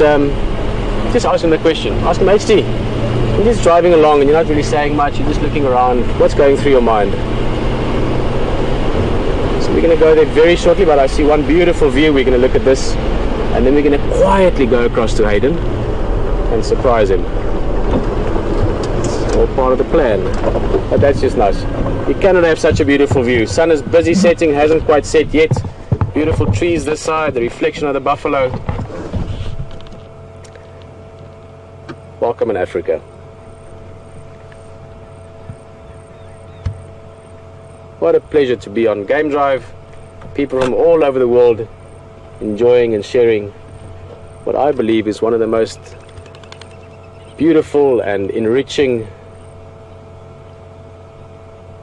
just ask him the question. Ask him, HT, you're just driving along and you're not really saying much, you're just looking around. What's going through your mind? So we're going to go there very shortly, but I see one beautiful view. We're going to look at this, and then we're going to quietly go across to Hayden and surprise him. It's all part of the plan. But that's just nice. You cannot have such a beautiful view. Sun is busy setting, hasn't quite set yet. Beautiful trees this side, the reflection of the buffalo. Welcome in Africa. What a pleasure to be on Game Drive. People from all over the world enjoying and sharing what I believe is one of the most beautiful and enriching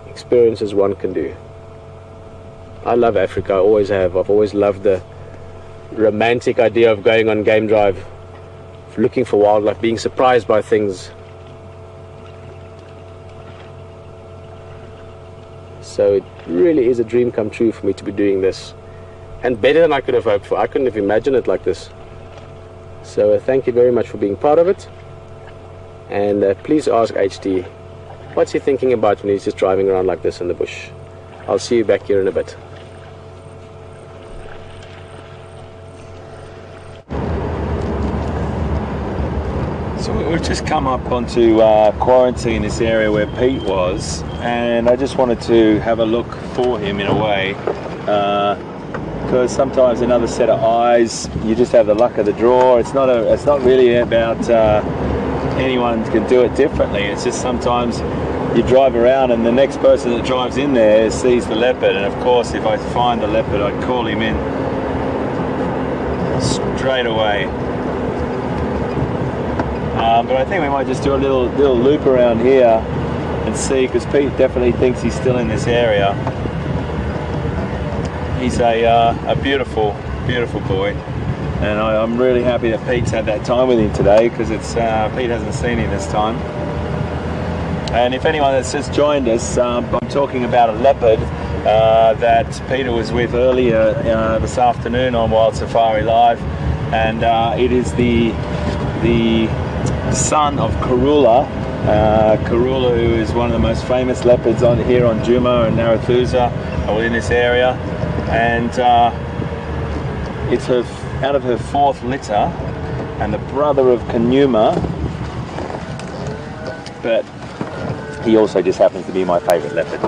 experiences one can do. I love Africa, I always have. I've always loved the romantic idea of going on game drive, of looking for wildlife, being surprised by things. So it really is a dream come true for me to be doing this, and better than I could have hoped for. I couldn't have imagined it like this. So thank you very much for being part of it, and please ask HT what's he thinking about when he's just driving around like this in the bush. I'll see you back here in a bit. So we've just come up onto quarantine, this area where Pete was, and I just wanted to have a look for him in a way, because sometimes another set of eyes, you just have the luck of the draw. It's not really about anyone can do it differently. It's just sometimes you drive around and the next person that drives in there sees the leopard, and of course if I find the leopard I'd call him in straight away. But I think we might just do a little loop around here and see, because Pete definitely thinks he's still in this area. He's a beautiful boy, and I'm really happy that Pete's had that time with him today, because it's Pete hasn't seen him this time. And if anyone that's just joined us, I'm talking about a leopard that Peter was with earlier this afternoon on Wild Safari Live, and it is the son of Karula. Karula, who is one of the most famous leopards here on Djuma and Narathusa, within this area, and it's out of her fourth litter, and the brother of Kanuma, but he also just happens to be my favourite leopard.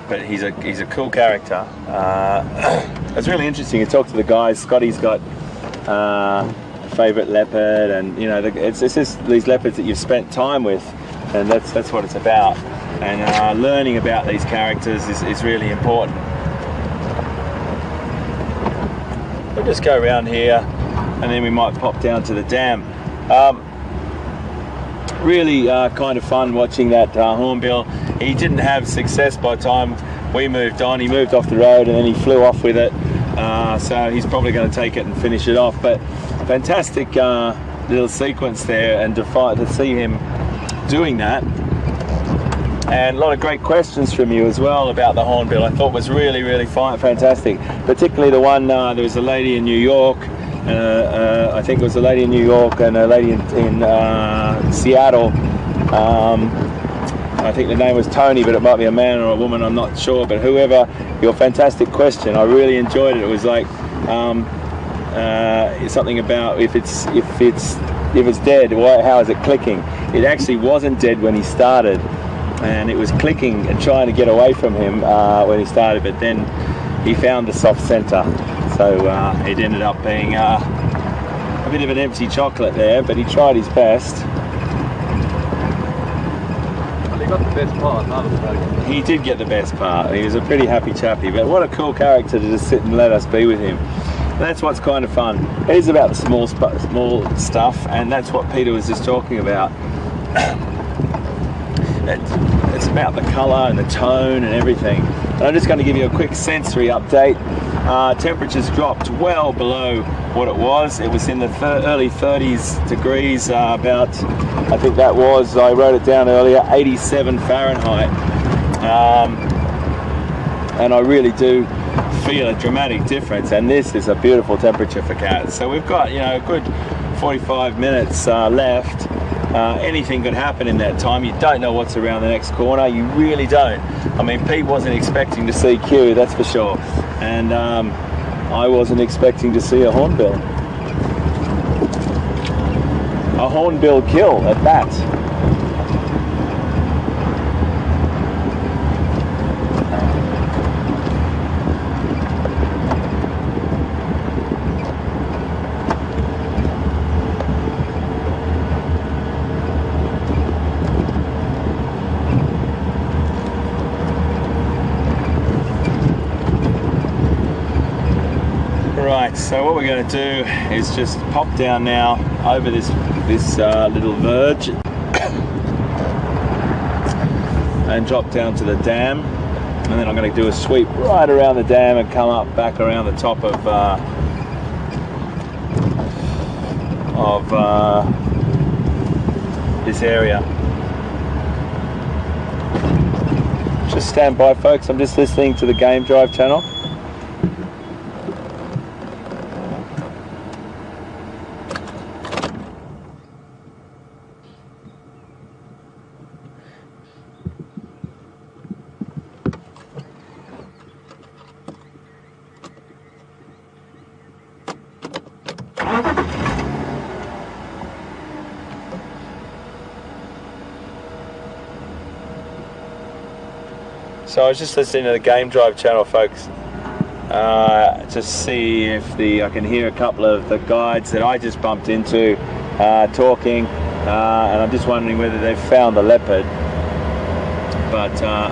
But he's a cool character. It's really interesting. You talk to the guys. Scotty's got favourite leopard, and you know, it's just these leopards that you've spent time with, and that's what it's about. And learning about these characters is really important. We'll just go around here, and then we might pop down to the dam. Really kind of fun watching that hornbill. He didn't have success by the time we moved on. He moved off the road and then he flew off with it. So he's probably going to take it and finish it off. But fantastic little sequence there, and to see him doing that. And a lot of great questions from you as well about the hornbill. I thought was really fantastic. Particularly the one, there was a lady in New York, I think it was a lady in New York and a lady in Seattle. I think the name was Tony, but it might be a man or a woman, I'm not sure. But whoever, your fantastic question, I really enjoyed it. It was like something about if it's dead, how is it clicking? It actually wasn't dead when he started, and it was clicking and trying to get away from him when he started, but then he found the soft center, so it ended up being a bit of an empty chocolate there, but he tried his best. Well, he got the best part, not He did get the best part. He was a pretty happy chappy, but what a cool character to just sit and let us be with him. And that's what's kind of fun. It is about the small stuff, and that's what Peter was just talking about. It's about the colour and the tone and everything. And I'm just going to give you a quick sensory update. Temperatures dropped well below what it was. It was in the early 30s degrees, about, I think that was, I wrote it down earlier, 87 Fahrenheit. And I really do feel a dramatic difference, and this is a beautiful temperature for cats. So we've got, you know, a good 45 minutes left. Anything could happen in that time. You don't know what's around the next corner. You really don't. I mean, Pete wasn't expecting to see Q, that's for sure. And I wasn't expecting to see a hornbill. A hornbill kill at that. Right, so what we're going to do is just pop down now over this little verge and drop down to the dam, and then I'm going to do a sweep right around the dam and come up back around the top of this area. Just stand by, folks, I'm just listening to the Game Drive channel. So I was just listening to the Game Drive channel, folks, to see if I can hear a couple of the guides that I just bumped into talking, and I'm just wondering whether they've found the leopard,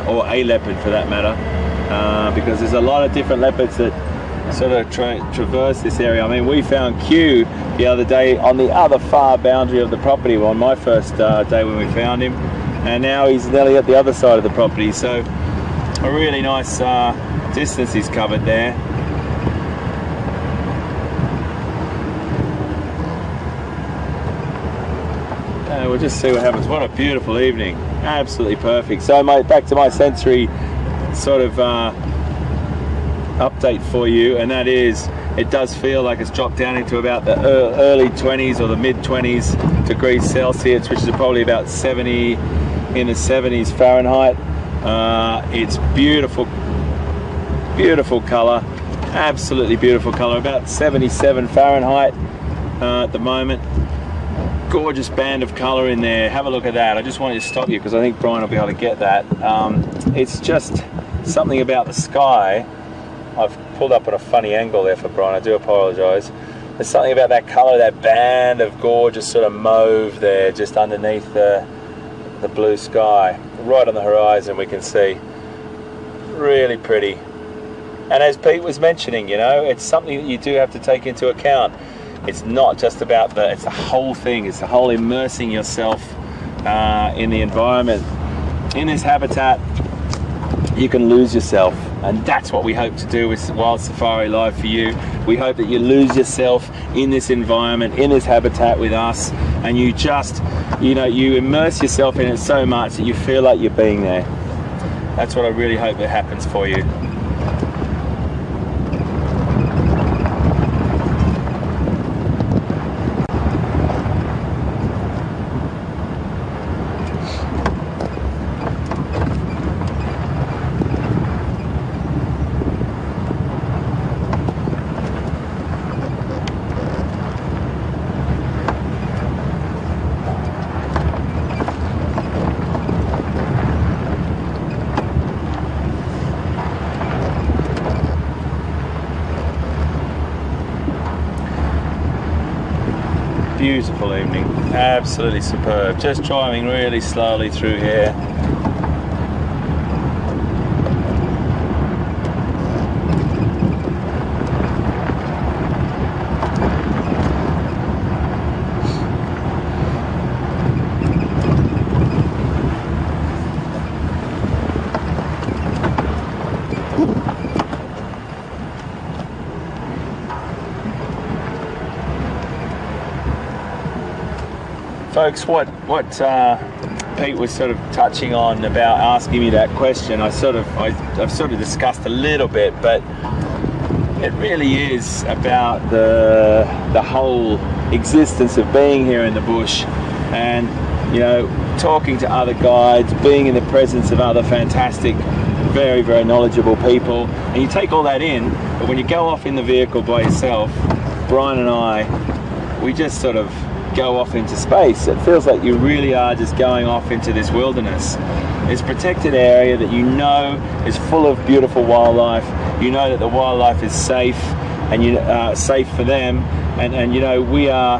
or a leopard for that matter, because there's a lot of different leopards that sort of traverse this area. I mean, we found Q the other day on the other far boundary of the property on my first day when we found him, and now he's nearly at the other side of the property. So a really nice distance he's covered there. And we'll just see what happens. What a beautiful evening, absolutely perfect. So back to my sensory sort of update for you, and that is, it does feel like it's dropped down into about the early 20s or the mid 20s degrees Celsius, which is probably about 70 in the 70s Fahrenheit. It's beautiful, beautiful color, absolutely beautiful color, about 77 Fahrenheit at the moment. Gorgeous band of color in there. Have a look at that. I just wanted to stop you because I think Brian will be able to get that. It's just something about the sky. I've pulled up at a funny angle there for Brian, I do apologize. There's something about that color, that band of gorgeous sort of mauve there just underneath the blue sky. Right on the horizon we can see. Really pretty. And as Pete was mentioning, you know, it's something that you do have to take into account. It's not just about it's the whole thing. It's the whole immersing yourself in the environment. In this habitat, you can lose yourself. And that's what we hope to do with Wild Safari Live for you. We hope that you lose yourself in this environment, in this habitat with us, and you just, you know, you immerse yourself in it so much that you feel like you're being there. That's what I really hope that happens for you. Beautiful evening, absolutely superb. Just driving really slowly through here. Folks, what Pete was sort of touching on about asking me that question, I've sort of discussed a little bit, but it really is about the whole existence of being here in the bush, and you know, talking to other guides, being in the presence of other fantastic, very, very knowledgeable people, and you take all that in. But when you go off in the vehicle by yourself, Brian and I, we just sort of go off into space. It feels like you really are just going off into this wilderness. It's a protected area that you know is full of beautiful wildlife. You know that the wildlife is safe, and you safe for them, and you know, we are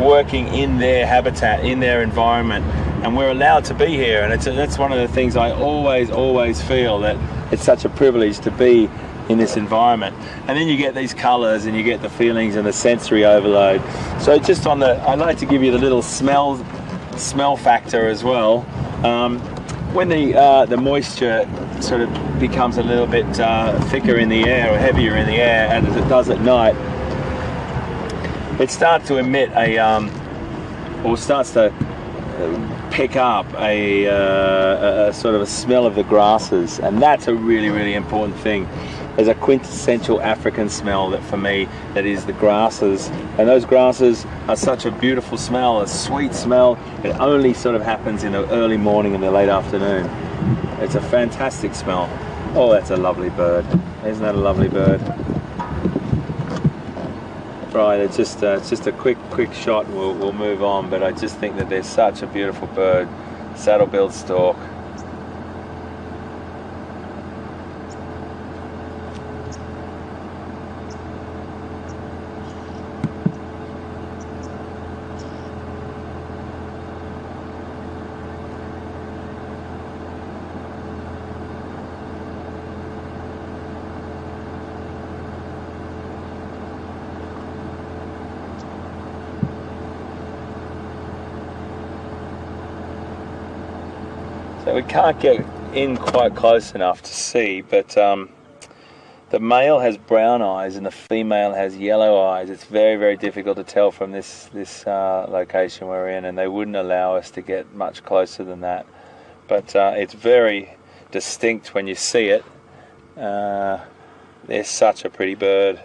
working in their habitat, in their environment, and we're allowed to be here. And that's one of the things I always feel, that it's such a privilege to be in this environment. And then you get these colours and you get the feelings and the sensory overload. So just on the, I like to give you the little smell factor as well. When the moisture sort of becomes a little bit thicker in the air or heavier in the air, and as it does at night, it starts to emit or starts to pick up a sort of a smell of the grasses, and that's a really, really important thing. There's a quintessential African smell that for me, that is the grasses, and those grasses are such a beautiful smell, a sweet smell. It only sort of happens in the early morning and the late afternoon. It's a fantastic smell. Oh, that's a lovely bird. Isn't that a lovely bird? Right, it's just a quick shot and we'll move on, but I just think that there's such a beautiful bird, saddle-billed stork. So we can't get in quite close enough to see, but the male has brown eyes and the female has yellow eyes. It's very, very difficult to tell from this location we're in, and they wouldn't allow us to get much closer than that. But it's very distinct when you see it. They're such a pretty bird.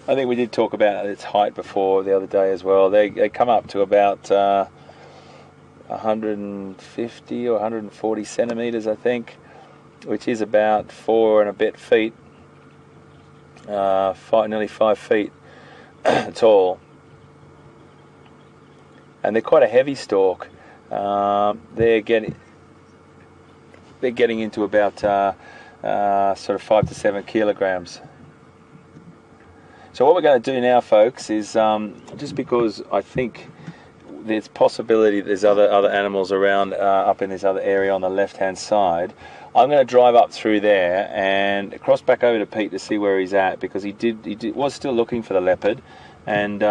I think we did talk about its height before the other day as well. They come up to about 150 or 140 centimeters, I think, which is about 4 and a bit feet, nearly 5 feet tall. And they're quite a heavy stork. They're getting into about sort of 5 to 7 kilograms. So what we're going to do now, folks, is just because I think there's possibility there's other animals around up in this other area on the left-hand side, I'm going to drive up through there and cross back over to Pete to see where he's at, because he was still looking for the leopard. And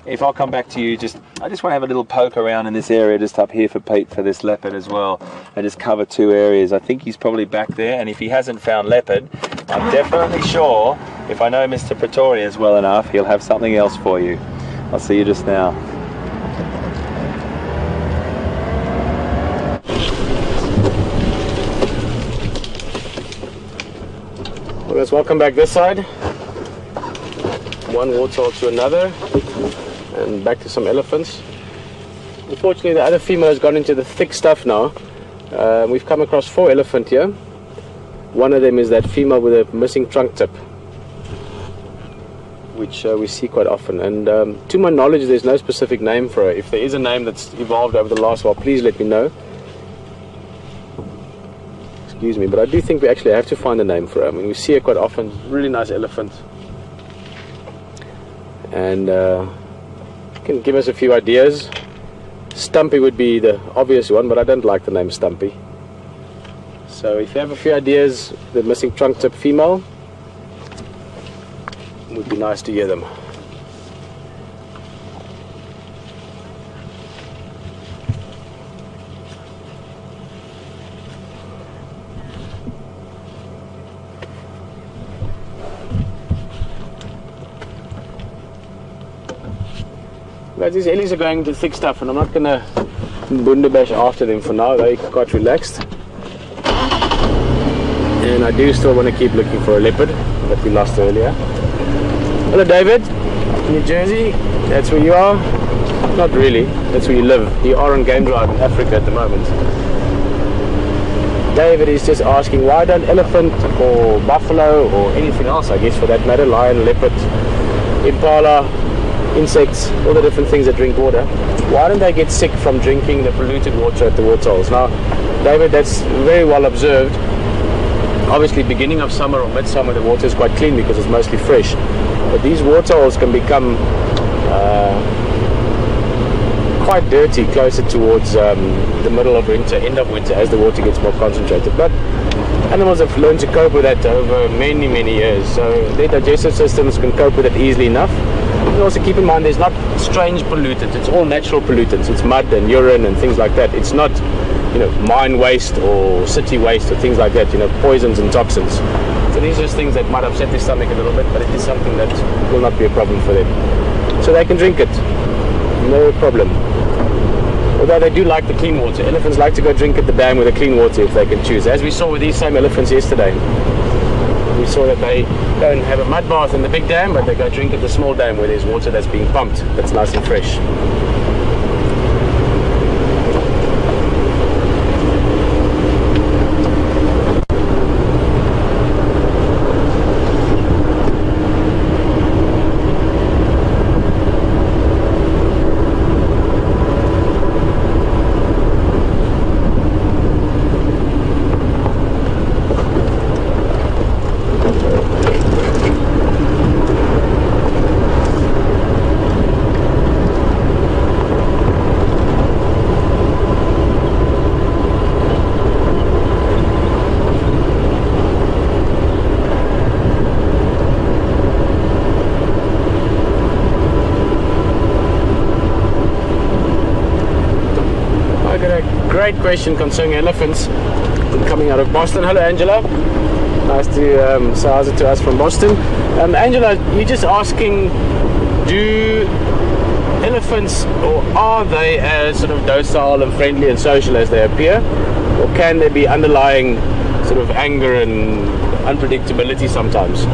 if I'll come back to you, I just want to have a little poke around in this area just up here for Pete for this leopard as well, and just cover 2 areas. I think he's probably back there, and if he hasn't found leopard, I'm definitely sure, if I know Mr. Pretorius well enough, he'll have something else for you. I'll see you just now. Well, let's welcome back this side. One warthog to another, and back to some elephants. Unfortunately, the other female has gone into the thick stuff now. We've come across 4 elephant here. One of them is that female with a missing trunk tip, which we see quite often. And to my knowledge, there's no specific name for her. If there is a name that's evolved over the last while, please let me know. Excuse me, but I do think we actually have to find a name for her. I mean, we see her quite often. Really nice elephant. And can give us a few ideas. Stumpy would be the obvious one, but I don't like the name Stumpy. So if you have a few ideas, the missing trunk tip female, it would be nice to hear them. Guys, these ellies are going into thick stuff, and I'm not going to bunderbash after them for now. They're quite relaxed. And I do still want to keep looking for a leopard that we lost earlier. Hello David, New Jersey, that's where you are? Not really, that's where you live. You are on game drive in Africa at the moment. David is just asking, why don't elephant or buffalo or anything else, I guess for that matter, lion, leopard, impala, insects, all the different things that drink water, why don't they get sick from drinking the polluted water at the waterholes? Now David, that's very well observed. Obviously beginning of summer or midsummer the water is quite clean because it's mostly fresh, but these waterholes can become quite dirty closer towards the middle of winter, end of winter, as the water gets more concentrated. But animals have learned to cope with that over many, many years, so their digestive systems can cope with it easily enough. And also keep in mind, there's not strange pollutants, it's all natural pollutants. It's mud and urine and things like that. It's not, you know, mine waste or city waste or things like that, you know, poisons and toxins. So these are just things that might upset their stomach a little bit, but it is something that will not be a problem for them. So they can drink it, no problem. Although they do like the clean water. Elephants like to go drink at the dam with the clean water if they can choose. As we saw with these same elephants yesterday. We saw that they don't have a mud bath in the big dam, but they go drink at the small dam where there's water that's being pumped, that's nice and fresh. Great question concerning elephants coming out of Boston. Hello, Angela. Nice to say how's it to us from Boston. Angela, you're just asking, do elephants, or are they as sort of docile and friendly and social as they appear, or can there be underlying sort of anger and unpredictability sometimes?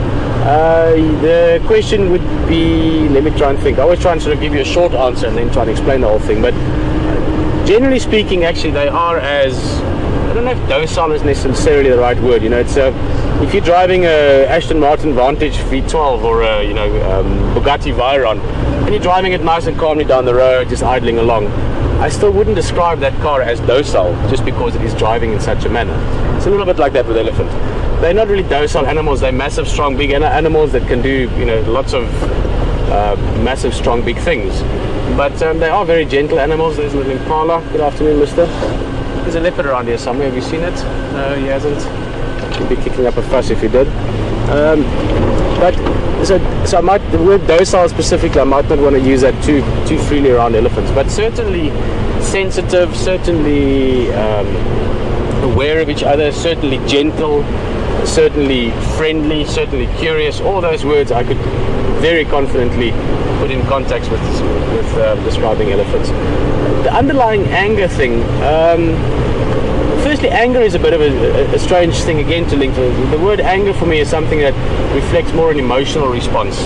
The question would be, let me try and think. I always try and sort of give you a short answer and then try and explain the whole thing, but generally speaking, actually, they are as, I don't know if docile is necessarily the right word. You know, it's if you're driving a Aston Martin Vantage V12 or a, you know, Bugatti Veyron, and you're driving it nice and calmly down the road, just idling along, I still wouldn't describe that car as docile just because it is driving in such a manner. It's a little bit like that with elephant. They're not really docile animals. They're massive, strong, big animals that can do, you know, lots of massive, strong, big things. But they are very gentle animals. There's a little impala. Good afternoon, mister. There's a leopard around here somewhere. Have you seen it? No, he hasn't. He'd be kicking up a fuss if he did. But so I might, the word docile specifically, I might not want to use that too freely around elephants. But certainly sensitive, certainly aware of each other, certainly gentle, certainly friendly, certainly curious. All those words I could very confidently put in context with describing elephants. The underlying anger thing, firstly, anger is a bit of a strange thing again to link to. The word anger for me is something that reflects more an emotional response.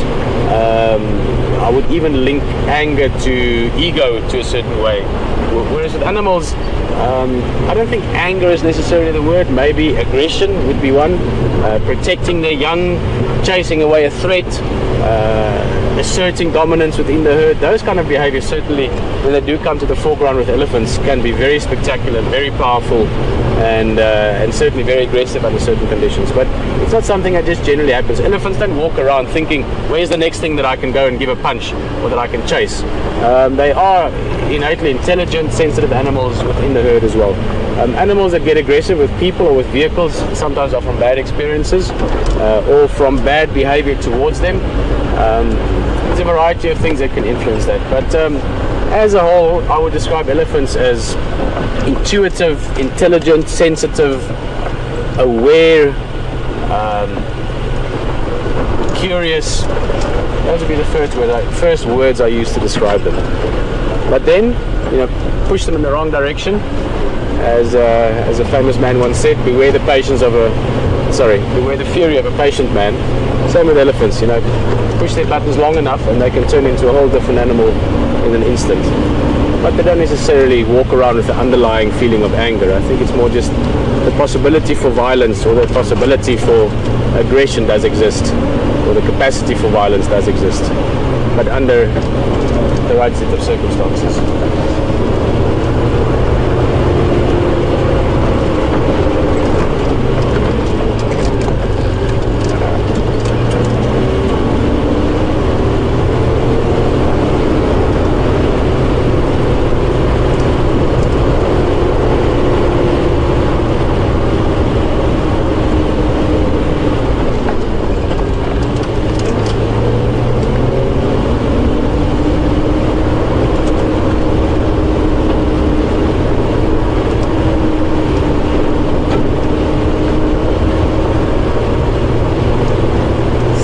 I would even link anger to ego to a certain way. Whereas with animals, I don't think anger is necessarily the word. Maybe aggression would be one. Protecting their young, chasing away a threat, asserting dominance within the herd. Those kind of behaviors, certainly when they do come to the foreground with elephants, can be very spectacular, very powerful, and certainly very aggressive under certain conditions. But it's not something that just generally happens. Elephants don't walk around thinking, where's the next thing that I can go and give a punch or that I can chase. They are innately intelligent, sensitive animals within the herd as well. Animals that get aggressive with people or with vehicles sometimes are from bad experiences or from bad behavior towards them. There's a variety of things that can influence that, but as a whole, I would describe elephants as intuitive, intelligent, sensitive, aware, curious. Those would be the first words I use to describe them. But then, you know, push them in the wrong direction, as a famous man once said, beware the fury of a patient man. Same with elephants, you know, push their buttons long enough and they can turn into a whole different animal in an instant. But they don't necessarily walk around with the underlying feeling of anger. I think it's more just the possibility for violence, or the possibility for aggression does exist, or the capacity for violence does exist, but under the right set of circumstances.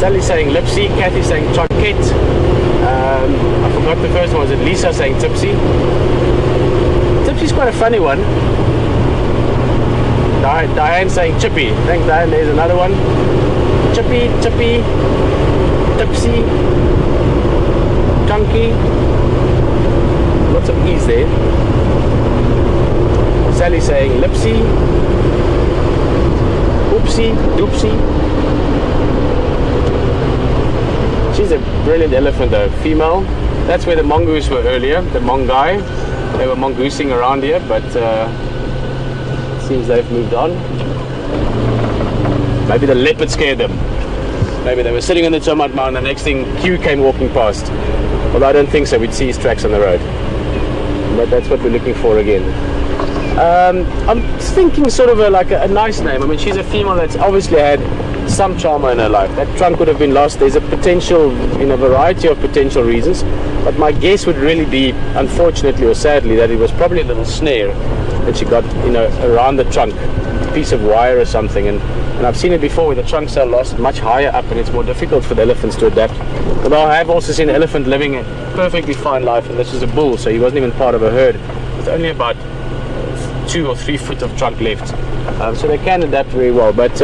Sally's saying Lipsy, Kathy's saying Choquette. I forgot the first one. Was it Lisa saying Tipsy? Tipsy's quite a funny one. Diane saying Chippy. Thanks, Diane. There's another one. Chippy, Chippy, Tipsy, Chunky. Lots of E's there. Sally saying Lipsy, Oopsie, Doopsie. She's a brilliant elephant though, female. That's where the mongoose were earlier, the mongai. They were mongoosing around here, but it seems they've moved on. Maybe the leopard scared them. Maybe they were sitting on the Chomad Mountain, and the next thing Q came walking past. Although I don't think so, we'd see his tracks on the road. But that's what we're looking for again. I'm thinking sort of like a nice name. I mean, she's a female that's obviously had some trauma in her life. That trunk would have been lost. There's a potential, in a variety of potential reasons, but my guess would really be, unfortunately or sadly, that it was probably a little snare that she got, you know, around the trunk, a piece of wire or something. And I've seen it before where the trunks are lost much higher up, and it's more difficult for the elephants to adapt. Although I have also seen an elephant living a perfectly fine life, and this is a bull, so he wasn't even part of a herd, with only about 2 or 3 foot of trunk left. So they can adapt very well, but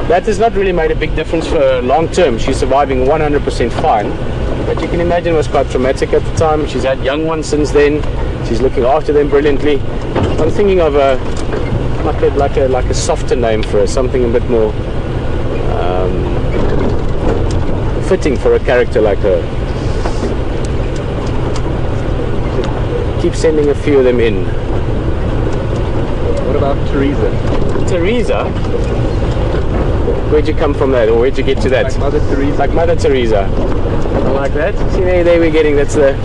that has not really made a big difference for her long term. She's surviving 100% fine, but you can imagine it was quite traumatic at the time. She's had young ones since then. She's looking after them brilliantly. I'm thinking of like a softer name for her, something a bit more fitting for a character like her. Keep sending a few of them in. What about Teresa? Teresa? Where'd you come from that, or where'd you get to that? Like Mother Teresa. Like Mother Teresa. I like that. See, there we're getting, that's the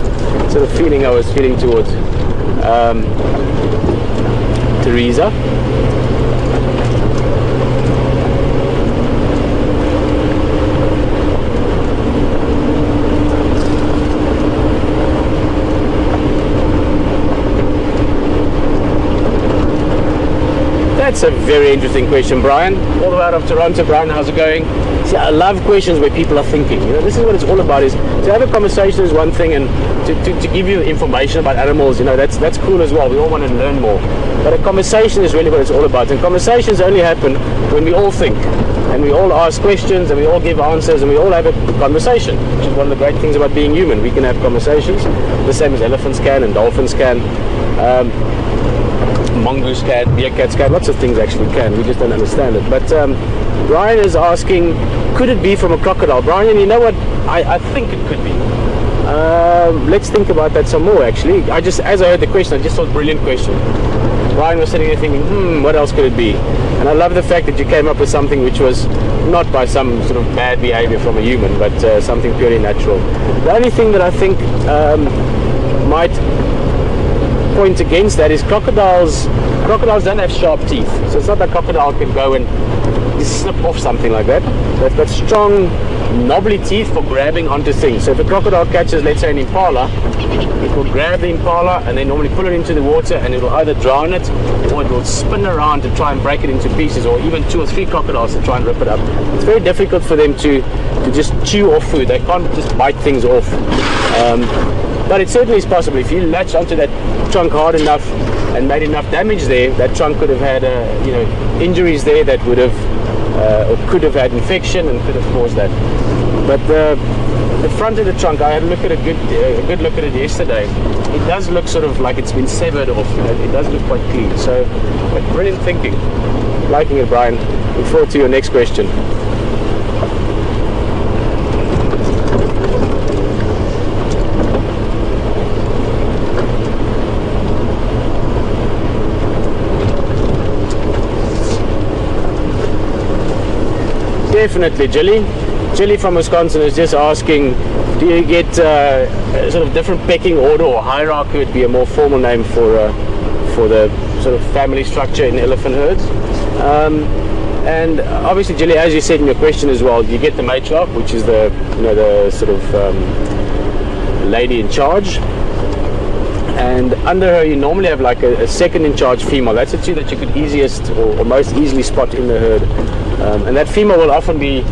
sort of feeling I was feeling towards Teresa. That's a very interesting question, Brian. All the way out of Toronto. Brian, how's it going? See, I love questions where people are thinking. You know, this is what it's all about. Is to have a conversation is one thing, and to give you information about animals, you know, that's cool as well. We all want to learn more. But a conversation is really what it's all about. And conversations only happen when we all think, and we all ask questions, and we all give answers, and we all have a conversation, which is one of the great things about being human. We can have conversations, the same as elephants can and dolphins can. Mongoose can, meerkats can, lots of things actually can, we just don't understand it. But Brian is asking, could it be from a crocodile? Brian, you know what, I think it could be. Let's think about that some more actually. As I heard the question, I just thought, brilliant question. Brian was sitting there thinking, what else could it be? And I love the fact that you came up with something which was not by some sort of bad behavior from a human, but something purely natural. The only thing that I think might point against that is crocodiles don't have sharp teeth, so it's not that crocodile can go and snip off something like that. They've got strong knobbly teeth for grabbing onto things. So if a crocodile catches, let's say, an impala, it will grab the impala and then normally pull it into the water, and it will either drown it or it will spin around to try and break it into pieces, or even 2 or 3 crocodiles to try and rip it up. It's very difficult for them to just chew off food. They can't just bite things off. But it certainly is possible. If you latch onto that trunk hard enough and made enough damage there, that trunk could have had injuries there that would have or could have had infection and could have caused that. But the front of the trunk, I had a good look at it yesterday. It does look sort of like it's been severed off. It does look quite clean. So, but brilliant thinking. Liking it, Brian. Look forward to your next question. Definitely, Jilly from Wisconsin is just asking, do you get sort of different pecking order or hierarchy would be a more formal name for the sort of family structure in elephant herds? And obviously, Jilly, as you said in your question as well, you get the matriarch, which is the sort of lady in charge. And under her you normally have like a second in charge female. That's the two that you could easiest or most easily spot in the herd. And that female will often be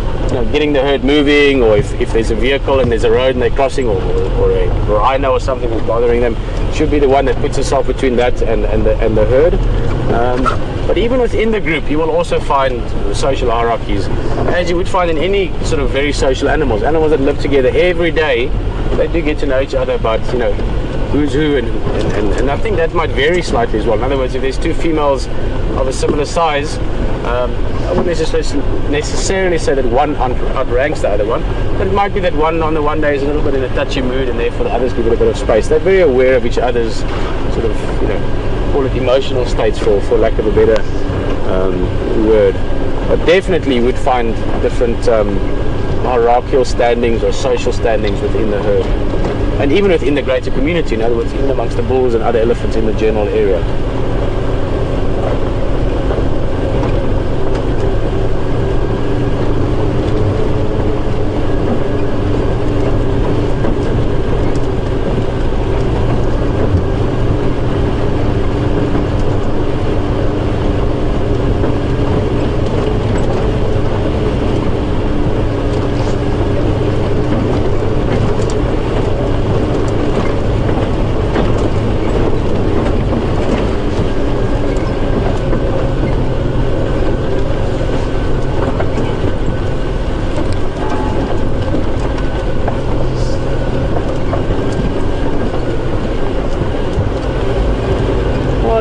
getting the herd moving, or if there's a vehicle and there's a road and they're crossing, or a rhino or something is bothering them, should be the one that puts herself between that and the herd. But even within the group you will also find social hierarchies, as you would find in any sort of very social animals that live together every day. They do get to know each other about who's who, and I think that might vary slightly as well. In other words, if there's two females of a similar size, I wouldn't necessarily say that one outranks the other one, but it might be that one on the one day is a little bit in a touchy mood and therefore the others give it a bit of space. They're very aware of each other's sort of, call it emotional states for lack of a better word. But definitely you would find different hierarchical standings or social standings within the herd, and even within the greater community, in other words, even amongst the bulls and other elephants in the general area.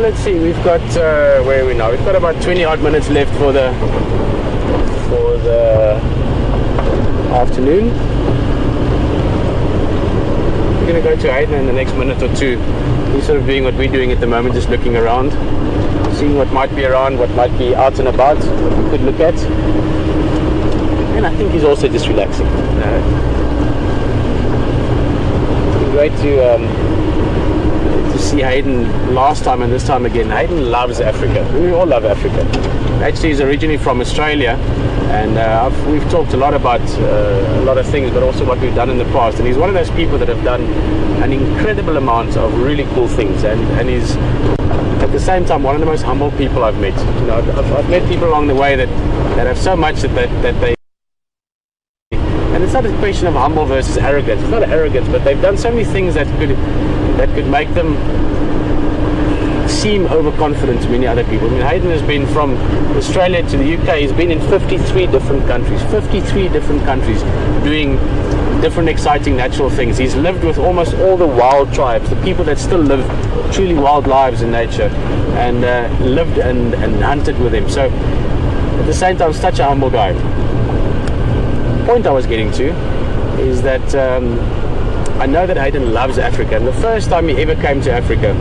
Let's see, we've got where are we now? We've got about 20 odd minutes left for the afternoon. We're going to go to Hayden in the next minute or two. He's sort of doing what we're doing at the moment, just looking around, seeing what might be around, what might be out and about, what we could look at. And I think he's also just relaxing. It's been great to see Hayden last time and this time again. Hayden loves Africa. We all love Africa. Actually, he's originally from Australia, and we've talked a lot about a lot of things, but also what we've done in the past. And he's one of those people that have done an incredible amount of really cool things, and he's at the same time one of the most humble people I've met. I've met people along the way that have so much that they. And it's not a question of humble versus arrogance. It's not arrogance, but they've done so many things that could make them seem overconfident to many other people. I mean, Hayden has been from Australia to the UK. He's been in 53 different countries. 53 different countries doing different exciting natural things. He's lived with almost all the wild tribes, the people that still live truly wild lives in nature, and lived and hunted with him. So at the same time, such a humble guy. The point I was getting to is that I know that Hayden loves Africa, and the first time he ever came to Africa,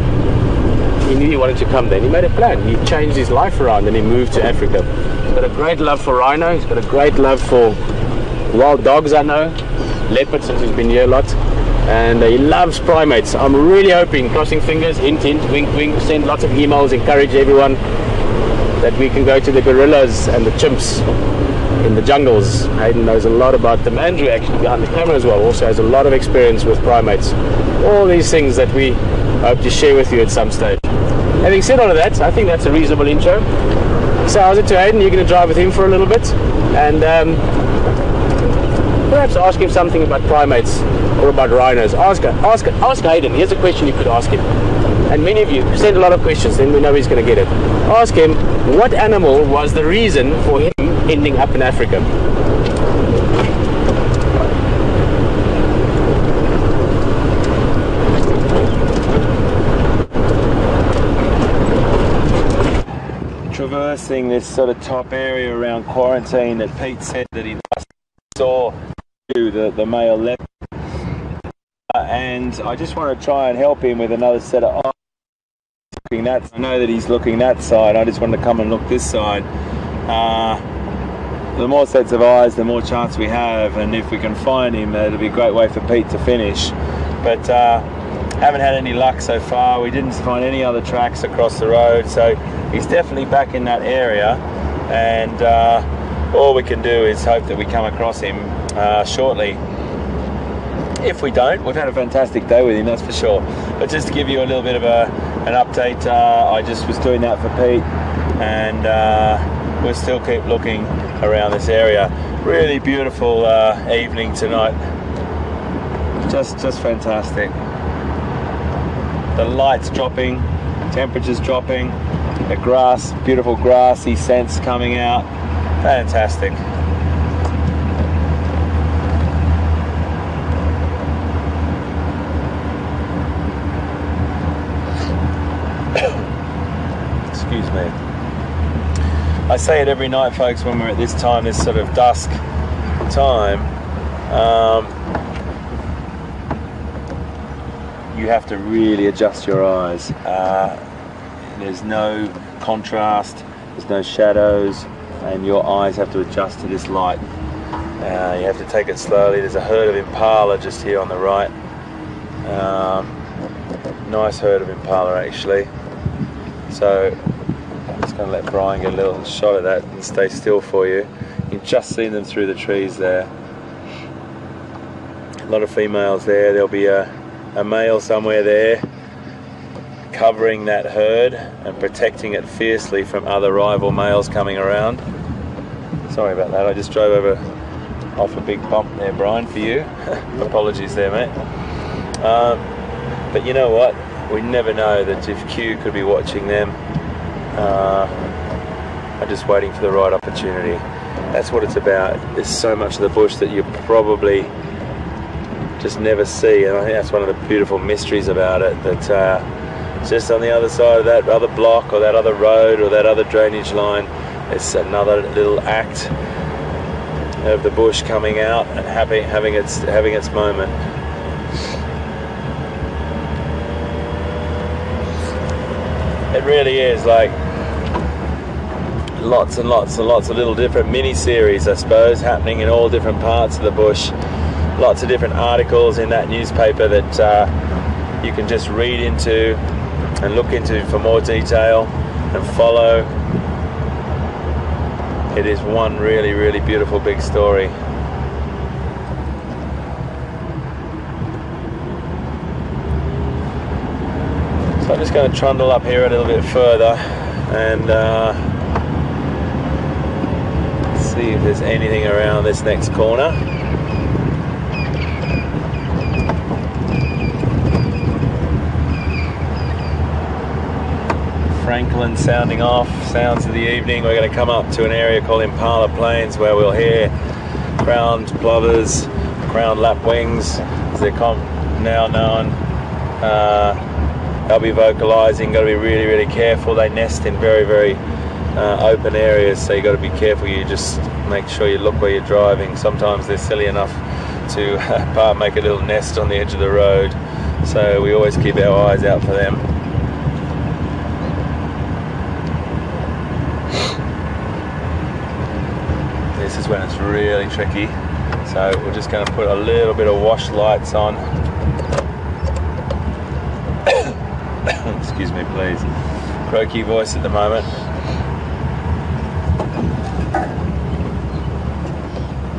he knew he wanted to come there, and he made a plan. He changed his life around and he moved to Africa. He's got a great love for rhino, he's got a great love for wild dogs, I know, leopards since he's been here a lot, and he loves primates. I'm really hoping, crossing fingers, hint hint, wink wink, send lots of emails, encourage everyone that we can go to the gorillas and the chimps in the jungles. Hayden knows a lot about them. Andrew, actually behind the camera as well, also has a lot of experience with primates. All these things that we hope to share with you at some stage. Having said all of that, I think that's a reasonable intro. So how's it to Hayden? You're going to drive with him for a little bit, and perhaps ask him something about primates or about rhinos. Ask Hayden. Here's a question you could ask him. And many of you send a lot of questions, then we know he's going to get it. Ask him, what animal was the reason for him ending up in Africa? Traversing this sort of top area around quarantine that Pete said that he last saw the male leopard, and I just want to try and help him with another set of eyes. I know that he's looking that side. I just want to come and look this side. The more sets of eyes, the more chance we have, and if we can find him, it'll be a great way for Pete to finish. But haven't had any luck so far. We didn't find any other tracks across the road, so he's definitely back in that area, and all we can do is hope that we come across him shortly. If we don't, we've had a fantastic day with him, that's for sure. But just to give you a little bit of an update, I just was doing that for Pete, and we'll still keep looking around this area. Really beautiful evening tonight. Just fantastic. The light's dropping, temperature's dropping, the grass, beautiful grassy scents coming out. Fantastic. Excuse me. I say it every night, folks, when we're at this time, this sort of dusk time. You have to really adjust your eyes. There's no contrast, there's no shadows, and your eyes have to adjust to this light. You have to take it slowly. There's a herd of impala just here on the right. Nice herd of impala, actually. So I'm just going to let Brian get a little shot of that and stay still for you. You can just see them through the trees there. A lot of females there. There'll be a male somewhere there covering that herd and protecting it fiercely from other rival males coming around. Sorry about that, I just drove over off a big bump there, Brian, for you. Apologies there, mate. But you know what? We never know that if Q could be watching them. I'm just waiting for the right opportunity. That's what it's about. There's so much of the bush that you probably just never see, and I think that's one of the beautiful mysteries about it, that just on the other side of that other block or that other road or that other drainage line, it's another little act of the bush coming out and having its moment. It really is like lots and lots and lots of little different mini-series, I suppose, happening in all different parts of the bush. Lots of different articles in that newspaper that you can just read into and look into for more detail and follow. It is one really, really beautiful big story. So I'm just going to trundle up here a little bit further and see if there's anything around this next corner. Franklin sounding off, sounds of the evening. We're going to come up to an area called Impala Plains where we'll hear crowned plovers, crowned lapwings, as they're now known. They'll be vocalizing. Got to be really, really careful. They nest in very, very open areas, so you got to be careful. You just make sure you look where you're driving. Sometimes they're silly enough to make a little nest on the edge of the road, so we always keep our eyes out for them. This is when it's really tricky, so we're just going to put a little bit of wash lights on. Excuse me, please. Croaky voice at the moment.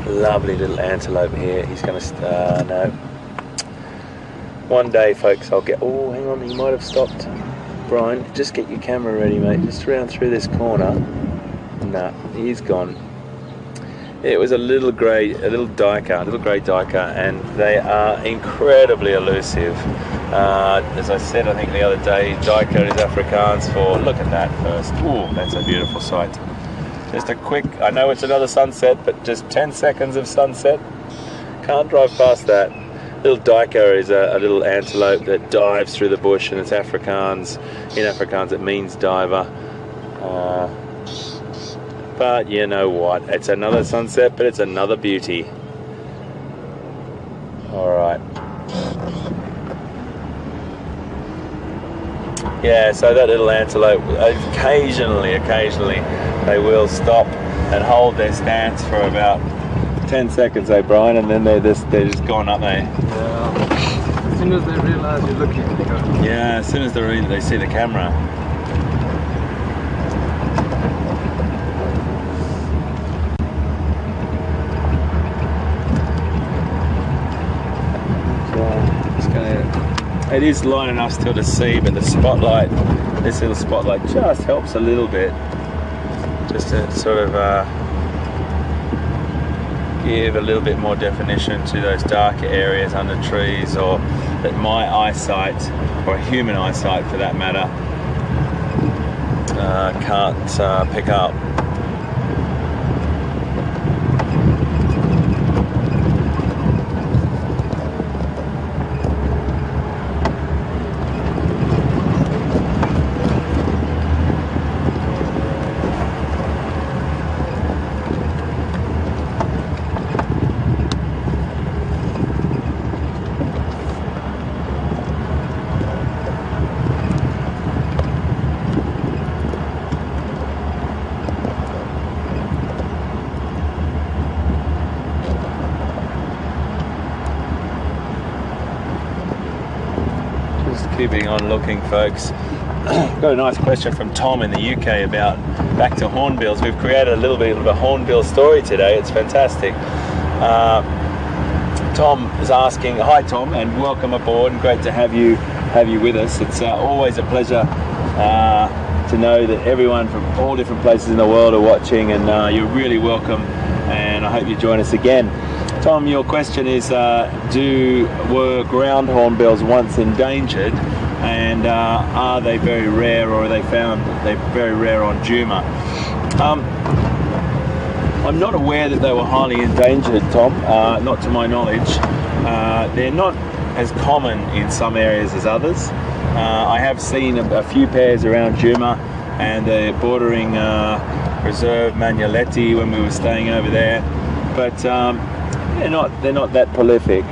Lovely little antelope here. He's going to no. One day, folks, I'll get. Oh, hang on, he might have stopped. Brian, just get your camera ready, mate. Just around through this corner. Nah, he's gone. It was a little grey duiker, and they are incredibly elusive. As I said, I think the other day, duiker is Afrikaans for, look at that first. Ooh, that's a beautiful sight. Just a quick, I know it's another sunset, but just 10 seconds of sunset. Can't drive past that. Little duiker is a little antelope that dives through the bush, and it's Afrikaans. In Afrikaans it means diver. But you know what, it's another sunset, but it's another beauty. Alright. Yeah, so that little antelope, occasionally, they will stop and hold their stance for about 10 seconds, Brian, and then they're just gone, aren't they? Yeah. As soon as they realise you're looking, they go. Yeah, as soon as they see the camera. It is light enough still to see, but the spotlight, this little spotlight just helps a little bit, just to sort of give a little bit more definition to those darker areas under trees, or that my eyesight, or human eyesight for that matter, can't pick up. Keeping on looking, folks. Got a nice question from Tom in the UK about back to hornbills. We've created a little bit of a hornbill story today. It's fantastic. Tom is asking, hi Tom, and welcome aboard, and great to have you with us. It's always a pleasure to know that everyone from all different places in the world are watching, and you're really welcome, and I hope you join us again. Tom, your question is, were ground hornbills once endangered, and are they very rare, or are they found they're very rare on Juma? I'm not aware that they were highly endangered, Tom, not to my knowledge. They're not as common in some areas as others. I have seen a few pairs around Juma and the bordering reserve Manualetti when we were staying over there, but they're not that prolific.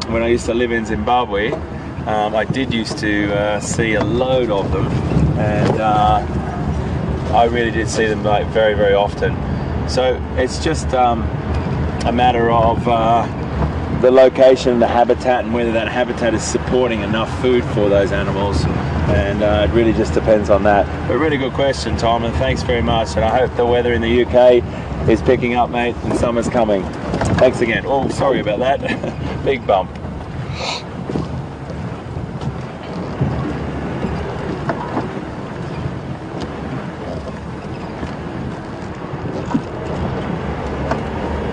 When I used to live in Zimbabwe, I did used to see a load of them, and I really did see them like very, very often. So it's just a matter of the location, the habitat, and whether that habitat is supporting enough food for those animals, and it really just depends on that. But a really good question, Tom, and thanks very much, and I hope the weather in the UK is picking up, mate, and summer's coming. Thanks again. Oh, sorry about that. Big bump.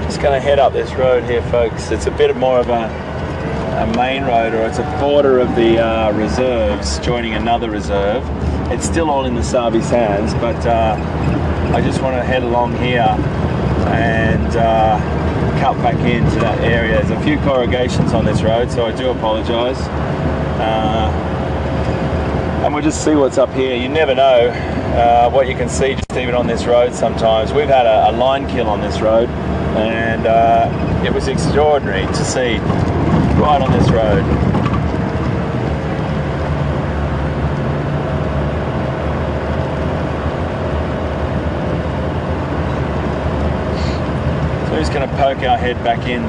Just going to head up this road here, folks. It's a bit more of a main road, or it's a border of the reserves joining another reserve. It's still all in the Sabi Sands, but I just want to head along here and cut back into that area. There's a few corrugations on this road, so I do apologise. And we'll just see what's up here. You never know what you can see just even on this road sometimes. We've had a line kill on this road, and it was extraordinary to see right on this road. So we're just going to poke our head back in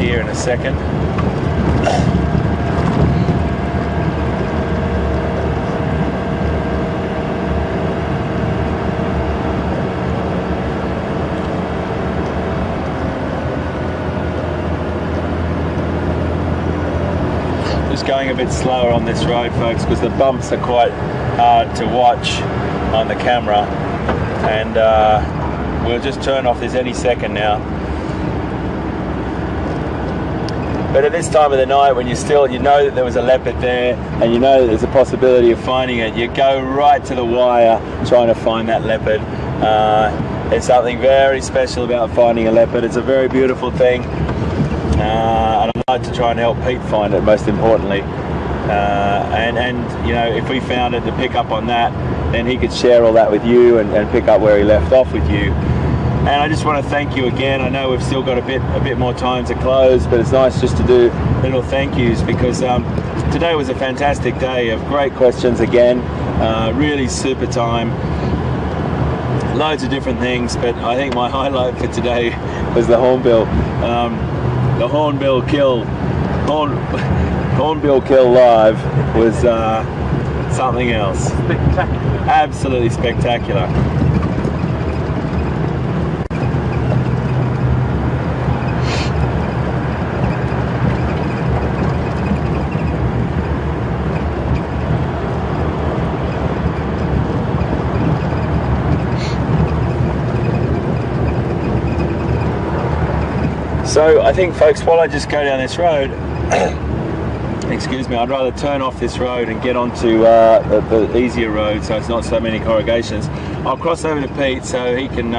here in a second. Going a bit slower on this road, folks, because the bumps are quite hard to watch on the camera, and we'll just turn off this any second now. But at this time of the night, when you know that there was a leopard there, and you know that there's a possibility of finding it, you go right to the wire trying to find that leopard. There's something very special about finding a leopard. It's a very beautiful thing. And I'd like to try and help Pete find it, most importantly, and you know, if we found it, to pick up on that, then he could share all that with you and pick up where he left off with you. And I just want to thank you again. I know we've still got a bit more time to close, but it's nice just to do little thank yous, because today was a fantastic day of great questions again, really super time, loads of different things, but I think my highlight for today was the hornbill. The hornbill kill live was something else. Spectacular. Absolutely spectacular. So I think, folks, while I just go down this road, excuse me, I'd rather turn off this road and get onto the easier road, so it's not so many corrugations. I'll cross over to Pete so he can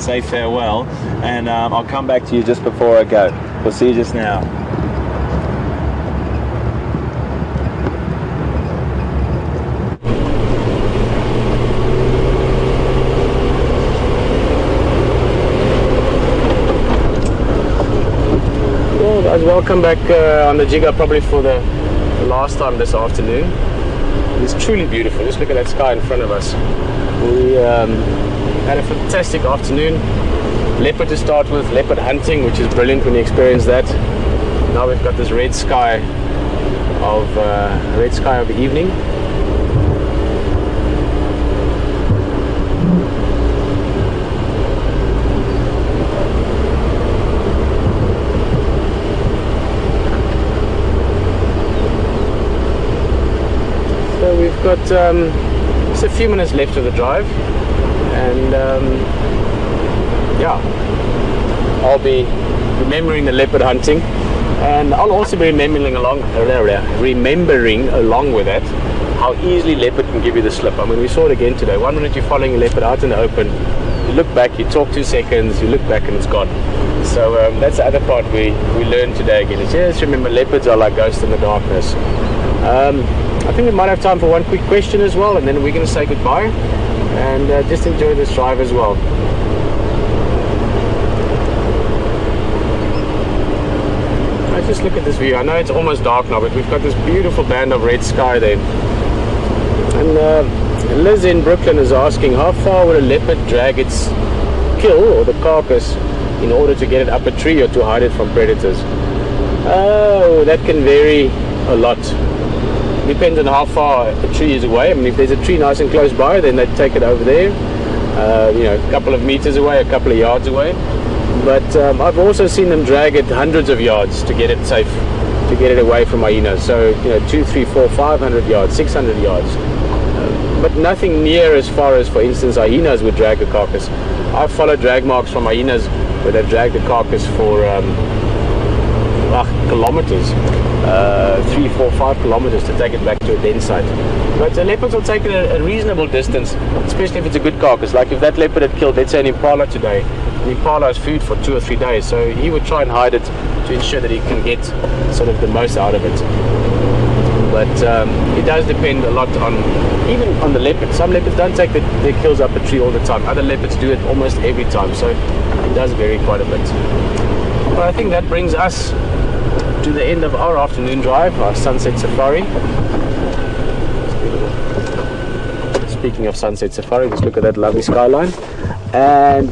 say farewell, and I'll come back to you just before I go. We'll see you just now. Well guys, welcome back on the jigger, probably for the last time this afternoon. It's truly beautiful. Just look at that sky in front of us. We had a fantastic afternoon. Leopard to start with, leopard hunting, which is brilliant when you experience that. Now we've got this red sky of the evening. So we've got just a few minutes left of the drive, and yeah, I'll be remembering the leopard hunting, and I'll also be remembering along with that how easily leopard can give you the slip. I mean, we saw it again today. 1 minute you're following a leopard out in the open, you look back, you talk 2 seconds, you look back and it's gone. So that's the other part we learned today again. Is just remember, leopards are like ghosts in the darkness. I think we might have time for one quick question as well, and then we're going to say goodbye and just enjoy this drive as well. Just look at this view. I know it's almost dark now, but we've got this beautiful band of red sky there. And Liz in Brooklyn is asking, how far would a leopard drag its kill or the carcass in order to get it up a tree or to hide it from predators? Oh, that can vary a lot. Depends on how far a tree is away. I mean, if there's a tree nice and close by, then they take it over there, you know, a couple of meters away, a couple of yards away. But I've also seen them drag it hundreds of yards to get it safe, to get it away from hyenas. So, you know, 200, 300, 400, 500 yards, 600 yards. But nothing near as far as, for instance, hyenas would drag a carcass. I've followed drag marks from hyenas where they've dragged the carcass for kilometers, 3, 4, 5 kilometers to take it back to a den site. But the leopards will take it a reasonable distance, especially if it's a good carcass. Like if that leopard had killed, let's say, an impala today, an impala has food for 2 or 3 days, so he would try and hide it to ensure that he can get sort of the most out of it. But it does depend a lot on, even on the leopard. Some leopards don't take their kills up a tree all the time. Other leopards do it almost every time, so it does vary quite a bit. But I think that brings us to the end of our afternoon drive, our sunset safari. Speaking of sunset safari, just look at that lovely skyline. And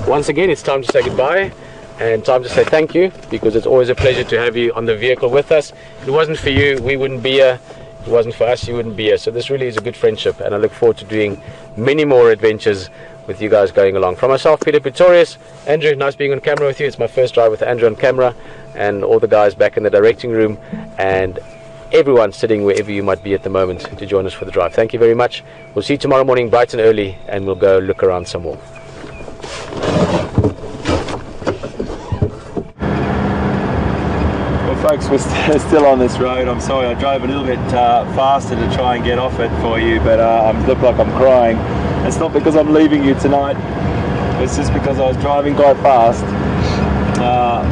once again, it's time to say goodbye and time to say thank you, because it's always a pleasure to have you on the vehicle with us. If it wasn't for you, we wouldn't be here. If it wasn't for us, you wouldn't be here. So this really is a good friendship, and I look forward to doing many more adventures with you guys going along. From myself, Peter Pretorius, Andrew, nice being on camera with you. It's my first drive with Andrew on camera, and all the guys back in the directing room, and everyone sitting wherever you might be at the moment to join us for the drive. Thank you very much. We'll see you tomorrow morning bright and early, and we'll go look around some more. Well, folks, we're still on this road. I'm sorry I drove a little bit faster to try and get off it for you, but I look like I'm crying. It's not because I'm leaving you tonight, it's just because I was driving quite fast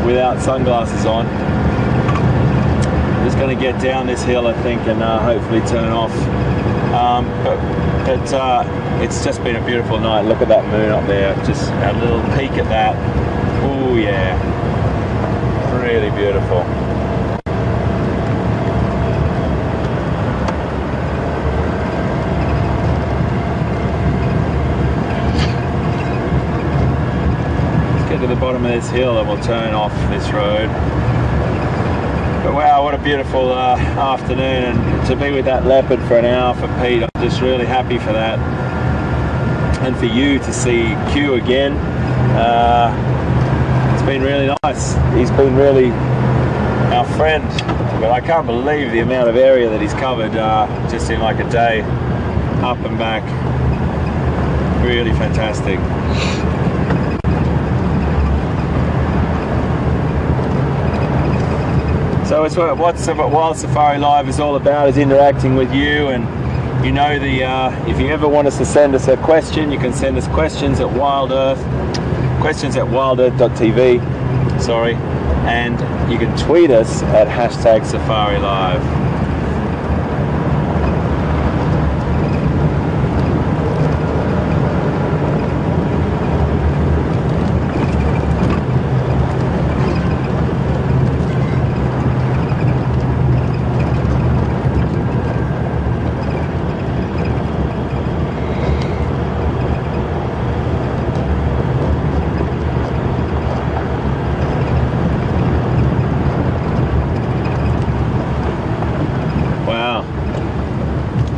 without sunglasses on. I'm just going to get down this hill, I think, and hopefully turn off. But it's just been a beautiful night. Look at that moon up there, just a little peek at that. Oh yeah, really beautiful. To the bottom of this hill and we'll turn off this road. But wow, what a beautiful afternoon, and to be with that leopard for an hour for Pete, I'm just really happy for that, and for you to see Q again. It's been really nice. He's been really our friend, but I can't believe the amount of area that he's covered just in like a day, up and back. Really fantastic. So it's what Wild Safari Live is all about, is interacting with you. And you know, if you ever want us to send us a question, you can send us questions at wildearth.tv, sorry, and you can tweet us at #SafariLive.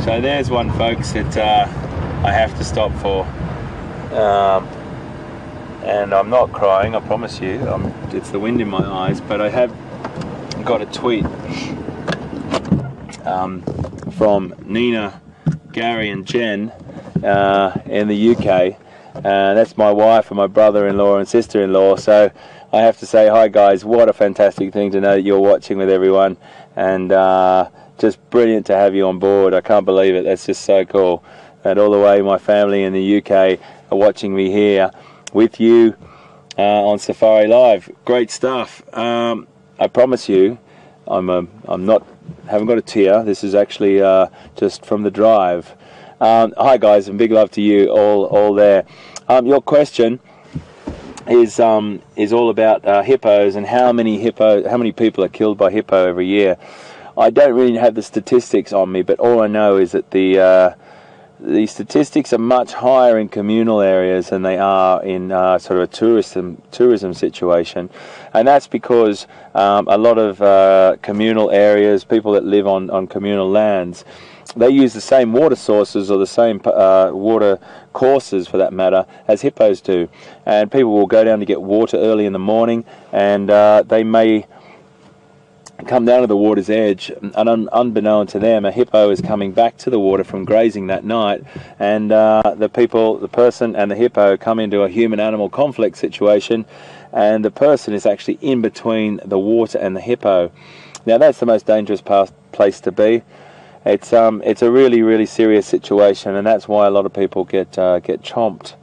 So there's one, folks, that I have to stop for, and I'm not crying, I promise you. It's the wind in my eyes, but I have got a tweet from Nina, Gary and Jen in the UK. That's my wife and my brother-in-law and sister-in-law. So I have to say, hi guys, what a fantastic thing to know that you're watching with everyone, and just brilliant to have you on board. I can't believe it. That's just so cool. And all the way, my family in the UK are watching me here with you on Safari Live. Great stuff. I promise you, haven't got a tear. This is actually just from the drive. Hi guys, and big love to you all there. Your question is all about hippos and how many people are killed by hippo every year. I don't really have the statistics on me, but all I know is that the statistics are much higher in communal areas than they are in sort of a tourism situation, and that's because a lot of communal areas, people that live on communal lands, they use the same water sources or the same water courses, for that matter, as hippos do. And people will go down to get water early in the morning, and they may come down to the water's edge, and unbeknown to them, a hippo is coming back to the water from grazing that night, and the person and the hippo come into a human-animal conflict situation, and the person is actually in between the water and the hippo. Now that's the most dangerous place to be. It's a really, really serious situation, and that's why a lot of people get chomped.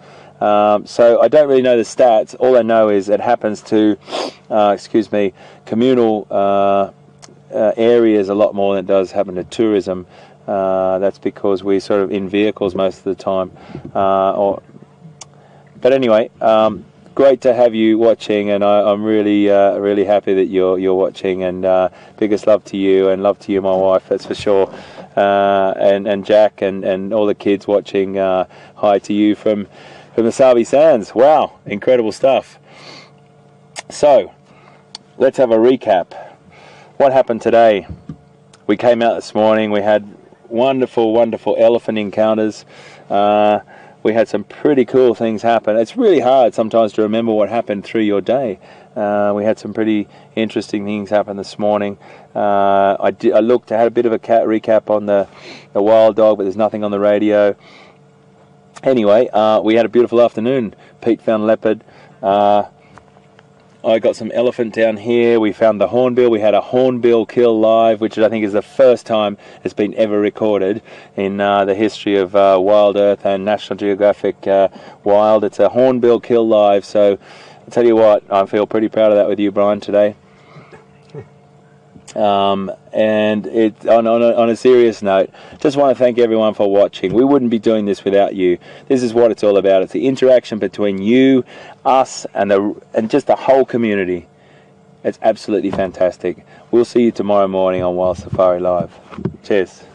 So I don't really know the stats. All I know is it happens to, communal areas a lot more than it does happen to tourism. That's because we're sort of in vehicles most of the time. But anyway, great to have you watching, and I'm really really happy that you're watching, and biggest love to you, and love to you, my wife, that's for sure, and Jack and all the kids watching. Hi to you from the Sabi Sands. Wow, incredible stuff. So let's have a recap. What happened today? We came out this morning, we had wonderful elephant encounters. We had some pretty cool things happen. It's really hard sometimes to remember what happened through your day. We had some pretty interesting things happen this morning. I had a bit of a recap on the wild dog, but there's nothing on the radio. Anyway, we had a beautiful afternoon. Pete found leopard. I got some elephant down here. We found the hornbill. We had a hornbill kill live, which I think is the first time it's been ever recorded in the history of Wild Earth and National Geographic Wild. It's a hornbill kill live. So I'll tell you what, I feel pretty proud of that with you, Brian, today. And it, on a serious note, just want to thank everyone for watching. We wouldn't be doing this without you. This is what it's all about. It's the interaction between you, us, and just the whole community. It's absolutely fantastic. We'll see you tomorrow morning on Wild Safari Live. Cheers.